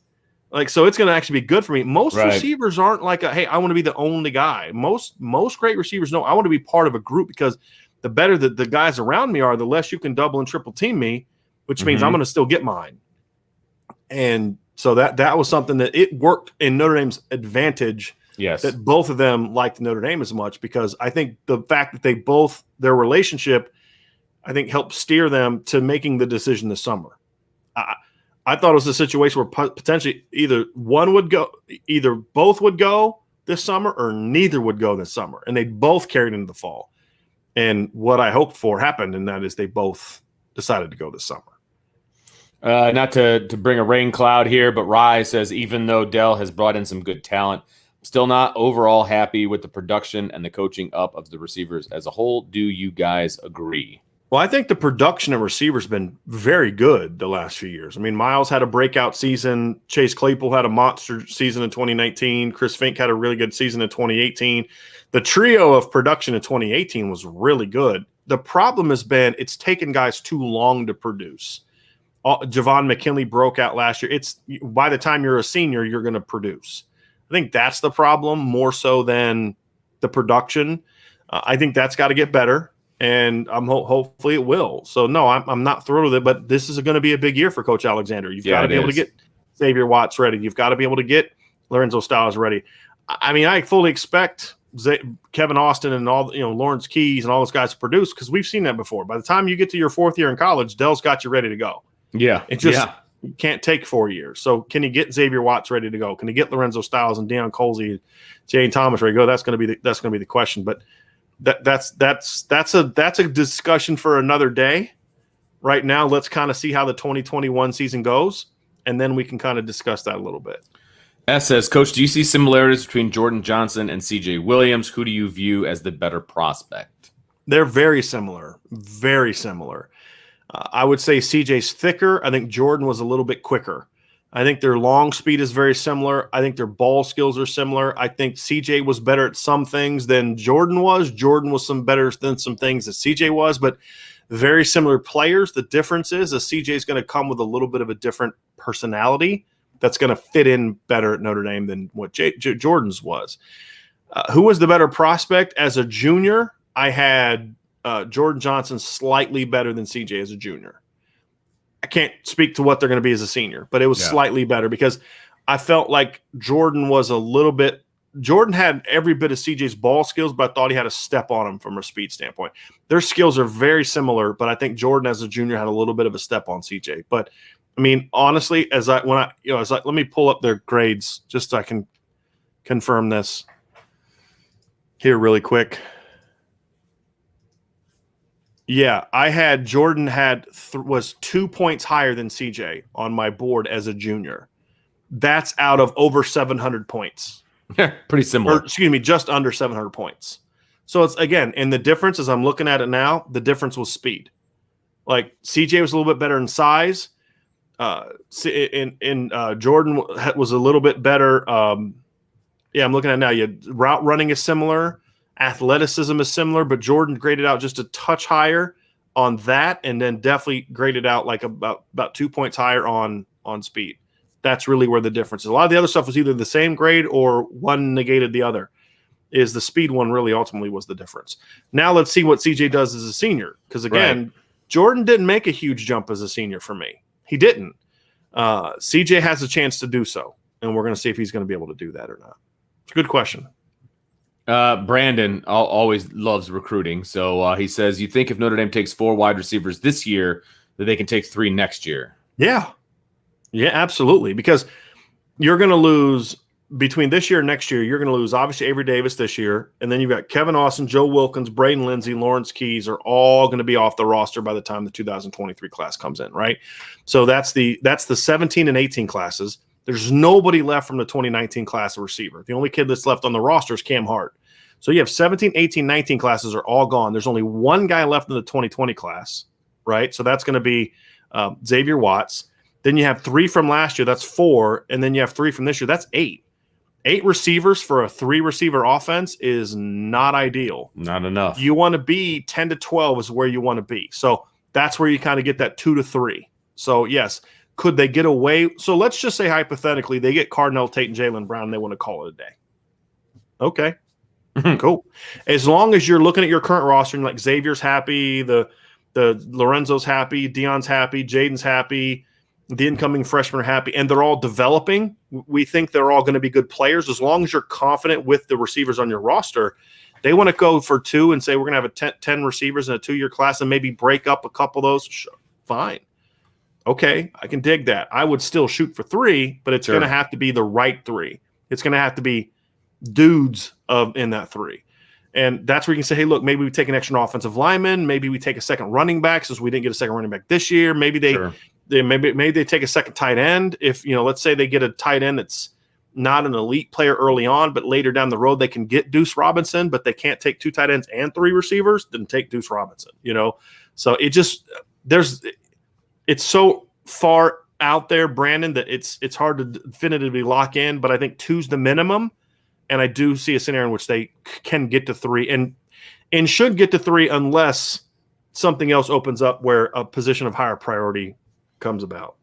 Like, so it's going to actually be good for me. Most receivers aren't like, hey, I want to be the only guy. Most great receivers know I want to be part of a group because the better that the guys around me are, the less you can double and triple team me, which means I'm going to still get mine. And so that was something that it worked in Notre Dame's advantage. Yes, that both of them liked Notre Dame as much, because I think the fact that they both, their relationship, I think helped steer them to making the decision this summer. I thought it was a situation where potentially either both would go this summer or neither would go this summer, and they both carried into the fall. And what I hoped for happened, and that is they both decided to go this summer. Not to bring a rain cloud here, but Rye says, even though Dell has brought in some good talent, still not overall happy with the production and the coaching up of the receivers as a whole. Do you guys agree? Well, I think the production of receivers has been very good the last few years. I mean, Miles had a breakout season. Chase Claypool had a monster season in 2019. Chris Fink had a really good season in 2018. The trio of production in 2018 was really good. The problem has been it's taken guys too long to produce. Javon McKinley broke out last year. It's by the time you're a senior, you're going to produce. I think that's the problem more so than the production. I think that's got to get better. And hopefully it will. So, no, I'm not thrilled with it, but this is going to be a big year for Coach Alexander. You've got to be able to get Xavier Watts ready. You've got to be able to get Lorenzo Styles ready. I mean, I fully expect Kevin Austin and all, Lawrence Keys and all those guys to produce, because we've seen that before. By the time you get to your fourth year in college, Dell's got you ready to go. Yeah. It just can't take 4 years. So can you get Xavier Watts ready to go? Can you get Lorenzo Styles and Deion Colsey, Jane Thomas ready to go? That's going to be the question. But that's a discussion for another day. Right now, let's kind of see how the 2021 season goes, and then we can kind of discuss that a little bit. S says, Coach, do you see similarities between Jordan Johnson and CJ Williams? Who do you view as the better prospect? They're very similar. Very similar. I would say CJ's thicker. I think Jordan was a little bit quicker. I think their long speed is very similar. I think their ball skills are similar. I think CJ was better at some things than Jordan was. Jordan was better than some things that CJ was, but very similar players. The difference is CJ is going to come with a little bit of a different personality that's going to fit in better at Notre Dame than what Jordan's was. Who was the better prospect? As a junior, I had Jordan Johnson slightly better than CJ as a junior. I can't speak to what they're going to be as a senior, but it was slightly better because I felt like Jordan had every bit of CJ's ball skills, but I thought he had a step on him from a speed standpoint. Their skills are very similar, but I think Jordan as a junior had a little bit of a step on CJ. But I mean, honestly, let me pull up their grades just so I can confirm this here really quick. Yeah, I had Jordan was 2 points higher than CJ on my board as a junior. That's out of over 700 points. Pretty similar. Or, excuse me, just under 700 points. So it's again, and the difference as I'm looking at it now, the difference was speed. Like CJ was a little bit better in size. Jordan was a little bit better. I'm looking at it now. Route running is similar, athleticism is similar, but Jordan graded out just a touch higher on that, and then definitely graded out like about 2 points higher on speed. That's really where the difference is. A lot of the other stuff was either the same grade or one negated the other. Is the speed one really ultimately was the difference. Now let's see what CJ does as a senior, because again, Jordan didn't make a huge jump as a senior for me. He didn't. CJ has a chance to do so, and we're going to see if he's going to be able to do that or not. It's a good question. Brandon always loves recruiting, so he says, you think if Notre Dame takes 4 wide receivers this year, that they can take 3 next year? Yeah, absolutely, because you're going to lose between this year and next year. You're going to lose obviously Avery Davis this year, and then you've got Kevin Austin, Joe Wilkins, Braden Lindsey, Lawrence Keys are all going to be off the roster by the time the 2023 class comes in, right? So that's the 17 and 18 classes. There's nobody left from the 2019 class of receiver. The only kid that's left on the roster is Cam Hart. So you have 17, 18, 19 classes are all gone. There's only one guy left in the 2020 class, right? So that's going to be Xavier Watts. Then you have 3 from last year. That's 4. And then you have 3 from this year. That's 8. 8 receivers for a 3-receiver offense is not ideal. Not enough. You want to be 10 to 12 is where you want to be. So that's where you kind of get that 2 to 3. So, yes, could they get away? So let's just say hypothetically they get Cardinal Tate and Jalen Brown and they want to call it a day. Okay, cool. As long as you're looking at your current roster and like Xavier's happy, the Lorenzo's happy, Dion's happy, Jaden's happy, the incoming freshmen are happy, and they're all developing. We think they're all going to be good players. As long as you're confident with the receivers on your roster, they want to go for 2 and say we're going to have 10 receivers in a 2-year class and maybe break up a couple of those. Sure, fine. Okay, I can dig that. I would still shoot for 3, but it's going to have to be the right 3. It's going to have to be dudes in that 3. And that's where you can say, hey, look, maybe we take an extra offensive lineman. Maybe we take a second running back since we didn't get a second running back this year. Maybe maybe they take a second tight end. If, let's say they get a tight end that's not an elite player early on, but later down the road they can get Deuce Robinson, but they can't take 2 tight ends and 3 receivers, then take Deuce Robinson, So it's so far out there, Brandon, that it's hard to definitively lock in, but I think 2's the minimum. And I do see a scenario in which they can get to 3 and should get to 3 unless something else opens up where a position of higher priority comes about.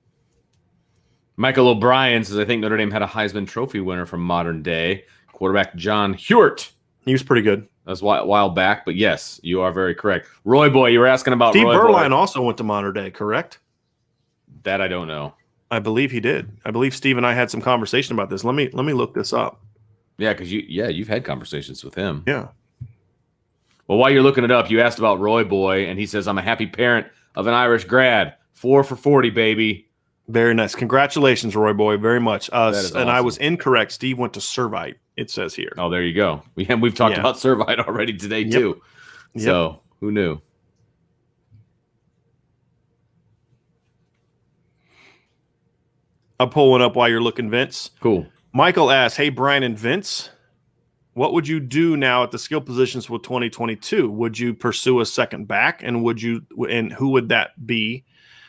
Michael O'Brien says, I think Notre Dame had a Heisman Trophy winner from modern day, quarterback John Hewart. He was pretty good. That was a while back, but yes, you are very correct. Roy Boy, you were asking about Steve Roy Berline Boy. also went to modern day, correct? That I don't know. I believe he did. I believe Steve and I had some conversation about this. Let me look this up. Yeah, because you've had conversations with him. Yeah. Well, while you're looking it up, you asked about Roy Boy, and he says, I'm a happy parent of an Irish grad. 4 for 40, baby. Very nice. Congratulations, Roy Boy, very much. Awesome. And I was incorrect. Steve went to Servite, it says here. Oh, there you go. We've talked about Servite already today, too. Yep. So, who knew? I'll pull one up while you're looking, Vince. Cool. Michael asks, hey, Brian and Vince, what would you do now at the skill positions with 2022? Would you pursue a second back, and who would that be?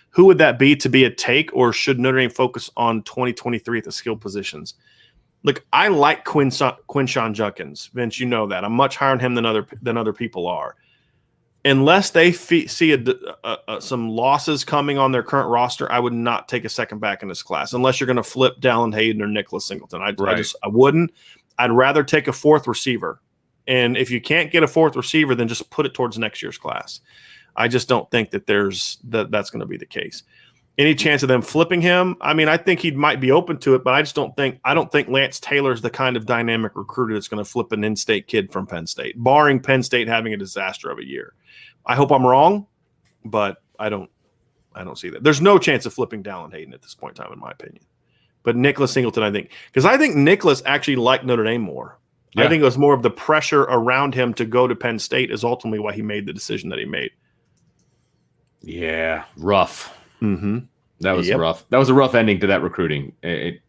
Who would that be to be a take, or should Notre Dame focus on 2023 at the skill positions? Look, I like Quinshon Judkins, Vince. You know that. I'm much higher on him than other people are. Unless they see some losses coming on their current roster, I would not take a second back in this class unless you're going to flip Dallin Hayden or Nicholas Singleton. I wouldn't. I'd rather take a 4th receiver. And if you can't get a 4th receiver, then just put it towards next year's class. I just don't think that that's going to be the case. Any chance of them flipping him? I mean, I think he might be open to it, but I don't think Lance Taylor's the kind of dynamic recruiter that's going to flip an in-state kid from Penn State, barring Penn State having a disaster of a year. I hope I'm wrong, but I don't see that. There's no chance of flipping Dallin Hayden at this point in time, in my opinion. But Nicholas Singleton, I think Nicholas actually liked Notre Dame more. Yeah. I think it was more of the pressure around him to go to Penn State is ultimately why he made the decision that he made. Yeah, rough. Mm-hmm. That was rough. That was a rough ending to that recruiting.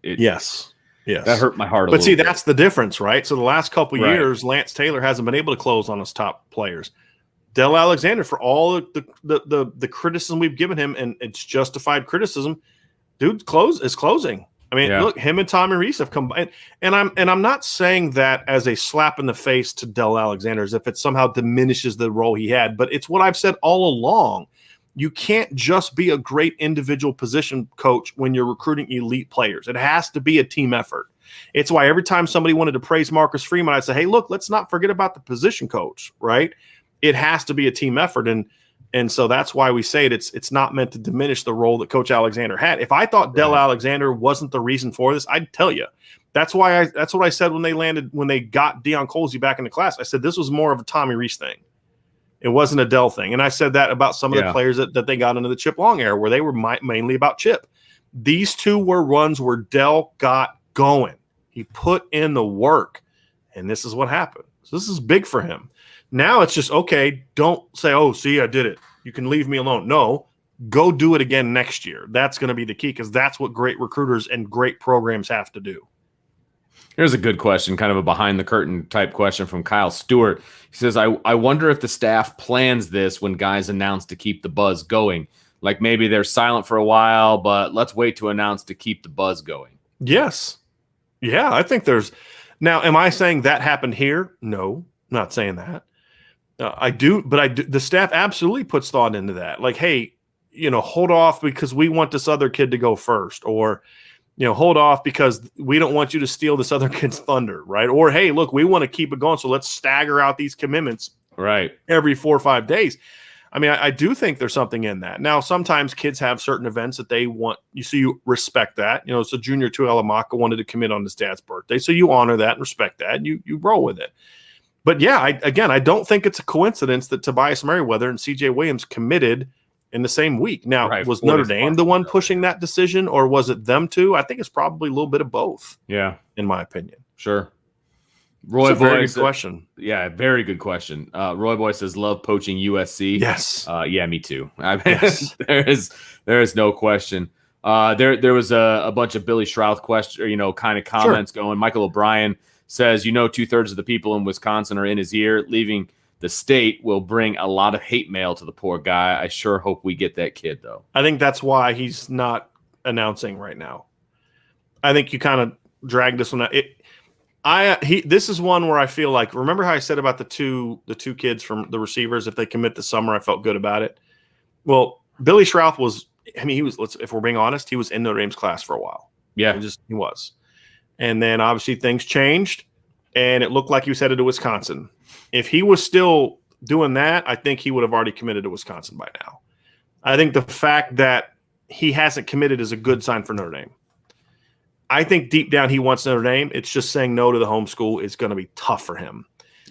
Yes. Yes. That hurt my heart a But little see, bit. that's the difference, right? So the last couple Right. years, Lance Taylor hasn't been able to close on his top players. Del Alexander, for all the criticism we've given him, and it's justified criticism, dude is closing. I mean, look, him and Tommy Reese have combined, and I'm not saying that as a slap in the face to Del Alexander, as if it somehow diminishes the role he had, but it's what I've said all along. You can't just be a great individual position coach when you're recruiting elite players. It has to be a team effort. It's why every time somebody wanted to praise Marcus Freeman, I'd say, hey, look, let's not forget about the position coach, right? It has to be a team effort. And so that's why we say it's not meant to diminish the role that Coach Alexander had. If I thought Del Alexander wasn't the reason for this, I'd tell you. That's what I said when they got Deion Colsey back in the class. I said this was more of a Tommy Reese thing. It wasn't a Dell thing. And I said that about some of the players that they got into the Chip Long era, where they were mainly about Chip. These two were runs where Dell got going. He put in the work, and this is what happened. So this is big for him. Now it's just, okay, don't say, oh, see, I did it. You can leave me alone. No, go do it again next year. That's going to be the key, because that's what great recruiters and great programs have to do. Here's a good question, kind of a behind-the-curtain type question from Kyle Stewart. He says, I wonder if the staff plans this when guys announce to keep the buzz going. Like maybe they're silent for a while, but let's wait to announce to keep the buzz going. Yes. Yeah, I think there's – now, am I saying that happened here? No, I'm not saying that. I do, but the staff absolutely puts thought into that. Like, hey, hold off because we want this other kid to go first, or – hold off because we don't want you to steal this other kid's thunder, right? Or, hey, look, we want to keep it going, so let's stagger out these commitments every 4 or 5 days. I mean, I do think there's something in that. Now, sometimes kids have certain events that they want, so you respect that. So Junior Tuihalamaka wanted to commit on his dad's birthday, so you honor that and respect that, and you roll with it. But, yeah, I don't think it's a coincidence that Tobias Merriweather and C.J. Williams committed in the same week. Now, was Notre Dame the one pushing that decision, or was it them two? I think it's probably a little bit of both. Yeah, in my opinion. Sure. Roy Boy, very good question. Yeah, very good question. Roy Boy says, "Love poaching USC." Yes. Yeah, me too. I mean, yes. there is no question. There was a bunch of Billy Schrouth kind of comments going. Michael O'Brien says, 2/3 of the people in Wisconsin are in his ear. Leaving the state will bring a lot of hate mail to the poor guy. I sure hope we get that kid, though. I think that's why he's not announcing right now. I think you kind of dragged this one out. This is one where I feel like, remember how I said about the two kids from the receivers, if they commit this summer, I felt good about it. Well, Billy Schrouth was, if we're being honest, he was in Notre Dame's class for a while. Yeah. He was. And then obviously things changed, and it looked like he was headed to Wisconsin. If he was still doing that, I think he would have already committed to Wisconsin by now. I think the fact that he hasn't committed is a good sign for Notre Dame. I think deep down he wants Notre Dame. It's just saying no to the homeschool is going to be tough for him.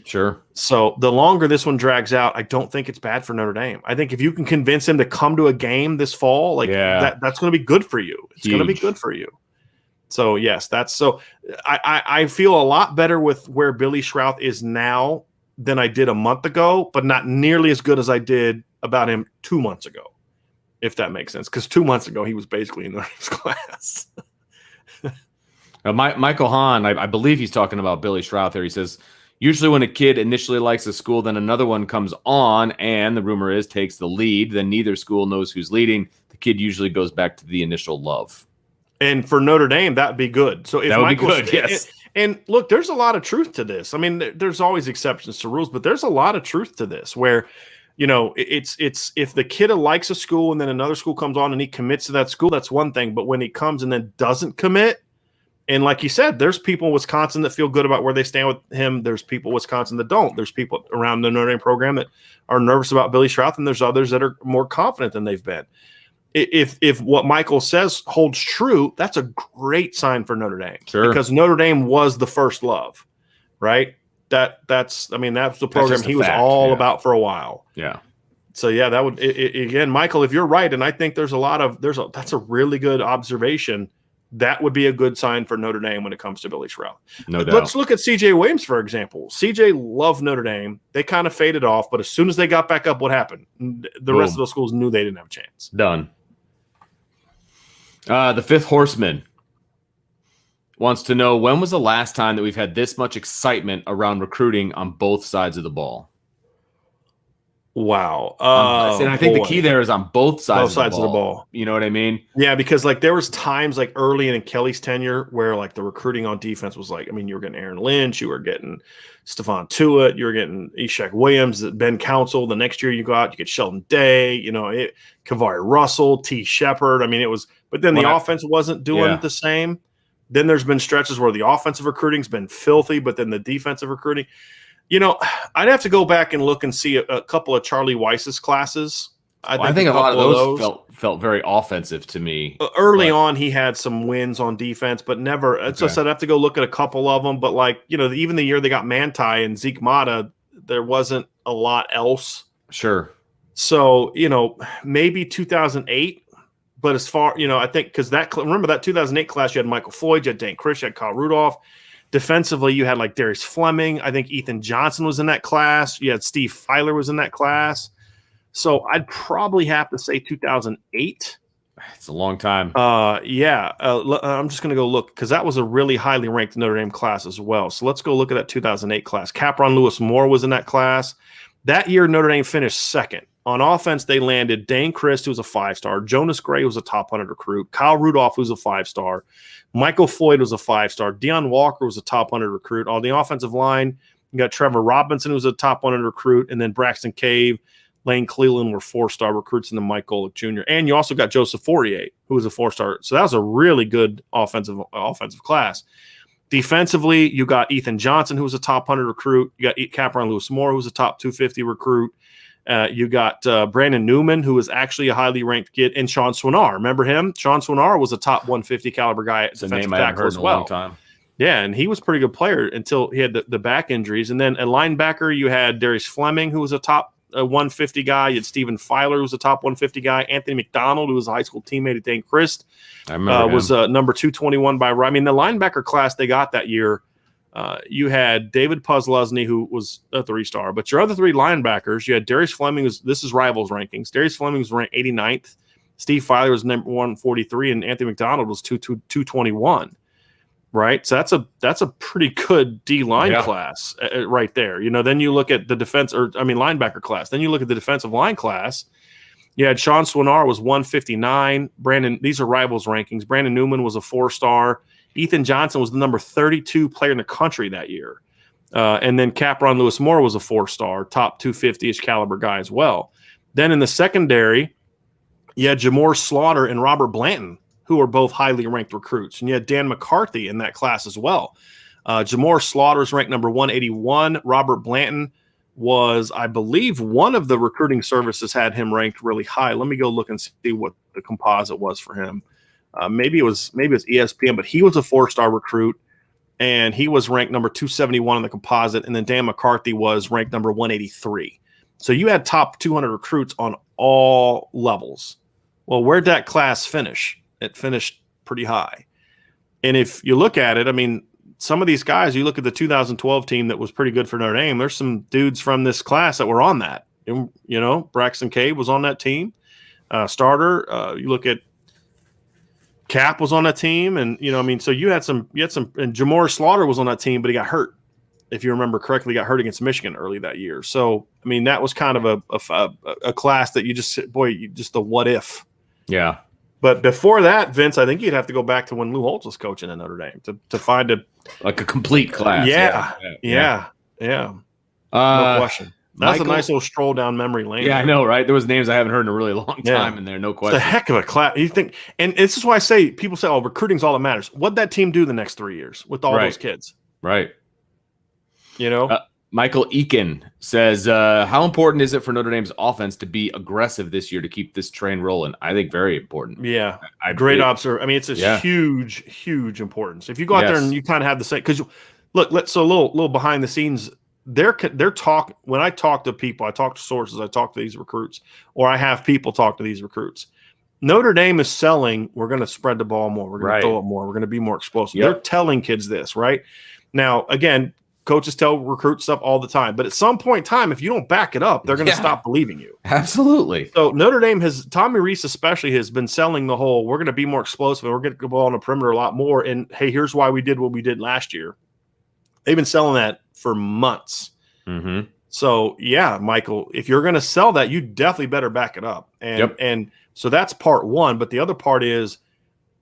Sure. So the longer this one drags out, I don't think it's bad for Notre Dame. I think if you can convince him to come to a game this fall, that's going to be good for you. It's going to be good for you. So, yes, I feel a lot better with where Billy Schrouth is now than I did a month ago, but not nearly as good as I did about him 2 months ago, if that makes sense. Because 2 months ago, he was basically in Notre Dame's class. Michael Hahn, I believe he's talking about Billy Schrouth here. He says, usually when a kid initially likes a school, then another one comes on and the rumor is takes the lead. Then neither school knows who's leading. The kid usually goes back to the initial love. And for Notre Dame, that'd be good. So if that would be good, yes. And look, there's a lot of truth to this. I mean, there's always exceptions to rules, but there's a lot of truth to this where, it's if the kid likes a school and then another school comes on and he commits to that school, that's one thing. But when he comes and then doesn't commit, and like you said, there's people in Wisconsin that feel good about where they stand with him. There's people in Wisconsin that don't. There's people around the Notre Dame program that are nervous about Billy Schrouth, and there's others that are more confident than they've been. If what Michael says holds true, that's a great sign for Notre Dame. Sure. Because Notre Dame was the first love, right? That's the program he was all about for a while. Yeah. So yeah, that would again, Michael, if you're right, and I think that's a really good observation. That would be a good sign for Notre Dame when it comes to Billy Schrouth. No doubt. Let's look at C.J. Williams, for example. C.J. loved Notre Dame. They kind of faded off, but as soon as they got back up, what happened? The rest of those schools knew they didn't have a chance. Done. The fifth horseman. wants to know, when was the last time that we've had this much excitement around recruiting on both sides of the ball? Wow. And I think the key there is on both sides of the ball. You know what I mean? Yeah, because like there was times like early in Kelly's tenure where like the recruiting on defense was like, I mean, you were getting Aaron Lynch, you were getting Stephon Tuitt, you were getting Ishaq Williams, Ben Council. The next year you go out, you get Sheldon Day, Kavari Russell, T. Shepard. I mean, it was, but then the offense wasn't doing the same. Then there's been stretches where the offensive recruiting's been filthy, but then the defensive recruiting. I'd have to go back and look and see a couple of Charlie Weiss's classes. I think a lot of those felt very offensive to me. Early on, he had some wins on defense, but never. Okay. So I'd have to go look at a couple of them. But even the year they got Manti and Zeke Mata, there wasn't a lot else. Sure. So maybe 2008. But as far I think because remember that 2008 class, you had Michael Floyd, you had Dan Chris, you had Kyle Rudolph. Defensively, you had like Darius Fleming. I think Ethan Johnson was in that class. You had Steve Filer was in that class. So I'd probably have to say 2008. It's a long time. I'm just going to go look because that was a really highly ranked Notre Dame class as well. So let's go look at that 2008 class. Capron Lewis Moore was in that class. That year, Notre Dame finished second. On offense, they landed Dane Christ, who was a 5-star. Jonas Gray, who was a top 100 recruit. Kyle Rudolph, who was a 5-star. Michael Floyd was a 5-star. Deion Walker was a top 100 recruit. On the offensive line, you got Trevor Robinson, who was a top 100 recruit. And then Braxton Cave, Lane Cleveland were 4-star recruits, and then Mike Golick Jr. And you also got Joseph Fourier, who was a 4-star. So that was a really good offensive class. Defensively, you got Ethan Johnson, who was a top 100 recruit. You got Capron Lewis Moore, who was a top 250 recruit. You got Brandon Newman, who was actually a highly ranked kid, and Sean Swinar. Remember him? Sean Swinar was a top 150 caliber guy at defensive tackle as well. Yeah, and he was a pretty good player until he had the back injuries. And then a linebacker, you had Darius Fleming, who was a top 150 guy. You had Stephen Filer, who was a top 150 guy. Anthony McDonald, who was a high school teammate of Dane Christ, was number 221 by. I mean, the linebacker class they got that year. You had David Puzzlesny, who was a 3-star, but your other 3 linebackers, you had Darius Fleming. This is Rivals rankings. Darius Fleming was ranked 89th. Steve Filer was number 143, and Anthony McDonald was 221. Right, so that's a pretty good D-line class right there. Then you look at the linebacker class. Then you look at the defensive line class. You had Sean Swinar was 159. These are Rivals rankings. Brandon Newman was a 4-star. Ethan Johnson was the number 32 player in the country that year. And then Capron Lewis Moore was a 4-star, top 250-ish caliber guy as well. Then in the secondary, you had Jamore Slaughter and Robert Blanton, who were both highly ranked recruits. And you had Dan McCarthy in that class as well. Jamore Slaughter is ranked number 181. Robert Blanton was, I believe, one of the recruiting services had him ranked really high. Let me go look and see what the composite was for him. Maybe it was ESPN, but he was a 4-star recruit, and he was ranked number 271 in the composite. And then Dan McCarthy was ranked number 183. So you had top 200 recruits on all levels. Well, where'd that class finish? It finished pretty high. And if you look at it, I mean, some of these guys, you look at the 2012 team that was pretty good for Notre Dame, there's some dudes from this class that were on that. Braxton Cave was on that team, starter. You look at Cap was on that team, and so you had some, and Jamore Slaughter was on that team, but he got hurt. If you remember correctly, he got hurt against Michigan early that year. So, I mean, that was kind of a class that you just the what if. Yeah. But before that, Vince, I think you'd have to go back to when Lou Holtz was coaching at Notre Dame to find a complete class. Yeah. No question. That's a nice little stroll down memory lane. Yeah, I know, right? There was names I haven't heard in a really long time in there. No question. It's a heck of a class. You think, and this is why I say people say, "Oh, recruiting's all that matters." What'd that team do the next 3 years with all those kids? Right. Michael Eakin says, how important is it for Notre Dame's offense to be aggressive this year to keep this train rolling? I think very important. Yeah. Great observation. I mean, it's a huge, huge importance. If you go out there and you kind of have the same – because, look, a little behind the scenes, their talk – when I talk to people, I talk to sources, I talk to these recruits, or I have people talk to these recruits. Notre Dame is selling, we're going to spread the ball more. We're going to throw it more. We're going to be more explosive. They're telling kids this, right? Now, again – coaches tell recruits stuff all the time. But at some point in time, if you don't back it up, they're going to stop believing you. Absolutely. So Notre Dame Tommy Rees especially has been selling the whole, we're going to be more explosive. We're going to go on the perimeter a lot more. And hey, here's why we did what we did last year. They've been selling that for months. Mm-hmm. So yeah, Michael, if you're going to sell that, you definitely better back it up. And so that's part one. But the other part is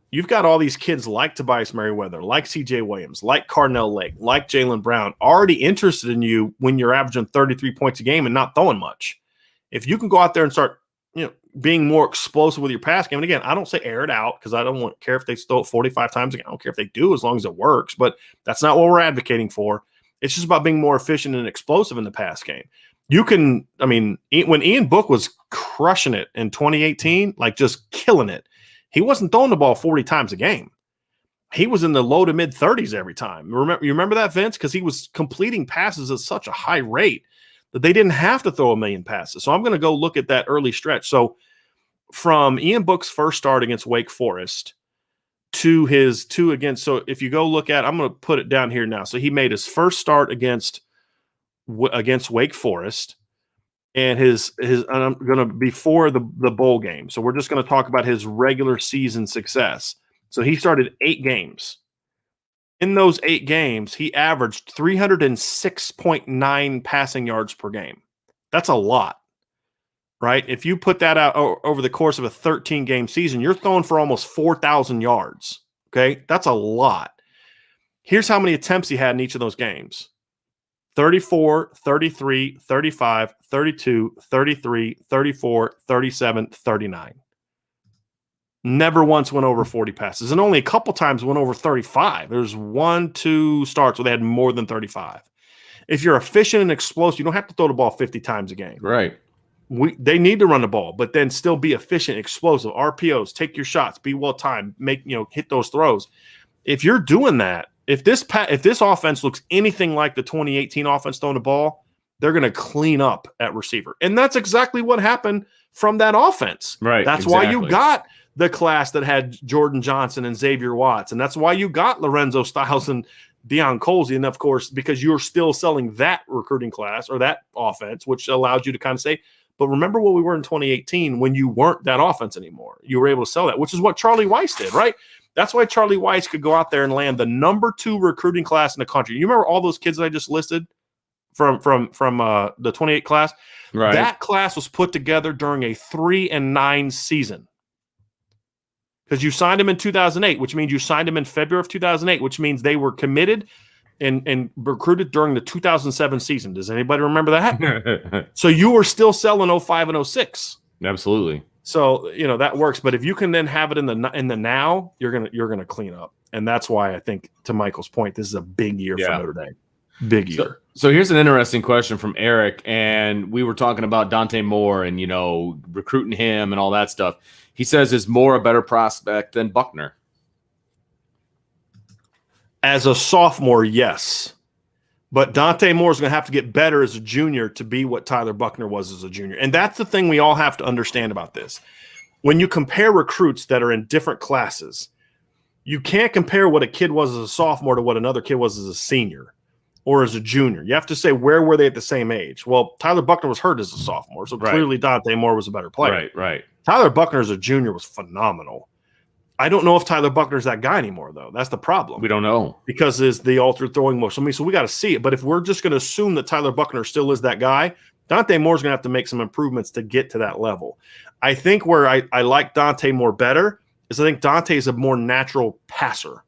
you've got all these kids like Tobias Merriweather, like CJ Williams, like Cardinal Lake, like Jalen Brown, already interested in you when you're averaging 33 points a game and not throwing much. If you can go out there and start, being more explosive with your pass game, and again, I don't say air it out because I don't care if they throw it 45 times a game. I don't care if they do as long as it works, but that's not what we're advocating for. It's just about being more efficient and explosive in the pass game. You can, when Ian Book was crushing it in 2018, like just killing it, he wasn't throwing the ball 40 times a game. He was in the low to mid 30s every time. You remember that, Vince? Because he was completing passes at such a high rate that they didn't have to throw a million passes. So I'm going to go look at that early stretch. So from Ian Book's first start against Wake Forest to his two against, so if you go look at, I'm going to put it down here now. So he made his first start against Wake Forest, and and I'm going to before the bowl game. So we're just going to talk about his regular season success. So he started 8 games. In those 8 games, he averaged 306.9 passing yards per game. That's a lot, right? If you put that out over the course of a 13-game season, you're throwing for almost 4,000 yards, okay? That's a lot. Here's how many attempts he had in each of those games. 34, 33, 35, 32, 33, 34, 37, 39. Never once went over 40 passes, and only a couple times went over 35. There's 1-2 starts where they had more than 35. If you're efficient and explosive, you don't have to throw the ball 50 times a game. Right. They need to run the ball, but then still be efficient, explosive, RPOs, take your shots, be well timed, hit those throws. If you're doing that, if this offense looks anything like the 2018 offense throwing the ball, they're going to clean up at receiver. And that's exactly what happened from that offense. Right. That's why you got the class that had Jordan Johnson and Xavier Watts. And that's why you got Lorenzo Styles and Deion Colsey. And of course, because you're still selling that recruiting class or that offense, which allows you to kind of say, but remember what we were in 2018 when you weren't that offense anymore. You were able to sell that, which is what Charlie Weiss did, right? That's why Charlie Weiss could go out there and land the number 2 recruiting class in the country. You remember all those kids that I just listed from the 28 class? Right. That class was put together during a 3-9 season. Because you signed him in 2008, which means you signed him in February of 2008, which means they were committed and recruited during the 2007 season. Does anybody remember that? So you were still selling 05 and 06. Absolutely. So that works. But if you can then have it in the now, you're gonna clean up, and that's why I think, to Michael's point, this is a big year for Notre Dame. Big year. So here's an interesting question from Eric, and we were talking about Dante Moore and recruiting him and all that stuff. He says, is Moore a better prospect than Buckner? As a sophomore, yes. But Dante Moore is going to have to get better as a junior to be what Tyler Buckner was as a junior. And that's the thing we all have to understand about this. When you compare recruits that are in different classes, you can't compare what a kid was as a sophomore to what another kid was as a senior or as a junior. You have to say, where were they at the same age? Well, Tyler Buckner was hurt as a sophomore, so clearly Dante Moore was a better player. Right. Tyler Buckner as a junior was phenomenal. I don't know if Tyler Buckner's that guy anymore, though. That's the problem. We don't know. Because it's the altered throwing motion. So we got to see it. But if we're just going to assume that Tyler Buckner still is that guy, Dante Moore's going to have to make some improvements to get to that level. I think where I like Dante Moore better is I think Dante is a more natural passer.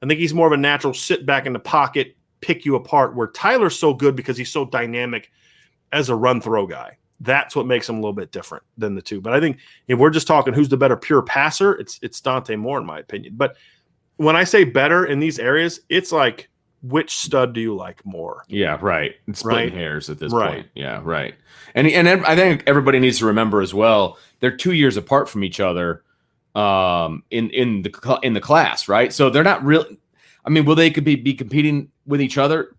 I think he's more of a natural sit back in the pocket, pick you apart, where Tyler's so good because he's so dynamic as a run-throw guy. That's what makes him a little bit different than the two. But I think if we're just talking who's the better pure passer, it's Dante Moore, in my opinion. But when I say better in these areas, it's like, which stud do you like more? Yeah, right. It's splitting hairs at this Right. point. Yeah, right. And I think everybody needs to remember as well, they're 2 years apart from each other in the class, right? So they're not really – I mean, will they could be competing with each other?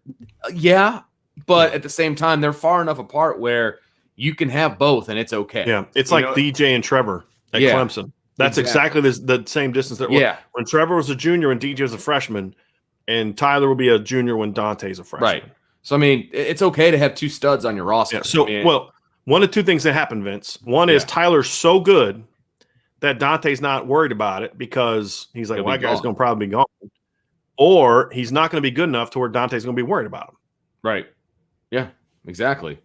Yeah, but at the same time, they're far enough apart where – you can have both, and it's okay. Yeah, it's like DJ and Trevor at Clemson. That's exactly the same distance. When Trevor was a junior and DJ was a freshman, and Tyler will be a junior when Dante's a freshman. Right. So, I mean, it's okay to have 2 studs on your roster. Yeah, so, I mean, well, one of 2 things that happen, Vince. One is Tyler's so good that Dante's not worried about it because he's like, well, that guy's going to probably be gone. Or he's not going to be good enough to where Dante's going to be worried about him. Right. Yeah, exactly.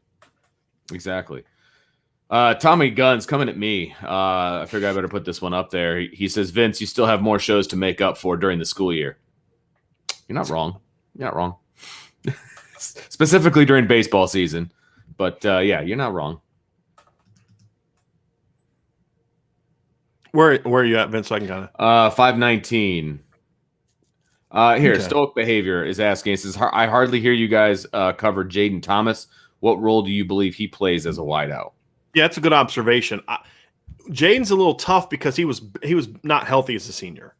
Tommy Gunn's coming at me. I figure I better put this one up there. He says, Vince, you still have more shows to make up for during the school year. You're not wrong. Specifically during baseball season. But, yeah, you're not wrong. Where are you at, Vince? So I can kind of 519. Here, Okay. Stoic Behavior is asking. It says, I hardly hear you guys cover Jaden Thomas. What role do you believe he plays as a wideout? Yeah, that's a good observation. Jaden's a little tough because he was not healthy as a senior.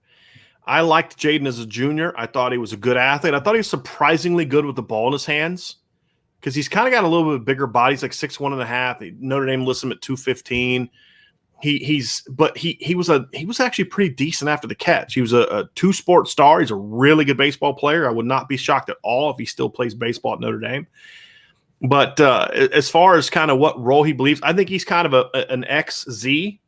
I liked Jaden as a junior. I thought he was a good athlete. I thought he was surprisingly good with the ball in his hands because he's kind of got a little bit bigger body. He's like 6'1.5". Notre Dame lists him at 215. He was actually pretty decent after the catch. He was a 2-sport star. He's a really good baseball player. I would not be shocked at all if he still plays baseball at Notre Dame. But as far as kind of what role he believes, I think he's kind of an XZ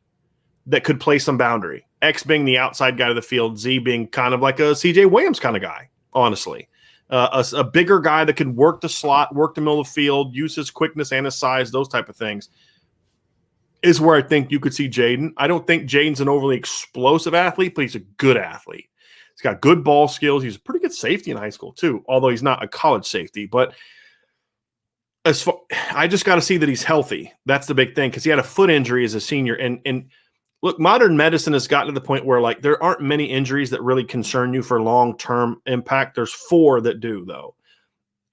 that could play some boundary. X being the outside guy of the field, Z being kind of like a CJ Williams kind of guy, honestly. A bigger guy that can work the slot, work the middle of the field, use his quickness and his size, those type of things, is where I think you could see Jaden. I don't think Jaden's an overly explosive athlete, but he's a good athlete. He's got good ball skills. He's a pretty good safety in high school, too, although he's not a college safety. But I just got to see that he's healthy. That's the big thing because he had a foot injury as a senior. And look, modern medicine has gotten to the point where like there aren't many injuries that really concern you for long-term impact. There's 4 that do though.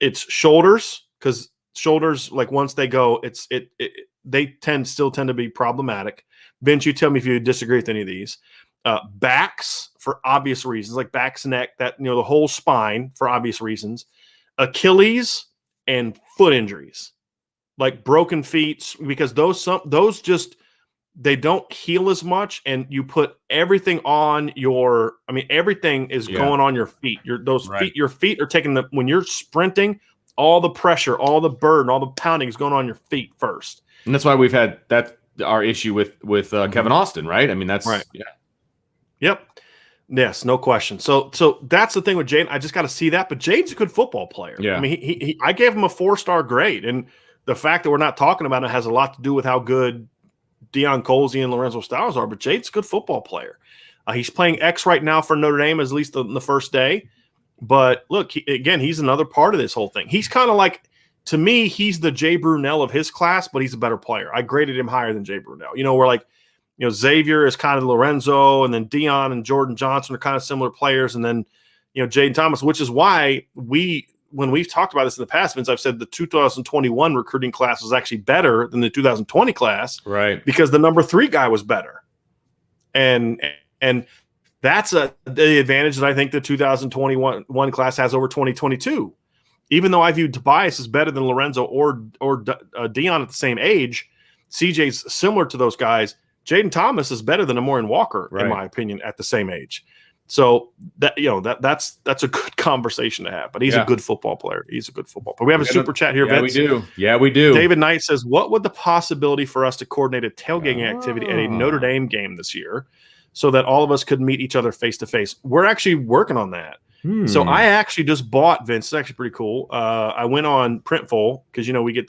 It's shoulders because shoulders, like once they go, they still tend to be problematic. Vince, you tell me if you disagree with any of these. Backs for obvious reasons, like backs, neck, the whole spine for obvious reasons. Achilles and foot injuries, like broken feet, because those just they don't heal as much, and you put everything on everything is going on your feet. Your feet are taking when you're sprinting, all the pressure, all the burden, all the pounding is going on your feet first. And that's why we've had our issue with Kevin Austin, right? I mean, that's right. Yeah. Yep. Yes, no question. So that's the thing with Jaden. I just got to see that, but Jaden's a good football player. Yeah. I mean, I gave him a 4-star grade, and the fact that we're not talking about it has a lot to do with how good Deion Colsey and Lorenzo Styles are. But Jaden's a good football player. He's playing X right now for Notre Dame, at least the first day. But look, he's another part of this whole thing. He's kind of like, to me, he's the Jay Brunell of his class, but he's a better player. I graded him higher than Jay Brunell. We're like, Xavier is kind of Lorenzo, and then Deion and Jordan Johnson are kind of similar players. And then, Jaden Thomas, which is why when we've talked about this in the past, Vince, I've said the 2021 recruiting class was actually better than the 2020 class. Right. Because the number 3 guy was better. And that's the advantage that I think the 2021 class has over 2022. Even though I view Tobias as better than Lorenzo or Deion at the same age, CJ's similar to those guys. Jaden Thomas is better than Amorian Walker, in my opinion, at the same age. So that's a good conversation to have. But he's a good football player. He's a good football player. We have a super chat here, Vince. Yeah, we do. David Knight says, what would the possibility for us to coordinate a tailgating activity at a Notre Dame game this year so that all of us could meet each other face to face? We're actually working on that. So I actually just bought, Vince, it's actually pretty cool. I went on Printful because, we get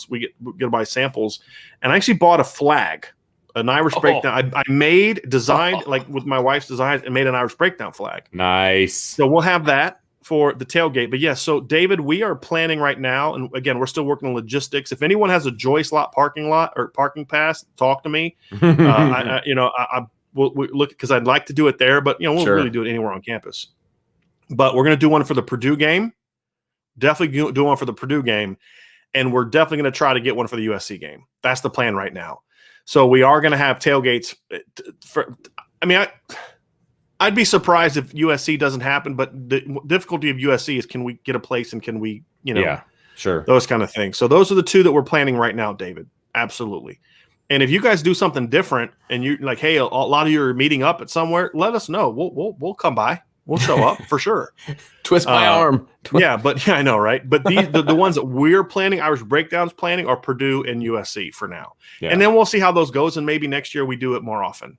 we get to buy samples, and I actually bought a flag. An Irish breakdown. I designed like with my wife's designs and made an Irish breakdown flag. Nice. So we'll have that for the tailgate. But yes, so David, we are planning right now, and again, we're still working on logistics. If anyone has a Joyce lot parking pass, talk to me. We'll look because I'd like to do it there, but we'll really do it anywhere on campus. But we're going to do one for the Purdue game. Definitely do one for the Purdue game, and we're definitely going to try to get one for the USC game. That's the plan right now. So we are going to have tailgates. I'd be surprised if USC doesn't happen, but the difficulty of USC is can we get a place and can we, those kind of things. So those are the 2 that we're planning right now, David. Absolutely. And if you guys do something different and you like, hey, a lot of you are meeting up at somewhere, let us know. We'll come by. We'll show up for sure. Twist my arm. Yeah, I know, right? But the ones that we're planning, Irish Breakdowns planning, are Purdue and USC for now. Yeah. And then we'll see how those goes, and maybe next year we do it more often.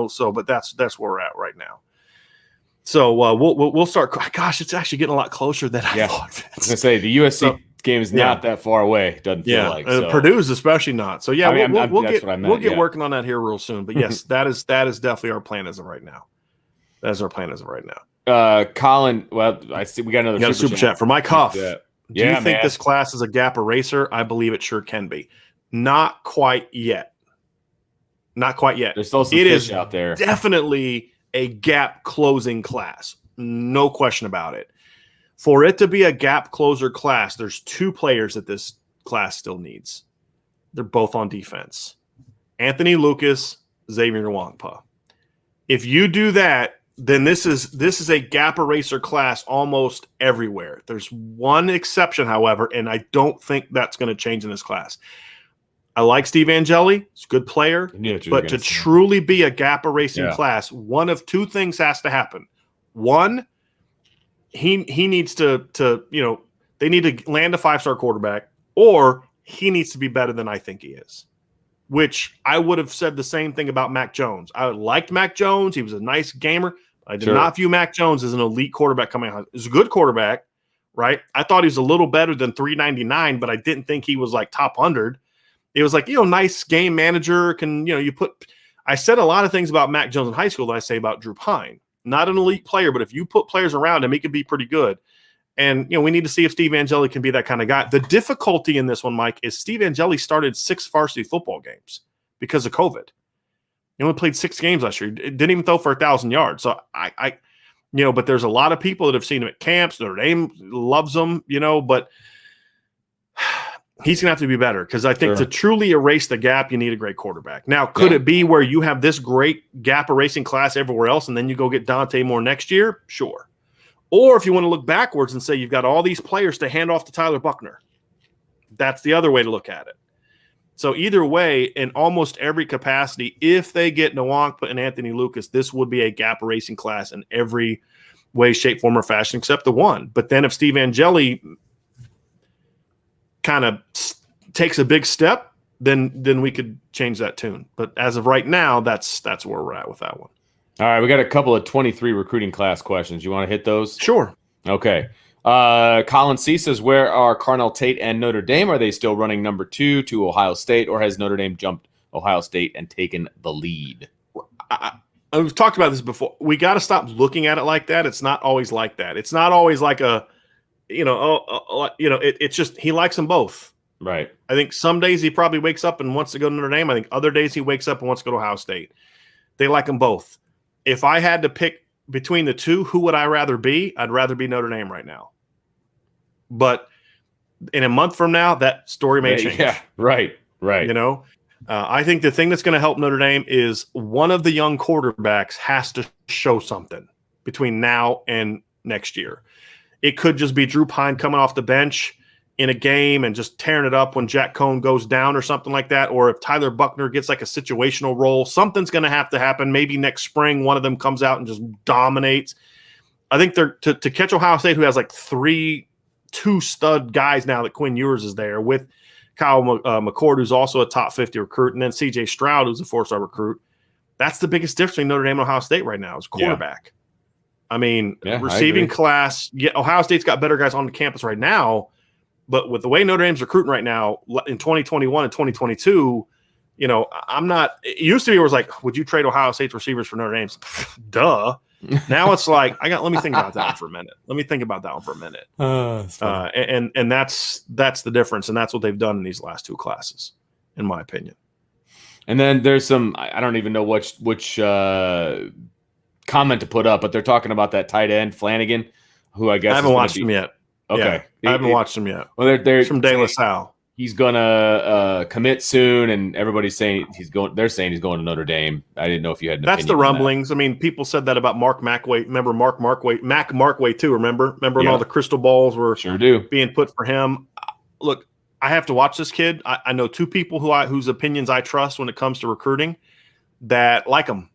So, but that's where we're at right now. So we'll start. Gosh, it's actually getting a lot closer than I thought. I was gonna say the USC game is not that far away. Doesn't feel like Purdue's especially not. So yeah, we'll get working on that here real soon. But yes, that is definitely our plan as of right now. That is our plan as of right now. Colin, well, I see we got another super chat for Mike Huff. Yeah. Do you think this class is a gap eraser? I believe it sure can be. Not quite yet. Not quite yet. There's still some fish out there. Definitely a gap closing class. No question about it. For it to be a gap closer class, there's 2 players that this class still needs. They're both on defense. Anthony Lucas, Xavier Nwangpa. If you do that, then this is a gap eraser class almost everywhere. There's one exception, however, and I don't think that's going to change in this class. I like Steve Angeli. He's a good player. But to truly be a gap erasing class, one of 2 things has to happen. One, he needs to they need to land a 5-star quarterback, or he needs to be better than I think he is. Which I would have said the same thing about Mac Jones. I liked Mac Jones. He was a nice gamer. I did not view Mac Jones as an elite quarterback coming out. He's a good quarterback, right? I thought he was a little better than 399, but I didn't think he was like top 100. It was like, nice game manager. I said a lot of things about Mac Jones in high school that I say about Drew Pine. Not an elite player, but if you put players around him, he could be pretty good. And, we need to see if Steve Angeli can be that kind of guy. The difficulty in this one, Mike, is Steve Angeli started 6 varsity football games because of COVID. He only played 6 games last year. He didn't even throw for 1,000 yards. So but there's a lot of people that have seen him at camps. Notre Dame loves him, but he's going to have to be better because I think to truly erase the gap, you need a great quarterback. Now, could it be where you have this great gap erasing class everywhere else and then you go get Dante Moore next year? Sure. Or if you want to look backwards and say you've got all these players to hand off to Tyler Buckner, that's the other way to look at it. So either way, in almost every capacity, if they get Nwangpa and Anthony Lucas, this would be a gap erasing class in every way, shape, form, or fashion except the one. But then if Steve Angeli kind of takes a big step, then we could change that tune. But as of right now, that's where we're at with that one. All right, we got a couple of 23 recruiting class questions. You want to hit those? Sure. Okay. Colin C says, where are Carnell Tate and Notre Dame? Are they still running number 2 to Ohio State, or has Notre Dame jumped Ohio State and taken the lead? We've talked about this before. We got to stop looking at it like that. It's not always like that. It's not always like it's just he likes them both. Right. I think some days he probably wakes up and wants to go to Notre Dame. I think other days he wakes up and wants to go to Ohio State. They like them both. If I had to pick between the 2, who would I rather be? I'd rather be Notre Dame right now. But in a month from now, that story may change. Yeah, right. I think the thing that's going to help Notre Dame is one of the young quarterbacks has to show something between now and next year. It could just be Drew Pine coming off the bench in a game and just tearing it up when Jack Cohn goes down or something like that. Or if Tyler Buckner gets like a situational role, something's going to have to happen. Maybe next spring, one of them comes out and just dominates. I think they're to catch Ohio State, who has like 2 stud guys now that Quinn Ewers is there with Kyle McCord, who's also a top 50 recruit, and then CJ Stroud, who's a 4-star recruit. That's the biggest difference between Notre Dame and Ohio State right now is quarterback. I mean, receiving class. Yeah, Ohio State's got better guys on the campus right now, but with the way Notre Dame's recruiting right now in 2021 and 2022, I'm not. It used to be where it was like, would you trade Ohio State's receivers for Notre Dame's? Duh. Now it's like let me think about that one for a minute. And that's the difference, and that's what they've done in these last 2 classes, in my opinion. And then there's some, I don't even know which comment to put up, but they're talking about that tight end Flanagan, who I guess I haven't watched him yet. Okay, yeah, I haven't watched him yet. Well, they're from De La Salle. He's gonna commit soon, and everybody's saying he's going. They're saying he's going to Notre Dame. I didn't know if you had an That's the opinion on rumblings. that. I mean, people said that about Mark Markway. Remember Mac Markway too. Remember when all the crystal balls were being put for him. Look, I have to watch this kid. I know 2 people whose opinions I trust when it comes to recruiting that like him.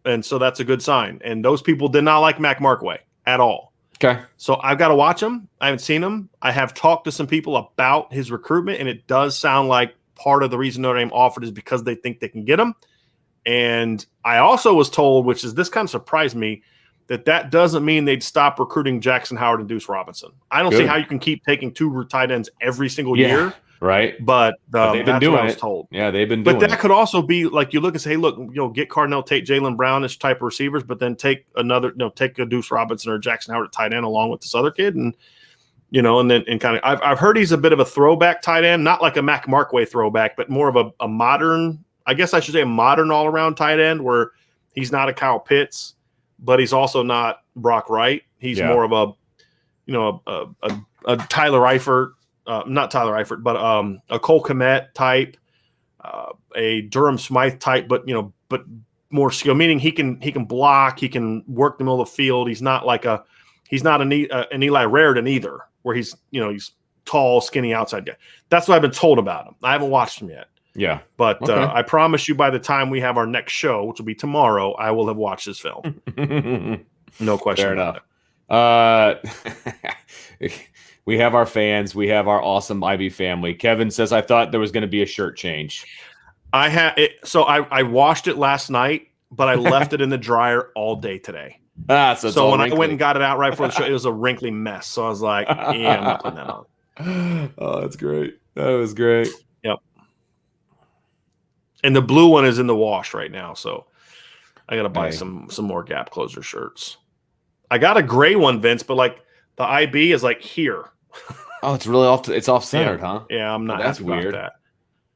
And so that's a good sign. And those people did not like Mac Markway at all. Okay. So I've got to watch him. I haven't seen him. I have talked to some people about his recruitment, and it does sound like part of the reason Notre Dame offered is because they think they can get him. And I also was told, which is this kind of surprised me, that doesn't mean they'd stop recruiting Jackson Howard and Deuce Robinson. I don't see how you can keep taking 2 tight ends every single year. Right. But they've been doing what I was told. Yeah, they've been doing it. But that could also be like you look and say, hey, look, get Cardinal, take Jalen Brownish type of receivers, but then take take a Deuce Robinson or Jackson Howard at tight end along with this other kid. And, and kind of, I've heard he's a bit of a throwback tight end, not like a Mac Markway throwback, but more of a modern, I guess I should say a modern all around tight end where he's not a Kyle Pitts, but he's also not Brock Wright. He's more of a Tyler Eifert. Not Tyler Eifert, but a Cole Kmet type, a Durham Smythe type, but more skill. Meaning he can block, he can work the middle of the field. He's not an Eli Raritan either, where he's tall, skinny outside guy. That's what I've been told about him. I haven't watched him yet. Yeah, but I promise you, by the time we have our next show, which will be tomorrow, I will have watched this film. No question. Fair about enough. We have our fans. We have our awesome Ivy family. Kevin says, I thought there was going to be a shirt change. I had it. So I washed it last night, but I left it in the dryer all day today. So when I went and got it out right before the show, it was a wrinkly mess. So I was like, yeah, I'm not putting that on. Oh, that's great. That was great. Yep. And the blue one is in the wash right now. So I got to buy some more Gap Closer shirts. I got a gray one, Vince, but like the IB is like here. Oh, it's really it's off centered, huh? Yeah, I'm not happy about that.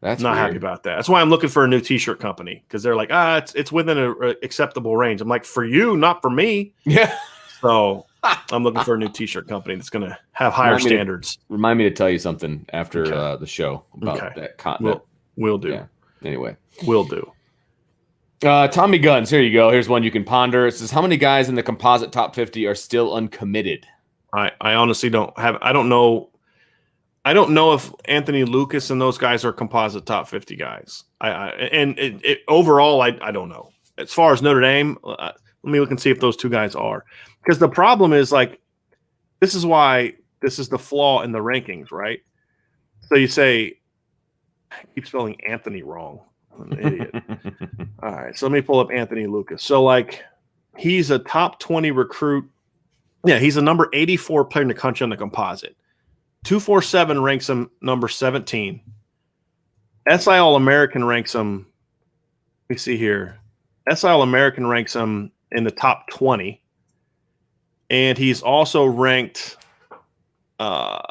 That's not happy about that. That's why I'm looking for a new T-shirt company because they're like, it's within an acceptable range. I'm like, for you, not for me. Yeah. So I'm looking for a new T-shirt company that's going to have higher standards. Remind me to tell you something after the show about that content. We'll do. Yeah. Anyway, we'll do. Tommy Guns, here you go. Here's one you can ponder. It says, how many guys in the composite top 50 are still uncommitted? I honestly don't have. I don't know if Anthony Lucas and those guys are composite top 50 guys. Overall, I don't know. As far as Notre Dame, let me look and see if those 2 guys are. Because the problem is this is why this is the flaw in the rankings, right? So you say, I keep spelling Anthony wrong. I'm an idiot. All right, so let me pull up Anthony Lucas. So he's a top 20 recruit. Yeah, he's a number 84 player in the country on the composite. 247 ranks him number 17. SI All-American ranks him. Let me see here. SI All-American ranks him in the top 20. And he's also ranked I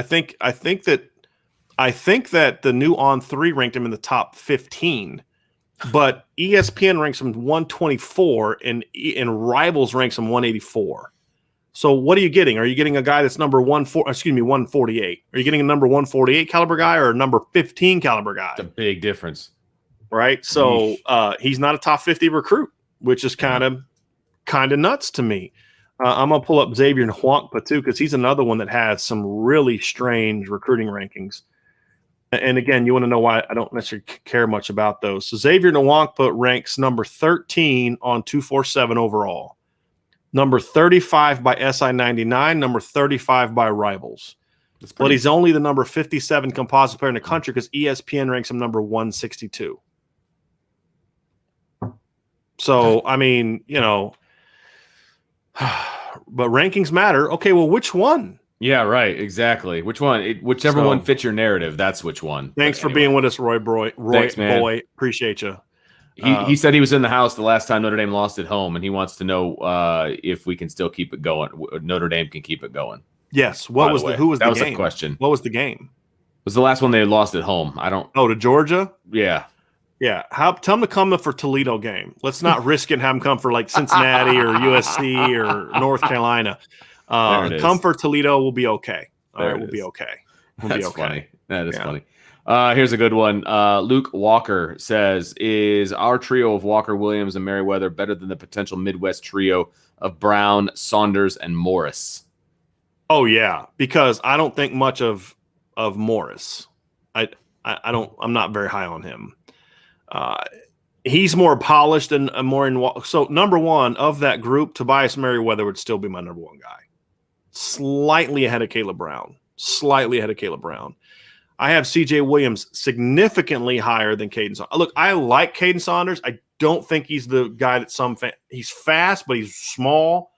think that the new On3 ranked him in the top 15. But ESPN ranks him 124 and Rivals ranks him 184. So what are you getting? Are you getting a guy that's number 148? Are you getting a number 148 caliber guy or a number 15 caliber guy? It's a big difference. Right? So he's not a top 50 recruit, which is kind of nuts to me. I'm going to pull up Xavier Nwankpa too, because he's another one that has some really strange recruiting rankings. And again, you want to know why I don't necessarily care much about those. So Xavier Nwankpa ranks number 13 on 247 overall. Number 35 by SI99, number 35 by Rivals. But he's only the number 57 composite player in the country because ESPN ranks him number 162. So, I mean, but rankings matter. Okay, well, which one? Yeah, right. Exactly. Which one? Whichever one fits your narrative, that's which one. Thanks for being with us, Roy Thanks, man. Boy. Appreciate you. He said he was in the house the last time Notre Dame lost at home, and he wants to know if we can still keep it going. Notre Dame can keep it going. Yes. Who was the game? That was the question. What was the game? It was the last one they lost at home. To Georgia? Yeah. Yeah. Tell them to come for Toledo game. Let's not risk it and have them come for Cincinnati or USC or North Carolina. Come for Toledo. We'll be okay. All right, we'll be okay. That's funny. That is funny. Here's a good one. Luke Walker says, is our trio of Walker, Williams, and Merriweather better than the potential Midwest trio of Brown, Saunders, and Morris? Oh, yeah, because I don't think much of Morris. I'm not very high on him. he's more polished and more in. So number one of that group, Tobias Merriweather would still be my number one guy. Slightly ahead of Caleb Brown. I have CJ Williams significantly higher than Caden Saunders. Look, I like Caden Saunders. I don't think he's the guy that he's fast, but he's small,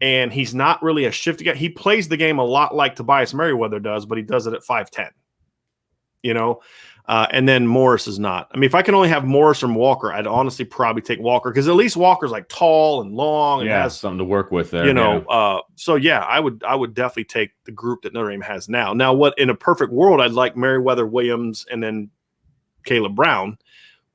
and he's not really a shifty guy. He plays the game a lot like Tobias Merriweather does, but he does it at 5'10". And then Morris is not. I mean, if I can only have Morris from Walker, I'd honestly probably take Walker because at least Walker's like tall and long and has something to work with there. So yeah, I would definitely take the group that Notre Dame has now. Now, what in a perfect world, I'd like Merriweather, Williams, and then Caleb Brown,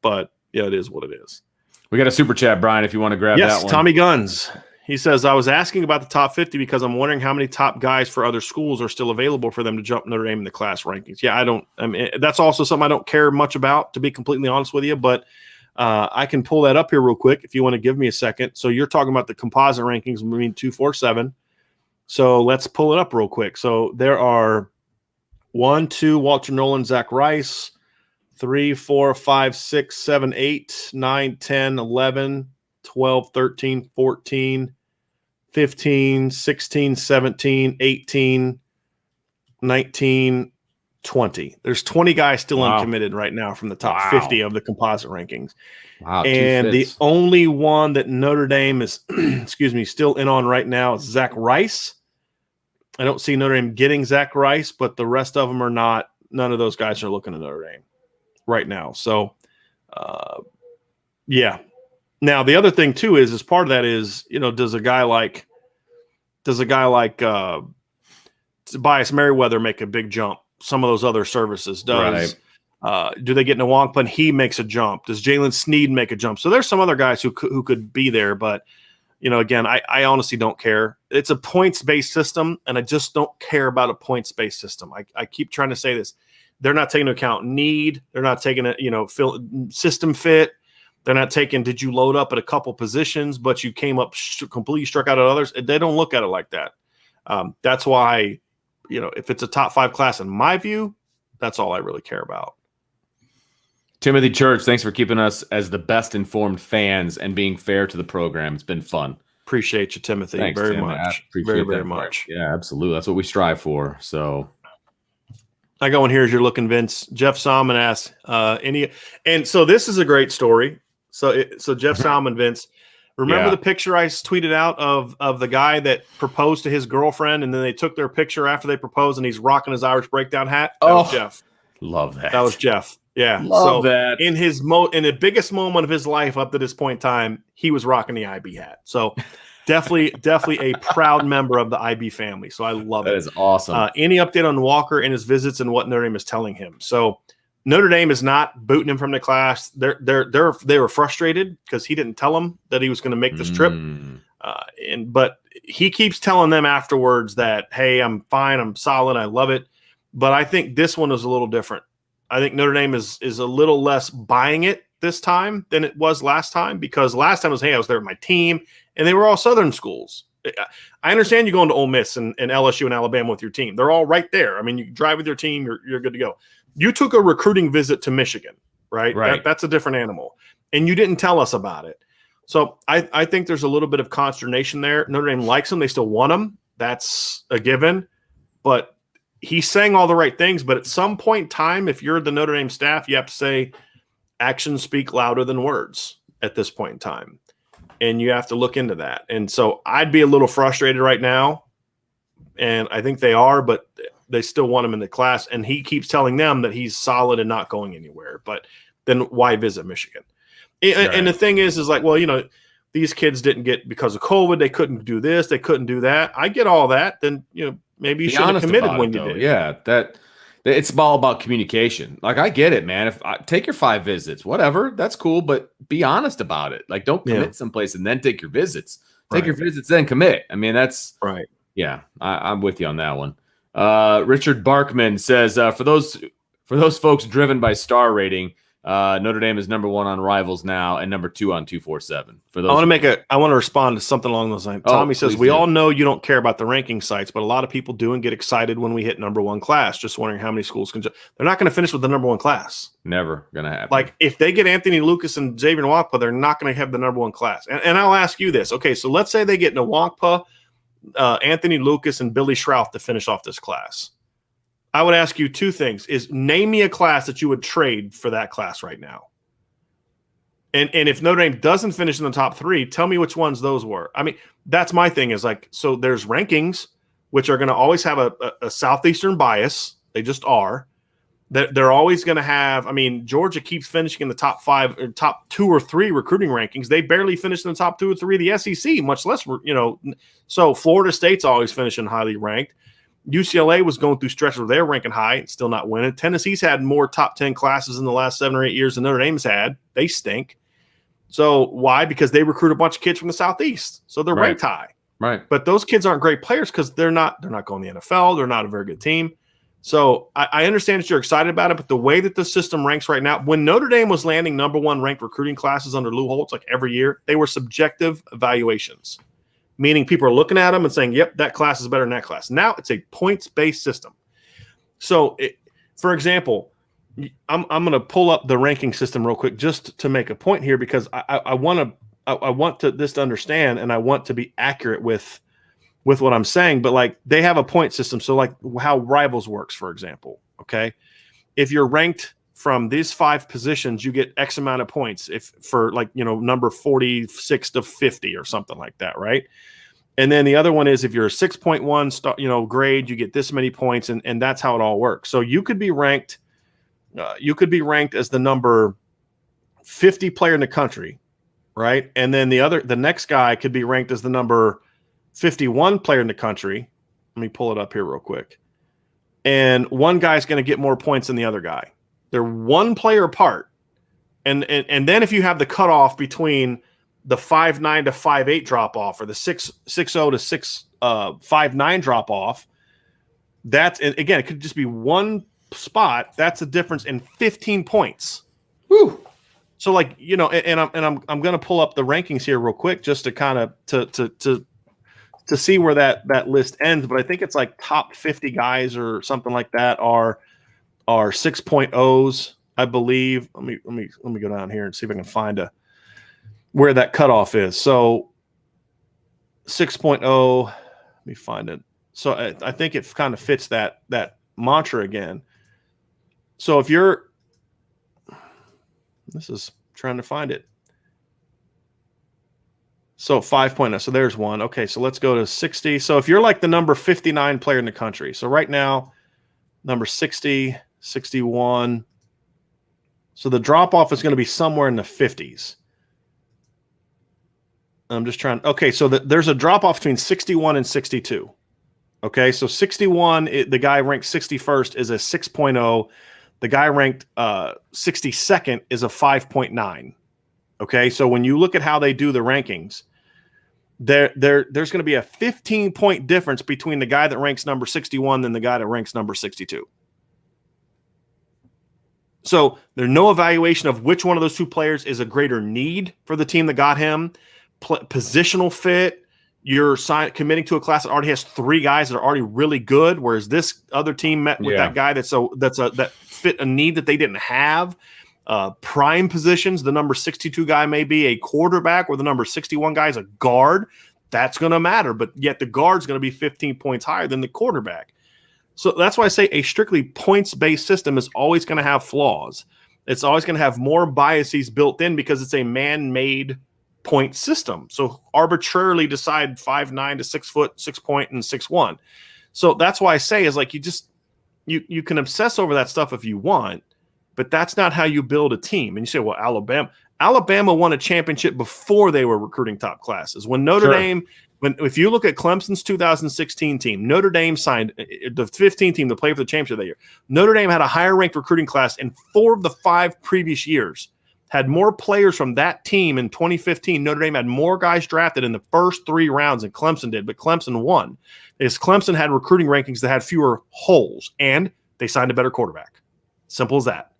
but yeah, it is what it is. We got a super chat, Brian, if you want to grab that one. Yes, Tommy Guns. He says, I was asking about the top 50 because I'm wondering how many top guys for other schools are still available for them to jump Notre Dame in the class rankings. Yeah, I mean, that's also something I don't care much about, to be completely honest with you, but I can pull that up here real quick if you want to give me a second. So you're talking about the composite rankings, 247. So let's pull it up real quick. So there are 1, 2, Walter Nolan, Zach Rice, 3, 4, 5, 6, 7, 8, 9, 10, 11, 12, 13, 14, 15, 16, 17, 18, 19, 20. There's 20 guys still uncommitted right now from the top 50 of the composite rankings. Wow. And the only one that Notre Dame is, still in on right now is Zach Rice. I don't see Notre Dame getting Zach Rice, but the rest of them are not. None of those guys are looking at Notre Dame right now. So, yeah. Now, the other thing, too, is as part of that is, does a guy like Tobias Merriweather make a big jump? Some of those other services do they get Nwankpa and he makes a jump? Does Jalen Sneed make a jump? So there's some other guys who could be there, but again, I honestly don't care. It's a points-based system, and I just don't care about a points-based system. I keep trying to say this. They're not taking into account need. They're not taking system fit. They're not taking, did you load up at a couple positions, but you came up completely struck out at others? They don't look at it like that. That's why, if it's a top 5 class, in my view, that's all I really care about. Timothy Church, thanks for keeping us as the best informed fans and being fair to the program. It's been fun. Appreciate you, Timothy. Thanks, very Tim. much. Very much. Yeah, absolutely. That's what we strive for. So I go in here as you're looking, Vince. Jeff Salmon asks, and so this is a great story. So Jeff Salmon, Vince, remember the picture I tweeted out of the guy that proposed to his girlfriend, and then they took their picture after they proposed, and he's rocking his Irish breakdown hat? That was Jeff. Love that. That was Jeff. Yeah. Love that. In in the biggest moment of his life up to this point in time, he was rocking the IB hat. So definitely a proud member of the IB family. So I love it. That is awesome. Any update on Walker and his visits and what Notre Dame is telling him? So Notre Dame is not booting him from the class. They were frustrated because he didn't tell them that he was going to make this trip. But he keeps telling them afterwards that, hey, I'm fine, I'm solid, I love it. But I think this one is a little different. I think Notre Dame is a little less buying it this time than it was last time, because last time was, hey, I was there with my team, and they were all Southern schools. I understand you going to Ole Miss and LSU and Alabama with your team. They're all right there. I mean, you drive with your team, you're good to go. You took a recruiting visit to Michigan, right? That's a different animal. And you didn't tell us about it. So I think there's a little bit of consternation there. Notre Dame likes him. They still want him. That's a given. But he's saying all the right things. But at some point in time, if you're the Notre Dame staff, you have to say actions speak louder than words at this point in time. And you have to look into that. And so I'd be a little frustrated right now. And I think they are, but they still want him in the class. And he keeps telling them that he's solid and not going anywhere. But then why visit Michigan? And the thing is like, well, these kids didn't get because of COVID. They couldn't do this. They couldn't do that. I get all that. Then, maybe you should have committed when you did. Yeah, it's all about communication. Like, I get it, man. If take your 5 visits, whatever, that's cool. But be honest about it. Like, don't commit someplace and then take your visits. Take your visits, then commit. I mean, that's right. Yeah, I'm with you on that one. Richard Barkman says, for those folks driven by star rating, Notre Dame is number 1 on Rivals now and number 2 on 247. For those, I want to respond to something along those lines. Tommy says, we all know you don't care about the ranking sites, but a lot of people do and get excited when we hit number 1 class. Just wondering how many schools can. They're not going to finish with the number 1 class. Never going to happen. Like if they get Anthony Lucas and Xavier Nwankpa, they're not going to have the number 1 class. And I'll ask you this. Okay, so let's say they get Nwankpa, Anthony Lucas, and Billy Schrouth to finish off this class. I would ask you 2 things: is name me a class that you would trade for that class right now. And if Notre Dame doesn't finish in the top 3, tell me which ones those were. I mean, that's my thing is like, so there's rankings, which are going to always have a Southeastern bias. They just are. They're always going to have, I mean, Georgia keeps finishing in the top 5, or top 2 or 3 recruiting rankings. They barely finished in the top 2 or 3 of the SEC, much less, so Florida State's always finishing highly ranked. UCLA was going through stretches where they're ranking high and still not winning. Tennessee's had more top 10 classes in the last 7 or 8 years than Notre Dame's had. They stink. So why? Because they recruit a bunch of kids from the Southeast. So they're ranked high. Right. But those kids aren't great players because they're not going to the NFL. They're not a very good team. So I understand that you're excited about it, but the way that the system ranks right now, when Notre Dame was landing number 1 ranked recruiting classes under Lou Holtz, like every year, they were subjective evaluations, meaning people are looking at them and saying, yep, that class is better than that class. Now it's a points-based system. So, for example, I'm going to pull up the ranking system real quick just to make a point here because I want this to understand and I want to be accurate with what I'm saying. But like they have a point system, so like how Rivals works, for example. Okay, if you're ranked from these 5 positions, you get X amount of points. If for like number 46 to 50 or something like that, right? And then the other one is if you're a 6.1 grade, you get this many points, and that's how it all works. So you could be ranked. You could be ranked as the number 50 player in the country, right? And then the next guy could be ranked as the number 51 player in the country. Let me pull it up here real quick. And one guy's going to get more points than the other guy. They're 1 player apart. And then if you have the cutoff between the 5'9" to 5'8" drop off or the 6'0" to 5'9" drop off, that's, and again, it could just be 1 spot. That's a difference in 15 points. Woo. So like, and I'm going to pull up the rankings here real quick just to kind of to see where that list ends, but I think it's like top 50 guys or something like that are 6.0s, I believe. Let me go down here and see if I can find where that cutoff is. So 6.0, let me find it. So I think it kind of fits that mantra again. So if you're, this is trying to find it. So 5.0. So there's one. Okay, so let's go to 60. So if you're like the number 59 player in the country. So right now, number 60, 61. So the drop-off is going to be somewhere in the 50s. I'm just trying. Okay, so there's a drop-off between 61 and 62. Okay, so 61, the guy ranked 61st is a 6.0. The guy ranked 62nd is a 5.9. Okay, so when you look at how they do the rankings, there's going to be a 15-point difference between the guy that ranks number 61 and the guy that ranks number 62. So there's no evaluation of which one of those 2 players is a greater need for the team that got him. Positional fit, you're committing to a class that already has 3 guys that are already really good, whereas this other team met with that guy that fit a need that they didn't have. Prime positions, the number 62 guy may be a quarterback, or the number 61 guy is a guard. That's going to matter, but yet the guard's going to be 15 points higher than the quarterback. So that's why I say a strictly points-based system is always going to have flaws. It's always going to have more biases built in because it's a man-made point system. So arbitrarily decide 5'9" to 6 foot, 6 point, and 6'1". So that's why I say is like you can obsess over that stuff if you want, but that's not how you build a team. And you say, well, Alabama won a championship before they were recruiting top classes. When Notre Dame, if you look at Clemson's 2016 team, Notre Dame signed the 15 team to play for the championship that year. Notre Dame had a higher ranked recruiting class in 4 of the 5 previous years. Had more players from that team in 2015. Notre Dame had more guys drafted in the first 3 rounds than Clemson did, but Clemson won. Because Clemson had recruiting rankings that had fewer holes, and they signed a better quarterback. Simple as that.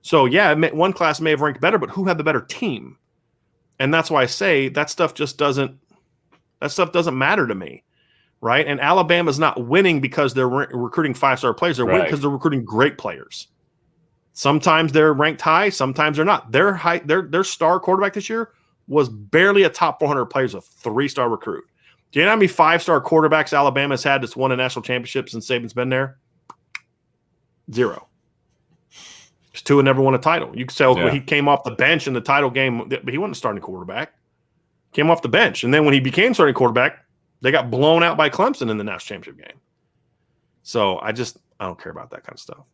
So yeah, one class may have ranked better, but who had the better team? And that's why I say that stuff doesn't matter to me, right? And Alabama's not winning because they're recruiting 5-star players. They're winning because they're recruiting great players. Sometimes they're ranked high, sometimes they're not. Their star quarterback this year was barely a top 400 players, a 3-star recruit. Do you know how many 5-star quarterbacks Alabama's had that's won a national championship since Saban's been there? 0. There's 2 and never won a title. You could say, he came off the bench in the title game, but he wasn't a starting quarterback. Came off the bench. And then when he became starting quarterback, they got blown out by Clemson in the national championship game. So I don't care about that kind of stuff.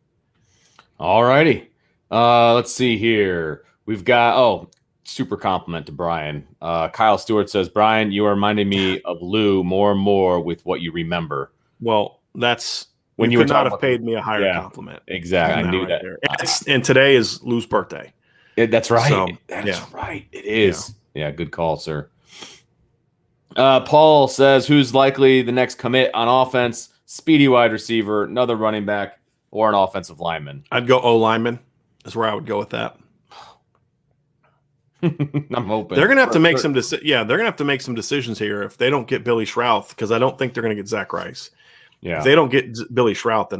All righty. Let's see here. We've got, super compliment to Brian. Kyle Stewart says, Brian, you are reminding me of Lou more and more with what you remember. Well, that's when you you could not have paid me a higher compliment. Exactly. I knew that. And today is Lou's birthday. That's right. So, that's right. It is. Yeah, good call, sir. Paul says, who's likely the next commit on offense? Speedy wide receiver, another running back, or an offensive lineman? I'd go O-lineman. That's where I would go with that. I'm hoping they're gonna have to make some they're gonna have to make some decisions here if they don't get Billy Schrouth, because I don't think they're gonna get Zach Rice. Yeah, if they don't get Billy Schrouth, then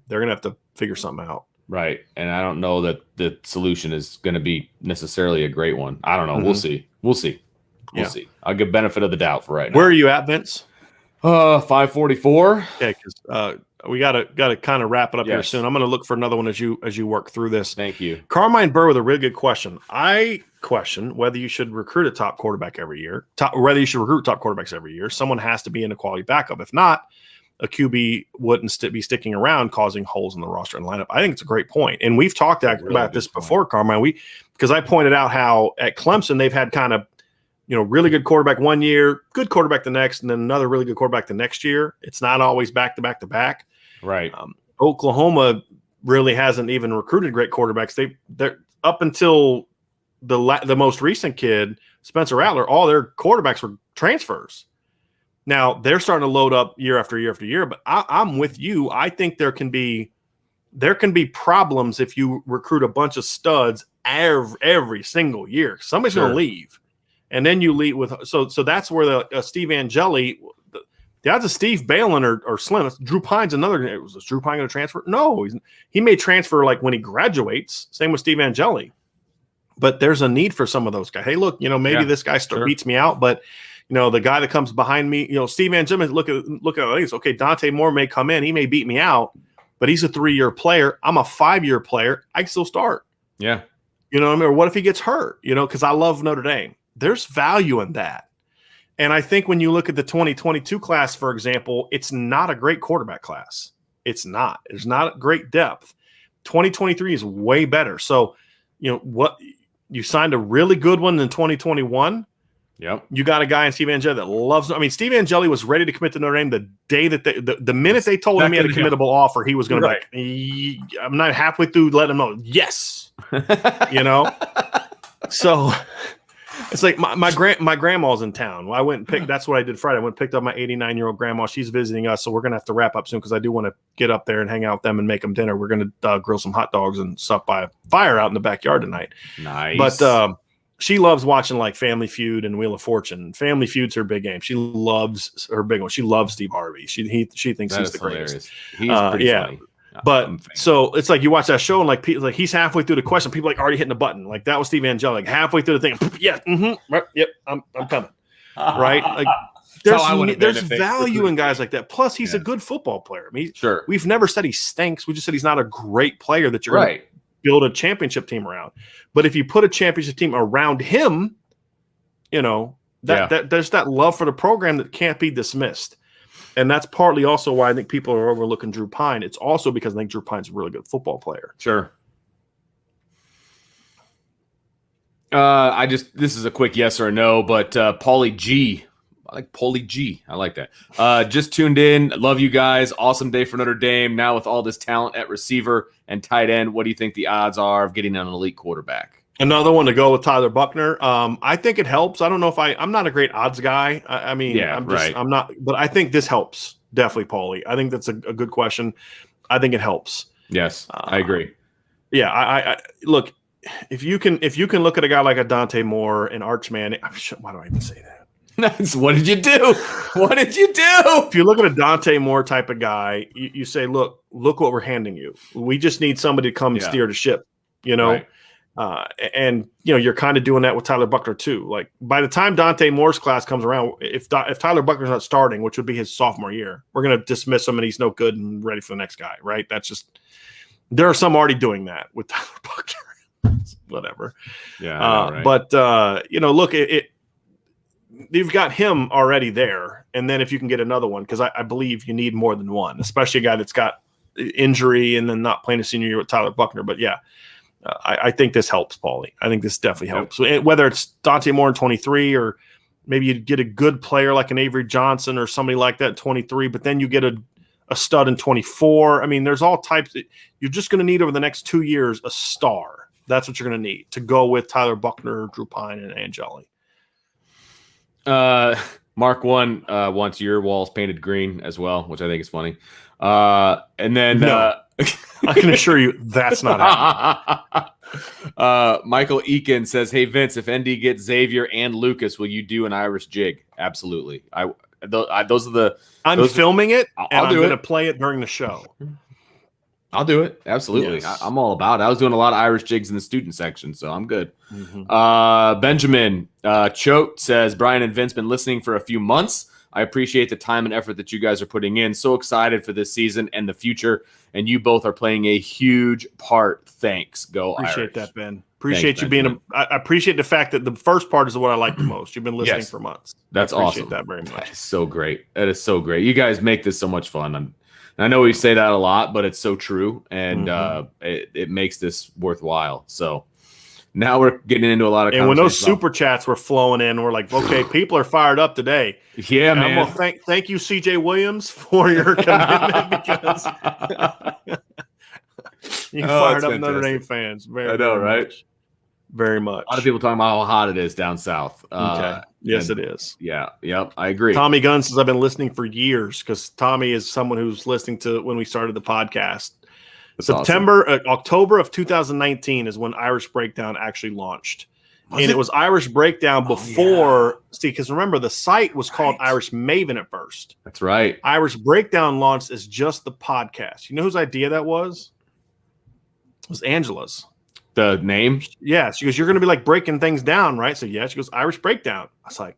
they're gonna have to figure something out. Right, and I don't know that the solution is going to be necessarily a great one. I don't know. Mm-hmm. We'll see. We'll see. I'll give benefit of the doubt for right now. Where are you at, Vince? 544. Okay, because we gotta kind of wrap it up here soon. I'm gonna look for another one as you work through this. Thank you, Carmine Burr, with a really good question. I question whether you should recruit a top quarterback every year, whether you should recruit top quarterbacks every year. Someone has to be in a quality backup. If not, a QB wouldn't be sticking around, causing holes in the roster and lineup. I think it's a great point, and we've talked about this before, Carmine. Because I pointed out how at Clemson they've had kind of really good quarterback one year, good quarterback the next, and then another really good quarterback the next year. It's not always back to back to back. Right. Oklahoma really hasn't even recruited great quarterbacks. They're up until the most recent kid, Spencer Rattler, all their quarterbacks were transfers. Now they're starting to load up year after year after year. But I'm with you. I think there can be problems if you recruit a bunch of studs every single year. Somebody's going to leave. And then you lead with so that's where the Steve Angeli, the odds of Steve bailing are slim. Drew Pine's another. Was Drew Pine going to transfer? No, he may transfer like when he graduates. Same with Steve Angeli. But there's a need for some of those guys. Hey, look, maybe this guy beats me out, but the guy that comes behind me, Steve Angeli. Look at this. Okay, Dante Moore may come in. He may beat me out, but he's a 3-year player. I'm a 5-year player. I can still start. Yeah. What I mean? Or what if he gets hurt? Because I love Notre Dame. There's value in that. And I think when you look at the 2022 class, for example, it's not a great quarterback class. It's not. There's not great depth. 2023 is way better. So, what you signed a really good one in 2021. Yep. You got a guy in Steve Angeli that loves. I mean, Steve Angeli was ready to commit to Notre Dame the day that the minute they told him he had a committable offer, he was going to be like, I'm not halfway through. Let him know. Yes. So. It's like my grandma's in town. I went and picked. That's what I did Friday. I went and picked up my 89-year-old grandma. She's visiting us, so we're gonna have to wrap up soon because I do want to get up there and hang out with them and make them dinner. We're gonna grill some hot dogs and stuff by a fire out in the backyard tonight. Nice. But she loves watching like Family Feud and Wheel of Fortune. Family Feud's her big game. She loves her big one. She loves Steve Harvey. She thinks he's the greatest. He's pretty funny. But so it's like you watch that show and like he's halfway through the question, people like already hitting the button. Like that was Steve Angeli, like halfway through the thing. Yeah, right, yep, I'm coming. Right? Like there's value in guys like that. Plus, he's a good football player. I mean, we've never said he stinks. We just said he's not a great player that you're going to build a championship team around. But if you put a championship team around him, that there's that love for the program that can't be dismissed. And that's partly also why I think people are overlooking Drew Pine. It's also because I think Drew Pine's a really good football player. Sure. This is a quick yes or no, but Paulie G. I like Paulie G. I like that. Just tuned in. Love you guys. Awesome day for Notre Dame. Now with all this talent at receiver and tight end, what do you think the odds are of getting an elite quarterback? Another one to go with Tyler Buckner. I think it helps. I don't know if I'm not a great odds guy. I'm not, but I think this helps. Definitely, Paulie. I think that's a good question. I think it helps. Yes, I agree. Yeah, I look. If you can look at a guy like a Dante Moore and Archman, why do I even say that? What did you do? What did you do? If you look at a Dante Moore type of guy, you say, look what we're handing you. We just need somebody to come steer the ship, Right. And you're kind of doing that with Tyler Buckner too. Like by the time Dante Moore's class comes around, if Tyler Buckner's not starting, which would be his sophomore year, we're going to dismiss him and he's no good and ready for the next guy, right? That's just there are some already doing that with Tyler Buckner. Whatever. Yeah. Right. But look, you've got him already there, and then if you can get another one, because I believe you need more than one, especially a guy that's got injury and then not playing a senior year with Tyler Buckner. But yeah, I think this helps, Paulie. I think this definitely helps. Whether it's Dante Moore in 23 or maybe you get a good player like an Avery Johnson or somebody like that in 23, but then you get a stud in 24. I mean, there's all types. You're just going to need over the next 2 years a star. That's what you're going to need to go with Tyler Buckner, Drew Pine, and Angeli. Mark 1 wants your walls painted green as well, which I think is funny. And then no, I can assure you that's not happening. Michael Eakin says, "Hey Vince, if ND gets Xavier and Lucas, will you do an Irish jig?" Absolutely. Those are the. I'm filming it, and I'm going to it. play it during the show. I'll do it. Absolutely. Yes. I'm all about it. I was doing a lot of Irish jigs in the student section, so I'm good. Mm-hmm. Benjamin Choate says, Brian and Vince been listening for a few months. I appreciate the time and effort that you guys are putting in. So excited for this season and the future. And you both are playing a huge part. Thanks. Go Irish. Appreciate that, Ben. Appreciate you being I appreciate the fact that the first part is what I like the most. You've been listening for months. That's awesome. That very much. That is so great. That is so great. You guys make this so much fun. I know we say that a lot, but it's so true, and it makes this worthwhile. So now we're getting into a lot of. And when those super chats were flowing in, we're like, okay, people are fired up today. Yeah, man. I'm gonna thank you, CJ Williams, for your commitment because you fired up Notre Dame fans. I know, right? Much. Very much. A lot of people talking about how hot it is down south. Okay. Yes, it is. Yeah. Yep. I agree. Tommy Gunn says I've been listening for years because Tommy is someone who's listening to when we started the podcast. That's October of 2019 is when Irish Breakdown actually launched. It was Irish Breakdown before. See, because remember, the site was called Irish Maven at first. That's right. Irish Breakdown launched as just the podcast. You know whose idea that was? It was Angela's. The name? Yeah. She goes, you're going to be like breaking things down, right? So, yeah. She goes, Irish Breakdown. I was like,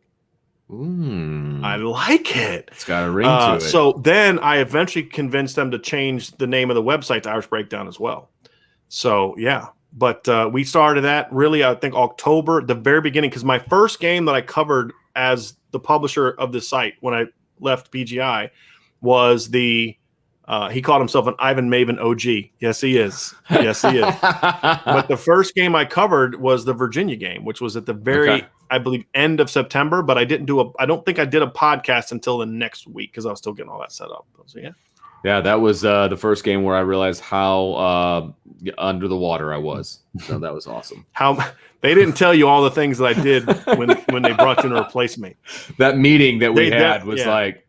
I like it. It's got a ring to it. So then I eventually convinced them to change the name of the website to Irish Breakdown as well. So, yeah. But we started that really, I think, October, the very beginning, because my first game that I covered as the publisher of the site when I left BGI was the he called himself an Ivan Maven OG. Yes, he is. Yes, he is. But the first game I covered was the Virginia game, which was at the very, I believe, end of September. But I don't think I did a podcast until the next week because I was still getting all that set up. So, yeah. Yeah, that was the first game where I realized how under the water I was. So that was awesome. How they didn't tell you all the things that I did when they brought you to replace me. That meeting that we had was like,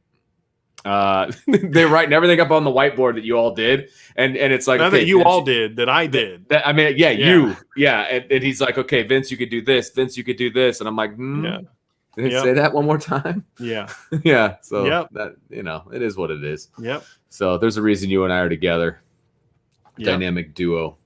they're writing everything up on the whiteboard that you all did, and it's like that you all did that I did. I mean, you, and he's like, okay, Vince, you could do this. Vince, you could do this, and I'm like, Did it say that one more time? Yeah, yeah. So that it is what it is. Yep. So there's a reason you and I are together. Dynamic duo.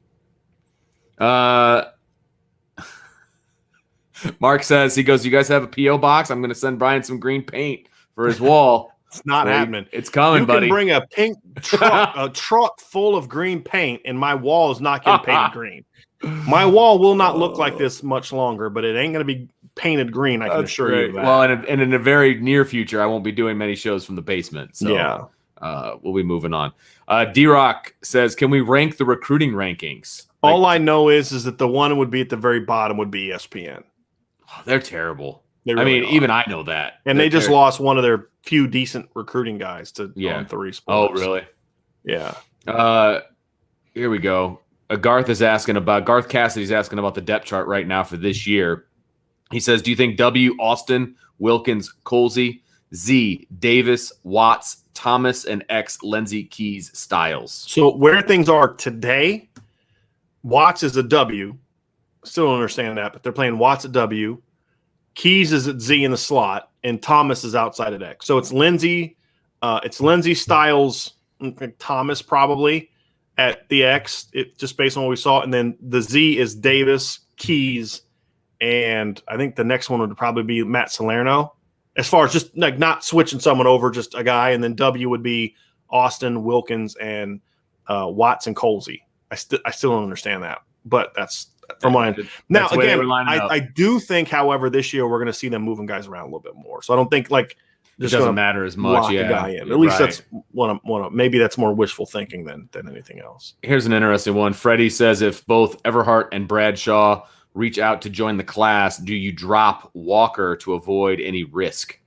Mark says, he goes, you guys have a P.O. box? I'm going to send Brian some green paint for his wall. It's not happening. It's coming, buddy. You can bring a pink truck, a truck full of green paint, and my wall is not getting painted green. My wall will not look like this much longer, but it ain't going to be painted green. I can assure you of that. Well, and in a very near future, I won't be doing many shows from the basement. So we'll be moving on. D-Rock says, can we rank the recruiting rankings? All I know is that the one would be at the very bottom would be ESPN. Oh, they're terrible. Even I know that. And they just lost one of their few decent recruiting guys to On 3 Sports. Oh, really? Yeah. Here we go. Garth Cassidy's asking about the depth chart right now for this year. He says, do you think W, Austin, Wilkins, Colsey, Z, Davis, Watts, Thomas, and X, Lindsey, Keys, Styles? So where things are today, Watts is a W. Still don't understand that, but they're playing Watts at W. Keys is at Z in the slot, and Thomas is outside at X. So it's Lindsey, Styles, Thomas probably at the X, just based on what we saw. And then the Z is Davis, Keys, and I think the next one would probably be Matt Salerno. As far as just like not switching someone over, just a guy. And then W would be Austin, Wilkins, and Watts and Colsey. I still don't understand that, but that's from what I now again. I do think, however, this year we're going to see them moving guys around a little bit more. So I don't think like it doesn't matter as much. Yeah, guy in. At least that's maybe that's more wishful thinking than anything else. Here's an interesting one. Freddie says if both Everhart and Bradshaw reach out to join the class, do you drop Walker to avoid any risk?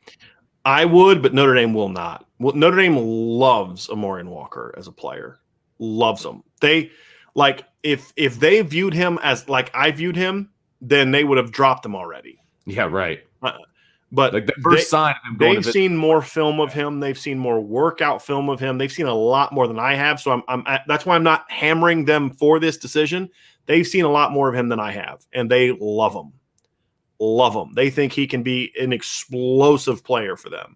I would, but Notre Dame will not. Well, Notre Dame loves Amorian Walker as a player. Loves him. They like if they viewed him as like I viewed him, then they would have dropped him already. Yeah, right. But like the first sign of him going they've seen more film of him. They've seen more workout film of him. They've seen a lot more than I have. So that's why I'm not hammering them for this decision. They've seen a lot more of him than I have, and they love him. Love him. They think he can be an explosive player for them.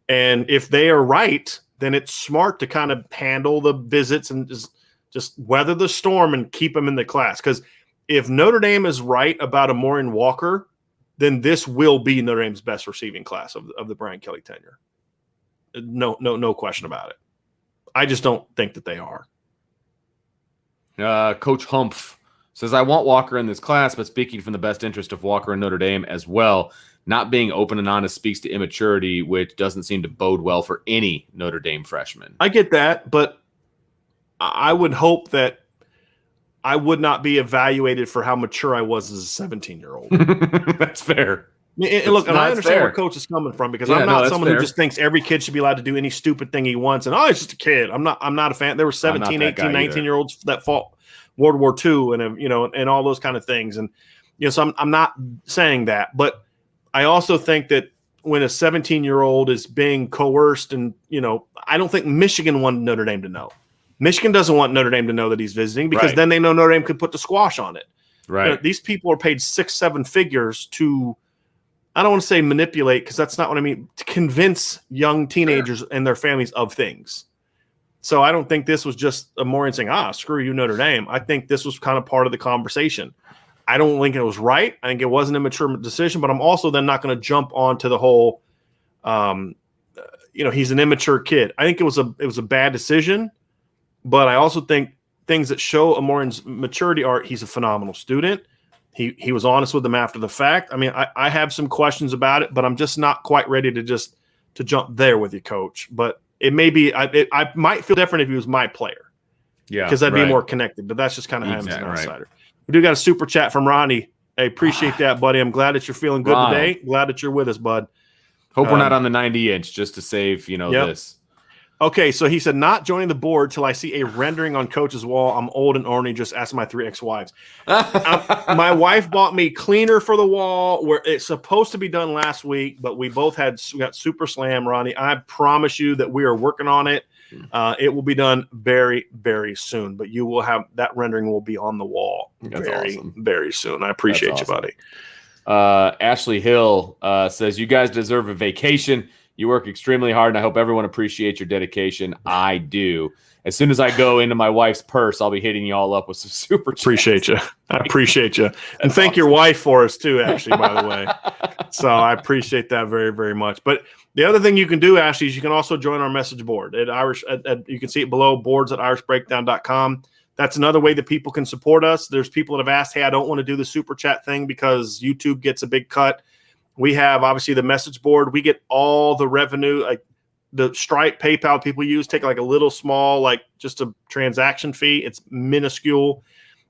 And if they are right, then it's smart to kind of handle the visits and just weather the storm and keep him in the class. Because if Notre Dame is right about Amorian Walker, then this will be Notre Dame's best receiving class of the Brian Kelly tenure. No question about it. I just don't think that they are. Coach Humph says, I want Walker in this class, but speaking from the best interest of Walker and Notre Dame as well, not being open and honest speaks to immaturity, which doesn't seem to bode well for any Notre Dame freshman. I get that, but I would hope that I would not be evaluated for how mature I was as a 17-year-old. That's fair. Look, and I understand where Coach is coming from because I'm not someone who just thinks every kid should be allowed to do any stupid thing he wants. And, he's just a kid. I'm not a fan. There were 17, 18, 19-year-olds that fought World War II and all those kind of things. And, so I'm not saying that. But I also think that when a 17-year-old is being coerced and, I don't think Michigan wanted Notre Dame to know. Michigan doesn't want Notre Dame to know that he's visiting because then they know Notre Dame could put the squash on it. Right. These people are paid 6-7 figures to, I don't want to say manipulate because that's not what I mean, to convince young teenagers and their families of things. So I don't think this was just Amorian saying, screw you, Notre Dame. I think this was kind of part of the conversation. I don't think it was right. I think it wasn't a mature decision, but I'm also then not going to jump onto the whole, he's an immature kid. I think it was a bad decision. But I also think things that show Amorian's maturity are he's a phenomenal student. He was honest with them after the fact. I mean, I have some questions about it, but I'm just not quite ready to jump there with you, Coach. But it may be I might feel different if he was my player. Yeah, because I'd be more connected. But that's just kind of how I'm as an outsider. We do got a super chat from Ronnie. I appreciate that, buddy. I'm glad that you're feeling good today. Glad that you're with us, bud. Hope we're not on the 90-inch just to save this. Okay, so he said, not joining the board till I see a rendering on Coach's wall. I'm old and ornery. Just ask my 3 ex-wives. My wife bought me cleaner for the wall where it's supposed to be done last week, but we got super slam, Ronnie. I promise you that we are working on it. It will be done very, very soon, but you will have that rendering will be on the wall very soon. I appreciate you, buddy. Ashley Hill says, you guys deserve a vacation. You work extremely hard, and I hope everyone appreciates your dedication. I do. As soon as I go into my wife's purse, I'll be hitting you all up with some super chats. Appreciate you. I appreciate you. And thank your wife for us, too, actually, by the way. So I appreciate that very, very much. But the other thing you can do, Ashley, is you can also join our message board. You can see it below, boards@irishbreakdown.com. That's another way that people can support us. There's people that have asked, hey, I don't want to do the super chat thing because YouTube gets a big cut. We have, obviously, the message board. We get all the revenue, like the Stripe, PayPal people use, take like a little small, like just a transaction fee. It's minuscule.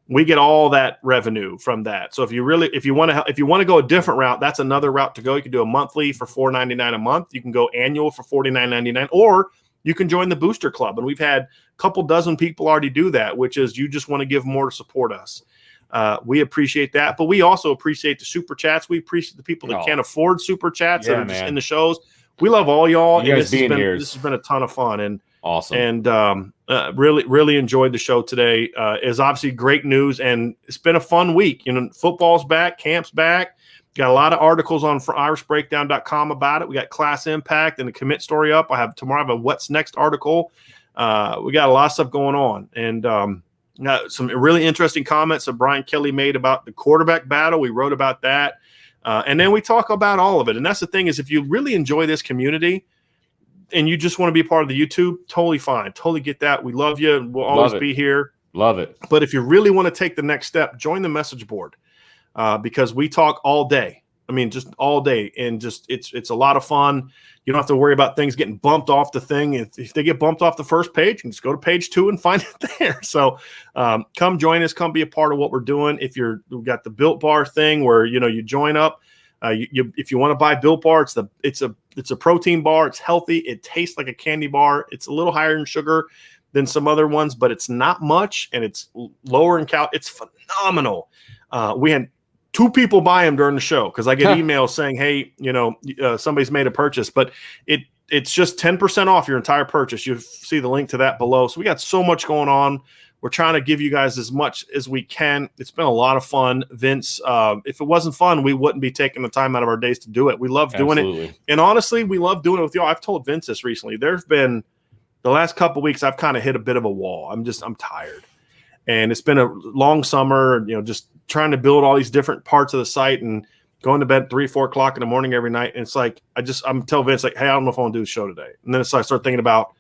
We get all that revenue from that. So if you want to go a different route, that's another route to go. You can do a monthly for $4.99 a month. You can go annual for $49.99, or you can join the Booster Club. And we've had a couple dozen people already do that, which is you just want to give more to support us. We appreciate that, but we also appreciate the super chats. We appreciate the people that can't afford super chats that are just in the shows. We love all y'all. And this has been a ton of fun. And Awesome. And really enjoyed the show today. Is obviously great news, and it's been a fun week. Football's back, camp's back. Got a lot of articles on irishbreakdown.com about it. We got class impact and the commit story up. Tomorrow I have a what's next article. We got a lot of stuff going on, and got some really interesting comments that Brian Kelly made about the quarterback battle. We wrote about that, and then we talk about all of it. And that's the thing, is if you really enjoy this community and you just want to be a part of the YouTube, totally fine. Totally get that. We love you, and we'll always be here. Love it. But if you really want to take the next step, join the message board, because we talk all day. I mean, just all day, and just it's a lot of fun. You don't have to worry about things getting bumped off the thing. If they get bumped off the first page, you can just go to page 2 and find it there. So come join us. Come be a part of what we're doing. We've got the Built Bar thing where you join up. If you want to buy Built Bar, it's a protein bar. It's healthy. It tastes like a candy bar. It's a little higher in sugar than some other ones, but it's not much, and it's lower in cal. It's phenomenal. We had 2 people buy them during the show because I get emails saying, hey, somebody's made a purchase, but it's just 10% off your entire purchase. You see the link to that below. So we got so much going on. We're trying to give you guys as much as we can. It's been a lot of fun, Vince. If it wasn't fun, we wouldn't be taking the time out of our days to do it. We love doing it. And honestly, we love doing it with y'all. I've told Vince this recently. There's been the last couple of weeks, I've kind of hit a bit of a wall. I'm tired. And it's been a long summer, just trying to build all these different parts of the site and going to bed 3, 4 o'clock in the morning every night. And it's like, I'm telling Vince, like, hey, I don't know if I want to do the show today. And then I start thinking about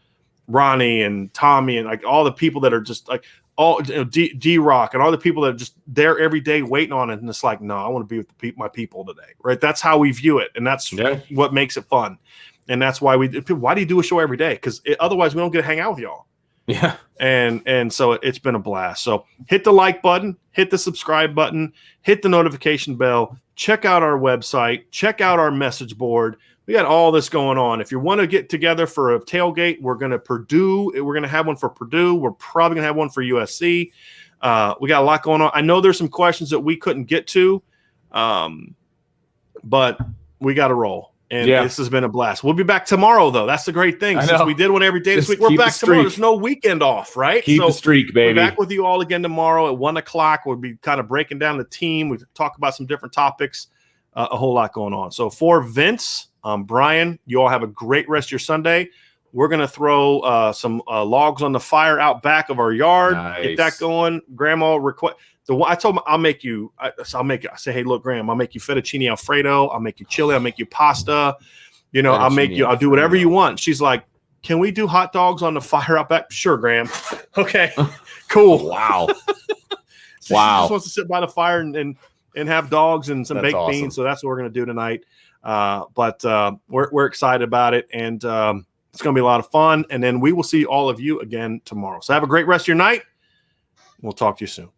Ronnie and Tommy and like all the people that are just like D-Rock and all the people that are just there every day waiting on it. And it's like, no, I want to be with my people today. Right. That's how we view it. And that's what makes it fun. And that's why why do you do a show every day? Because otherwise we don't get to hang out with y'all. Yeah. And so it's been a blast. So hit the like button, hit the subscribe button, hit the notification bell, check out our website, check out our message board. We got all this going on. If you want to get together for a tailgate, we're going to have one for Purdue. We're probably going to have one for USC. We got a lot going on. I know there's some questions that we couldn't get to, but we got to roll. And this has been a blast. We'll be back tomorrow, though. That's the great thing. Since we did one every day this week, we're back tomorrow. There's no weekend off, right? Keep the streak, baby. We're back with you all again tomorrow at 1 o'clock. We'll be kind of breaking down the team. We talk about some different topics, a whole lot going on. So for Vince, Brian, you all have a great rest of your Sunday. We're going to throw some logs on the fire out back of our yard. Nice. Get that going. Grandma request. I told him I say, hey, look, Graham, I'll make you fettuccine Alfredo. I'll make you chili. I'll make you pasta. I'll do whatever you want. She's like, can we do hot dogs on the fire out back? Sure, Graham. Okay, cool. Wow. She just wants to sit by the fire and have dogs and some baked beans. So that's what we're going to do tonight. But we're excited about it. And it's going to be a lot of fun. And then we will see all of you again tomorrow. So have a great rest of your night. We'll talk to you soon.